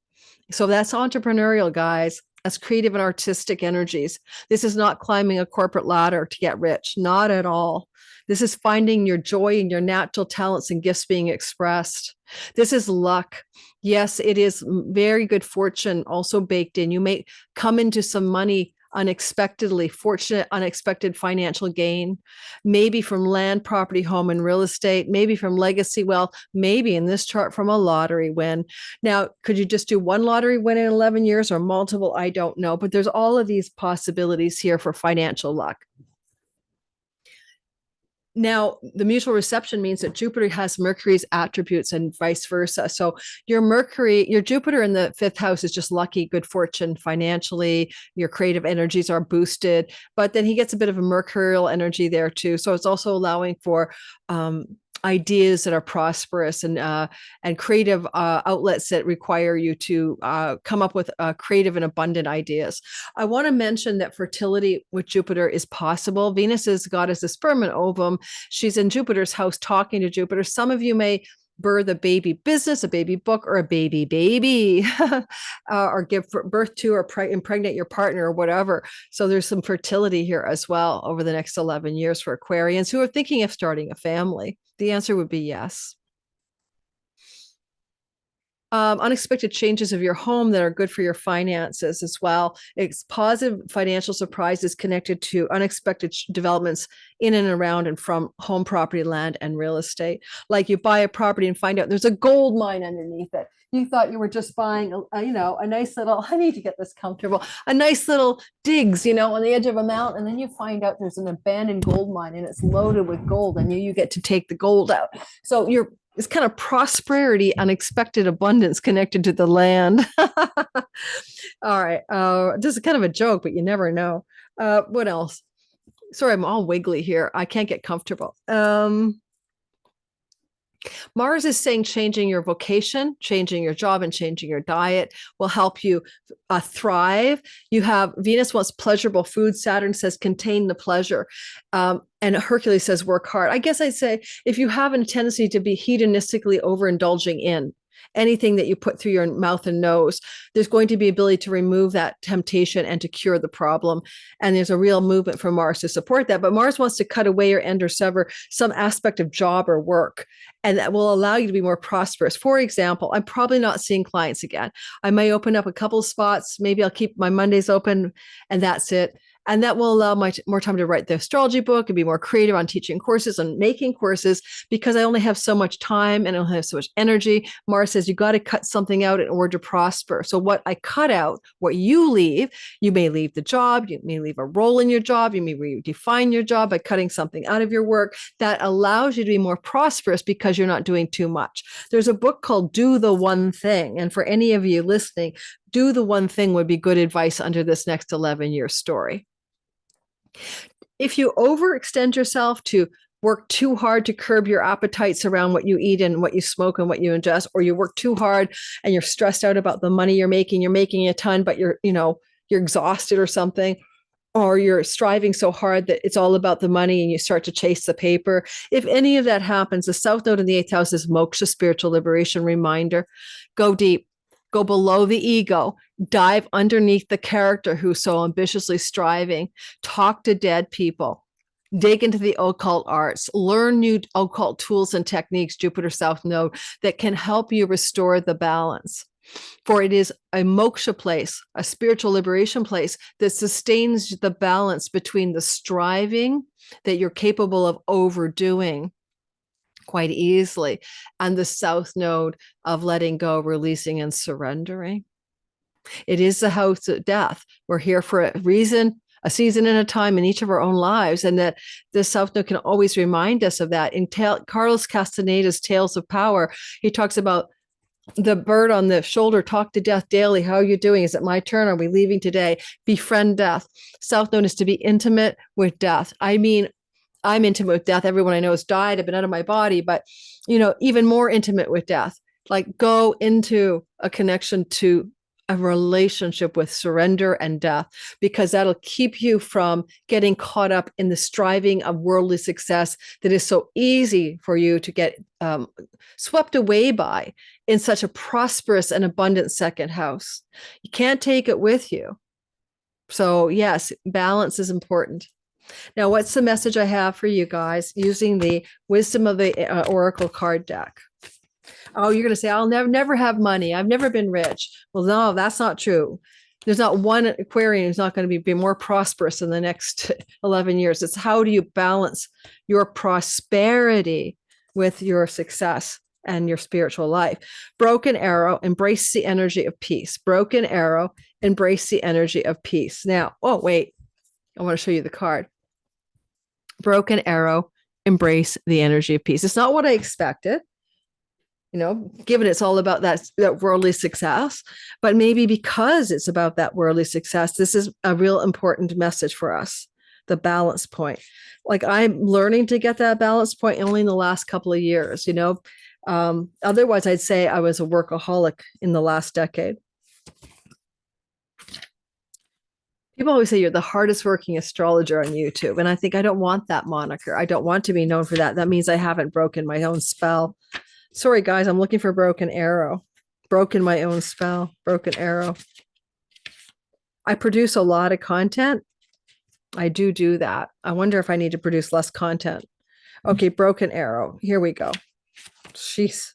So that's entrepreneurial, guys. That's creative and artistic energies. This is not climbing a corporate ladder to get rich. Not at all. This is finding your joy and your natural talents and gifts being expressed. This is luck. Yes, it is very good fortune also baked in. You may come into some money unexpectedly fortunate, unexpected financial gain, maybe from land, property, home, and real estate, maybe from legacy wealth, maybe in this chart from a lottery win. Now, could you just do one lottery win in 11 years or multiple? I don't know, but there's all of these possibilities here for financial luck. Now, the mutual reception means that Jupiter has Mercury's attributes and vice versa. So your Jupiter in the fifth house is just lucky, good fortune financially. Your creative energies are boosted, but then he gets a bit of a mercurial energy there too. So it's also allowing for ideas that are prosperous and creative outlets that require you to come up with creative and abundant ideas. I want to mention that fertility with Jupiter is possible. Venus is goddess of sperm and ovum. She's in Jupiter's house talking to Jupiter. Some of you may birth a baby business, a baby book, or a baby, or give birth to or impregnate your partner or whatever. So there's some fertility here as well over the next 11 years for Aquarians who are thinking of starting a family. The answer would be yes. Unexpected changes of your home that are good for your finances as well. It's positive financial surprises connected to unexpected developments in and around and from home, property, land, and real estate. Like you buy a property and find out there's a gold mine underneath it. You thought you were just buying, a nice little, I need to get this comfortable, a nice little digs, on the edge of a mountain. And then you find out there's an abandoned gold mine and it's loaded with gold and you get to take the gold out. So it's kind of prosperity, unexpected abundance connected to the land. All right. This is kind of a joke, but you never know. What else? Sorry, I'm all wiggly here. I can't get comfortable. Mars is saying changing your vocation, changing your job, and changing your diet will help you thrive. You have Venus wants pleasurable food. Saturn says contain the pleasure. And Hercules says work hard. I guess I'd say if you have a tendency to be hedonistically overindulging in anything that you put through your mouth and nose, there's going to be ability to remove that temptation and to cure the problem. And there's a real movement for Mars to support that. But Mars wants to cut away or end or sever some aspect of job or work. And that will allow you to be more prosperous. For example, I'm probably not seeing clients again. I may open up a couple of spots. Maybe I'll keep my Mondays open and that's it. And that will allow more time to write the astrology book and be more creative on teaching courses and making courses because I only have so much time and I only have so much energy. Mars says you got to cut something out in order to prosper. So what I cut out, what you leave, you may leave the job, you may leave a role in your job, you may redefine your job by cutting something out of your work that allows you to be more prosperous because you're not doing too much. There's a book called Do the One Thing. And for any of you listening, do the one thing would be good advice under this next 11-year story. If you overextend yourself to work too hard to curb your appetites around what you eat and what you smoke and what you ingest, or you work too hard and you're stressed out about the money you're making a ton, but you're exhausted or something, or you're striving so hard that it's all about the money and you start to chase the paper. If any of that happens, the South Node in the 8th house is moksha, spiritual liberation reminder. Go deep. Go below the ego, dive underneath the character who's so ambitiously striving, talk to dead people, dig into the occult arts, learn new occult tools and techniques, Jupiter South Node, that can help you restore the balance. For it is a moksha place, a spiritual liberation place that sustains the balance between the striving that you're capable of overdoing quite easily, and the South Node of letting go, releasing, and surrendering. It is the house of death. We're here for a reason, a season and a time in each of our own lives, and that the South Node can always remind us of that. In Carlos Castaneda's Tales of Power, he talks about the bird on the shoulder, talk to death daily. How are you doing? Is it my turn? Are we leaving today? Befriend death. South Node is to be intimate with death. I mean, I'm intimate with death. Everyone I know has died. I've been out of my body, but, even more intimate with death. Like go into a connection to a relationship with surrender and death, because that'll keep you from getting caught up in the striving of worldly success that is so easy for you to get swept away by in such a prosperous and abundant second house. You can't take it with you. So yes, balance is important. Now, what's the message I have for you guys using the wisdom of the Oracle card deck? Oh, you're going to say, I'll never have money. I've never been rich. Well, no, that's not true. There's not one Aquarian who's not going to be more prosperous in the next 11 years. It's how do you balance your prosperity with your success and your spiritual life. Broken arrow, embrace the energy of peace. Broken arrow, embrace the energy of peace. Now, oh, wait, I want to show you the card. Broken arrow, embrace the energy of peace. It's not what I expected, given it's all about that worldly success, but maybe because it's about that worldly success, this is a real important message for us, the balance point. Like I'm learning to get that balance point only in the last couple of years, otherwise I'd say I was a workaholic in the last decade. People always say you're the hardest working astrologer on YouTube. And I think I don't want that moniker. I don't want to be known for that. That means I haven't broken my own spell. Sorry, guys, I'm looking for broken arrow. Broken my own spell, broken arrow. I produce a lot of content. I do that. I wonder if I need to produce less content. Okay, broken arrow. Here we go. Jeez.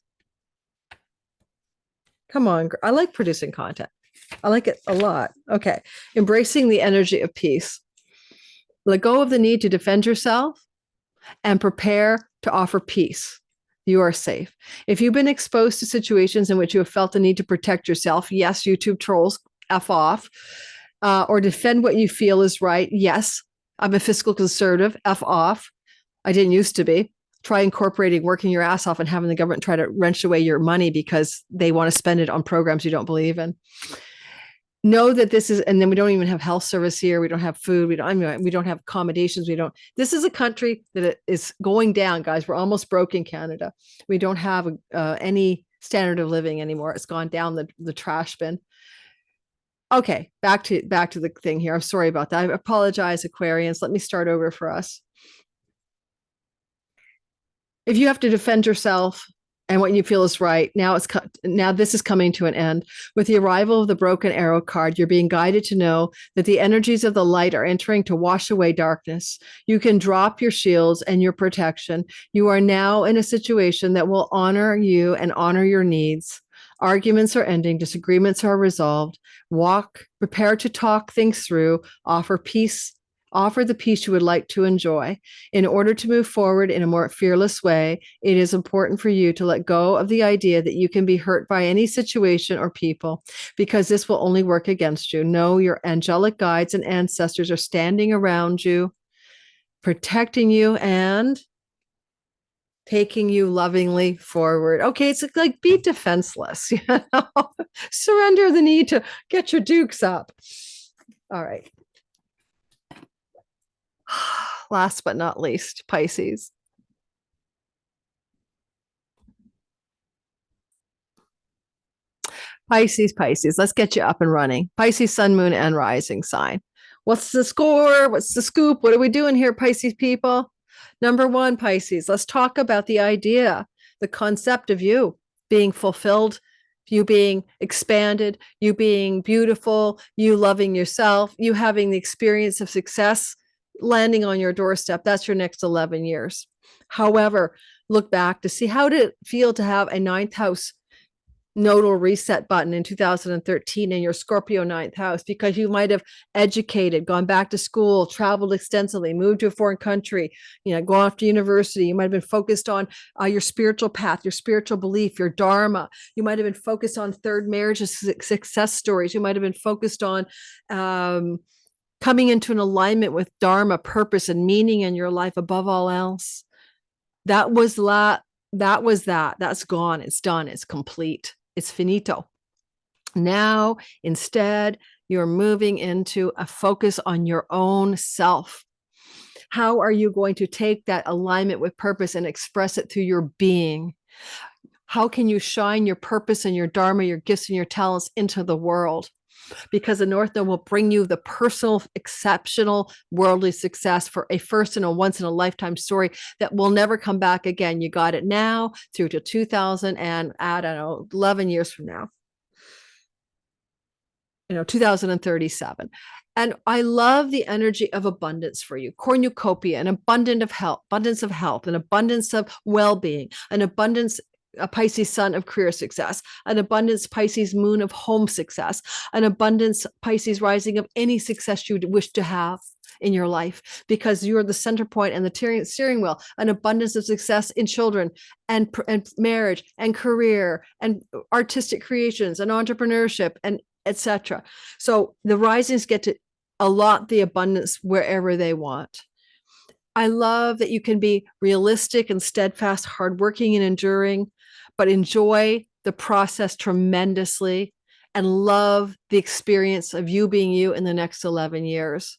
Come on. I like producing content. I like it a lot. Okay. Embracing the energy of peace. Let go of the need to defend yourself and prepare to offer peace. You are safe. If you've been exposed to situations in which you have felt the need to protect yourself, yes, YouTube trolls, F off, or defend what you feel is right. Yes, I'm a fiscal conservative, F off. I didn't used to be. Try incorporating working your ass off and having the government try to wrench away your money because they want to spend it on programs you don't believe in. Know that this is, and then we don't even have health service here. We don't have food. We don't have accommodations. This is a country that is going down, guys. We're almost broke in Canada. We don't have any standard of living anymore. It's gone down the trash bin. Okay, back to the thing here. I'm sorry about that. I apologize, Aquarians. Let me start over for us. If you have to defend yourself and what you feel is right, now this is coming to an end. With the arrival of the broken arrow card, you're being guided to know that the energies of the light are entering to wash away darkness. You can drop your shields and your protection. You are now in a situation that will honor you and honor your needs. Arguments are ending, disagreements are resolved. Prepare to talk things through, offer the peace you would like to enjoy. In order to move forward in a more fearless way, it is important for you to let go of the idea that you can be hurt by any situation or people, because this will only work against you. Know your angelic guides and ancestors are standing around you, protecting you and taking you lovingly forward. Okay, it's like be defenseless, surrender the need to get your dukes up. All right. Last but not least, Pisces. Pisces, let's get you up and running. Pisces, sun, moon, and rising sign. What's the score? What's the scoop? What are we doing here, Pisces people? Number one, Pisces, let's talk about the idea, the concept of you being fulfilled, you being expanded, you being beautiful, you loving yourself, you having the experience of success landing on your doorstep. That's your next 11 years. However, look back to see how did it feel to have a ninth house nodal reset button in 2013 in your Scorpio ninth house, because you might have educated, gone back to school, traveled extensively, moved to a foreign country, gone off to university. You might have been focused on your spiritual path, your spiritual belief, your dharma. You might have been focused on third marriages, success stories. You might have been focused on coming into an alignment with dharma, purpose, and meaning in your life above all else. That was that. That's gone. It's done. It's complete. It's finito. Now, instead, you're moving into a focus on your own self. How are you going to take that alignment with purpose and express it through your being? How can you shine your purpose and your dharma, your gifts and your talents into the world? Because the North Node will bring you the personal, exceptional, worldly success for a first and a once in a lifetime story that will never come back again. You got it now through to 2000 and 11 years from now, 2037. And I love the energy of abundance for you. Cornucopia, an abundance of health, an abundance of well-being, an abundance a Pisces sun of career success, an abundance Pisces moon of home success, an abundance Pisces rising of any success you wish to have in your life, because you're the center point and the steering wheel, an abundance of success in children and marriage and career and artistic creations and entrepreneurship and etc. So the risings get to allot the abundance wherever they want. I love that you can be realistic and steadfast, hardworking and enduring, but enjoy the process tremendously and love the experience of you being you in the next 11 years.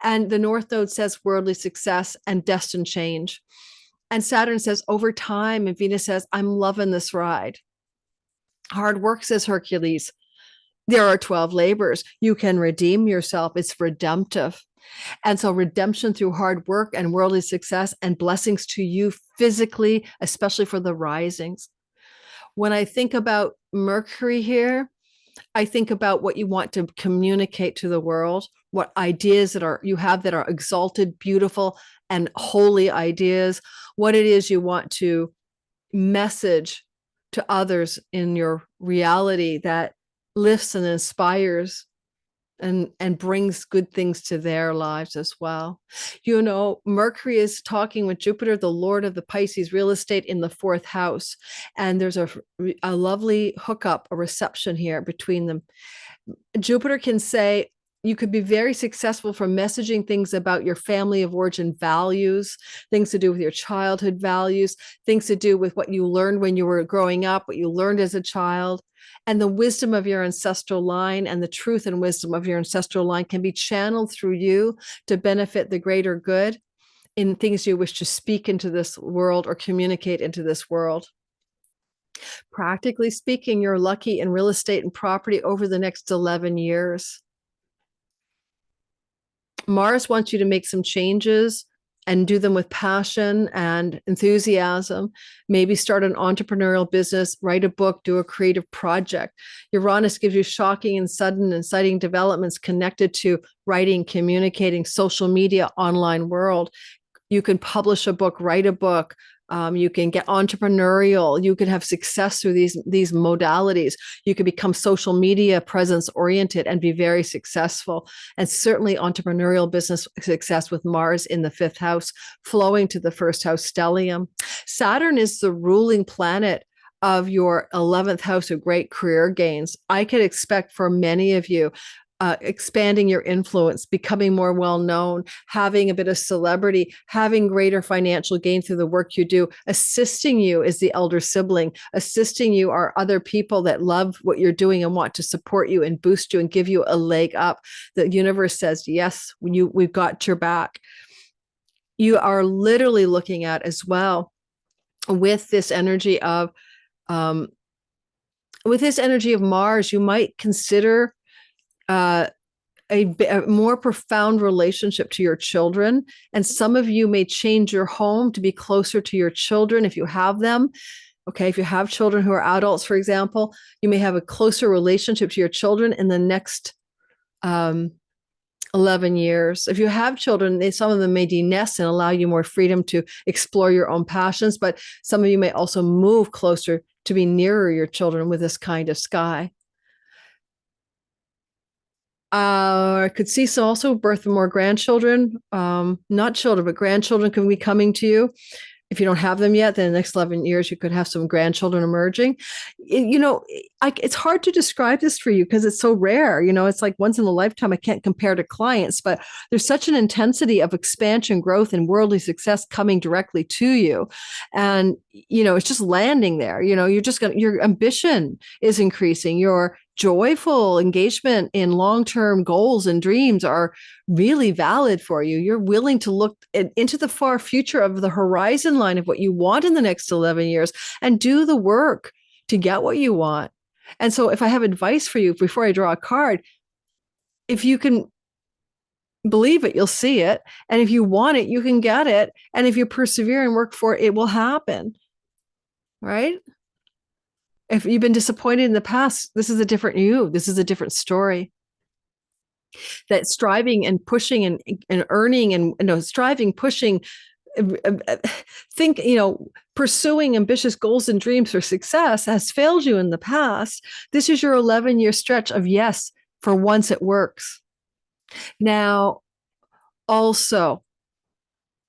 And the North Node says worldly success and destined change. And Saturn says over time, and Venus says, I'm loving this ride. Hard work, says Hercules. There are 12 labors. You can redeem yourself. It's redemptive. And so redemption through hard work and worldly success and blessings to you physically, especially for the risings. When I think about Mercury here, I think about what you want to communicate to the world, what ideas that you have that are exalted, beautiful, and holy ideas, what it is you want to message to others in your reality that lifts and inspires and brings good things to their lives as well. You know, Mercury is talking with Jupiter, the Lord of the Pisces real estate, in the 4th house. And there's a lovely hookup, a reception here between them. Jupiter can say, you could be very successful for messaging things about your family of origin values, things to do with your childhood values, things to do with what you learned when you were growing up, what you learned as a child. And the wisdom of your ancestral line and the truth and wisdom of your ancestral line can be channeled through you to benefit the greater good in things you wish to speak into this world or communicate into this world. Practically speaking, you're lucky in real estate and property over the next 11 years. Mars wants you to make some changes and do them with passion and enthusiasm. Maybe start an entrepreneurial business, write a book, do a creative project. Uranus gives you shocking and sudden and exciting developments connected to writing, communicating, social media, online world. You can publish a book, write a book. You can get entrepreneurial. You can have success through these modalities. You can become social media presence oriented and be very successful. And certainly entrepreneurial business success with Mars in the 5th house, flowing to the 1st house stellium. Saturn is the ruling planet of your 11th house of great career gains. I could expect for many of you, expanding your influence, becoming more well-known, having a bit of celebrity, having greater financial gain through the work you do. Assisting you is the elder sibling. Assisting you are other people that love what you're doing and want to support you and boost you and give you a leg up. The universe says, yes, we've got your back. You are literally looking at as well with this energy of Mars, you might consider a more profound relationship to your children. And some of you may change your home to be closer to your children if you have them. Okay, if you have children who are adults, for example, you may have a closer relationship to your children in the next 11 years. If you have children, some of them may de-nest and allow you more freedom to explore your own passions, but some of you may also move closer to be nearer your children with this kind of sky. I could see some also birth of more grandchildren, not children, but grandchildren can be coming to you. If you don't have them yet, then in the next 11 years, you could have some grandchildren emerging. It's hard to describe this for you because it's so rare. It's like once in a lifetime. I can't compare to clients, but there's such an intensity of expansion, growth, and worldly success coming directly to you. And, it's just landing there. Your ambition is increasing. Your joyful engagement in long-term goals and dreams are really valid for you. You're willing to look into the far future of the horizon line of what you want in the next 11 years and do the work to get what you want. And so if I have advice for you before I draw a card, if you can believe it, you'll see it. And if you want it, you can get it. And if you persevere and work for it, it will happen. Right? If you've been disappointed in the past, this is a different you. This is a different story. That striving and pushing and earning and striving, pushing, think, pursuing ambitious goals and dreams for success has failed you in the past. This is your 11-year stretch of yes, for once it works. Now, also,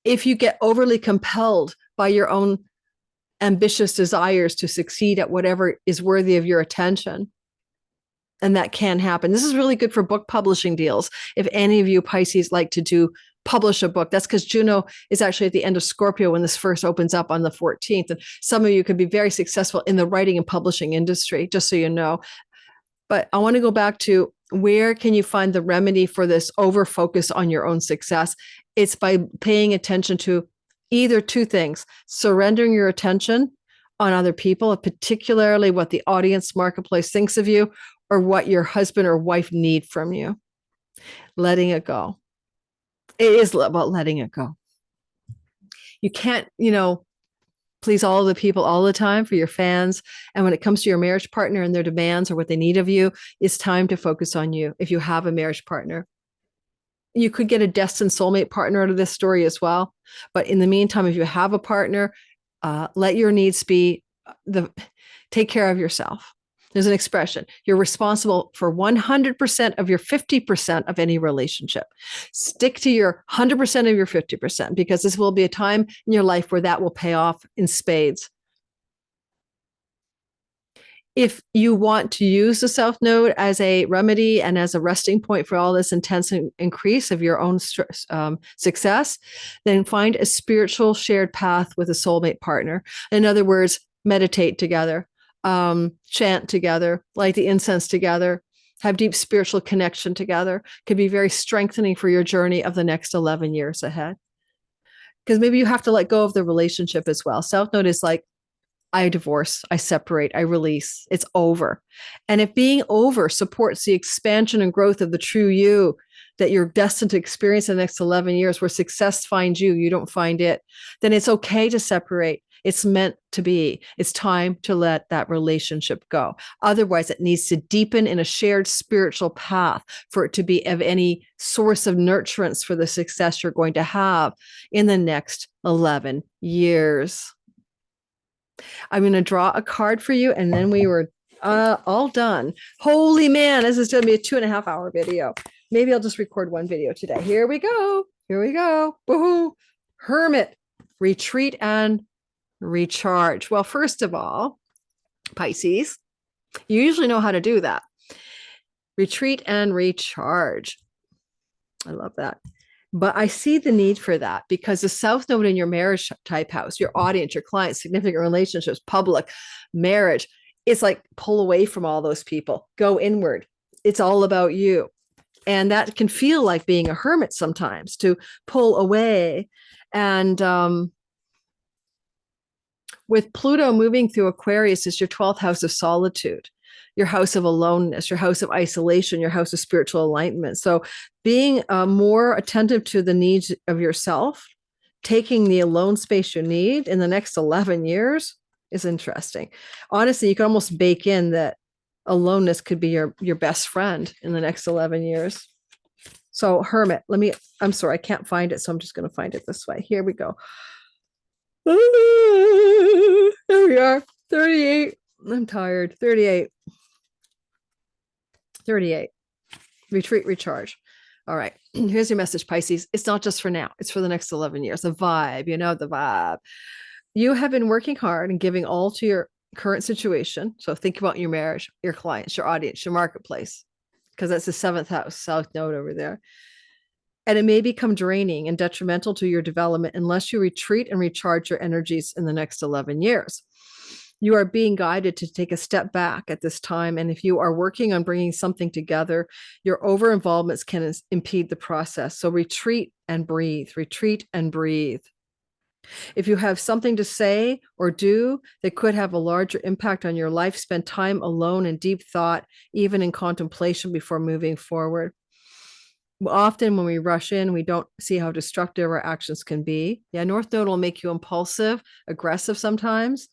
if you get overly compelled by your own ambitious desires to succeed at whatever is worthy of your attention, and that can happen. This is really good for book publishing deals. If any of you Pisces like to publish a book, that's because Juno is actually at the end of Scorpio when this first opens up on the 14th. And some of you could be very successful in the writing and publishing industry, just so you know. But I want to go back to, where can you find the remedy for this over focus on your own success? It's by paying attention to either two things: surrendering your attention on other people, particularly what the audience marketplace thinks of you, or what your husband or wife need from you. Letting it go. It is about letting it go. You can't, please all the people all the time for your fans. And when it comes to your marriage partner and their demands or what they need of you, it's time to focus on you if you have a marriage partner. You could get a destined soulmate partner out of this story as well. But in the meantime, if you have a partner, let your needs be take care of yourself. There's an expression: you're responsible for 100% of your 50% of any relationship. Stick to your 100% of your 50%, because this will be a time in your life where that will pay off in spades. If you want to use the South Node as a remedy and as a resting point for all this intense increase of your own success, then find a spiritual shared path with a soulmate partner. In other words, meditate together. Chant together, light the incense together, have deep spiritual connection together. Could be very strengthening for your journey of the next 11 years ahead. Because maybe you have to let go of the relationship as well. South Node is like, I divorce, I separate, I release, it's over. And if being over supports the expansion and growth of the true you that you're destined to experience in the next 11 years, where success finds you, you don't find it, then it's okay to separate. It's meant to be. It's time to let that relationship go. Otherwise, it needs to deepen in a shared spiritual path for it to be of any source of nurturance for the success you're going to have in the next 11 years. I'm going to draw a card for you, and then we were all done. Holy man, this is going to be a 2.5-hour video. Maybe I'll just record one video today. Here we go. Here we go. Woohoo. Hermit, retreat and recharge. Well, first of all, Pisces, you usually know how to do that. Retreat and recharge. I love that. But I see the need for that, because the South Node in your marriage type house, your audience, your clients, significant relationships, public, marriage, it's like pull away from all those people, go inward. It's all about you. And that can feel like being a hermit sometimes, to pull away. And with Pluto moving through Aquarius, it's your 12th house of solitude, your house of aloneness, your house of isolation, your house of spiritual alignment. So being more attentive to the needs of yourself, taking the alone space you need in the next 11 years is interesting. Honestly, you can almost bake in that aloneness could be your best friend in the next 11 years. So Hermit, I'm sorry, I can't find it. So I'm just going to find it this way. Here we go. There we are. 38. I'm tired. 38. Retreat, recharge. All right. Here's your message, Pisces. It's not just for now. It's for the next 11 years. The vibe, the vibe. You have been working hard and giving all to your current situation. So think about your marriage, your clients, your audience, your marketplace, because that's the 7th house, South Node over there. And it may become draining and detrimental to your development unless you retreat and recharge your energies in the next 11 years. You are being guided to take a step back at this time. And if you are working on bringing something together, your over-involvements can impede the process. So retreat and breathe, retreat and breathe. If you have something to say or do that could have a larger impact on your life, spend time alone in deep thought, even in contemplation before moving forward. Often when we rush in, we don't see how destructive our actions can be. Yeah, North Node will make you impulsive, aggressive sometimes.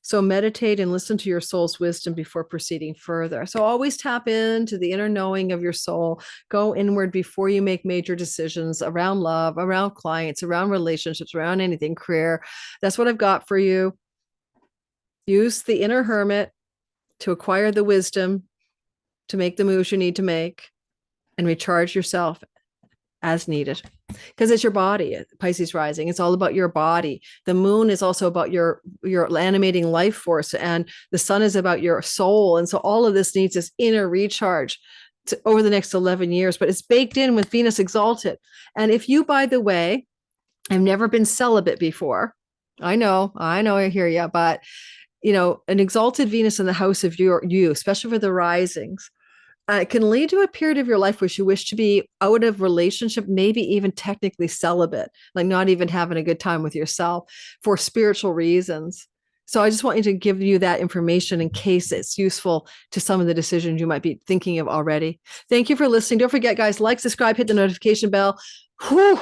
So meditate and listen to your soul's wisdom before proceeding further. So always tap into the inner knowing of your soul. Go inward before you make major decisions around love, around clients, around relationships, around anything, career. That's what I've got for you. Use the inner hermit to acquire the wisdom, to make the moves you need to make, and recharge yourself as needed, because it's your body. Pisces rising, it's all about your body. The moon is also about your animating life force, and the sun is about your soul. And so all of this needs this inner recharge over the next 11 years, but it's baked in with Venus exalted. And if you, by the way, have never been celibate before, I know I hear you, but an exalted Venus in the house of you, especially for the risings, it can lead to a period of your life where you wish to be out of relationship, maybe even technically celibate, like not even having a good time with yourself for spiritual reasons. So I just want you to give you that information in case it's useful to some of the decisions you might be thinking of already. Thank you for listening. Don't forget, guys, like, subscribe, hit the notification bell. Whew.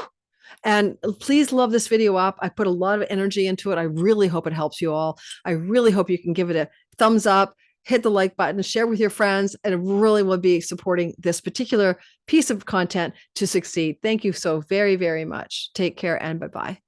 And please love this video up. I put a lot of energy into it. I really hope it helps you all. I really hope you can give it a thumbs up, hit the like button, share with your friends, and it really will be supporting this particular piece of content to succeed. Thank you so very, very much. Take care and bye-bye.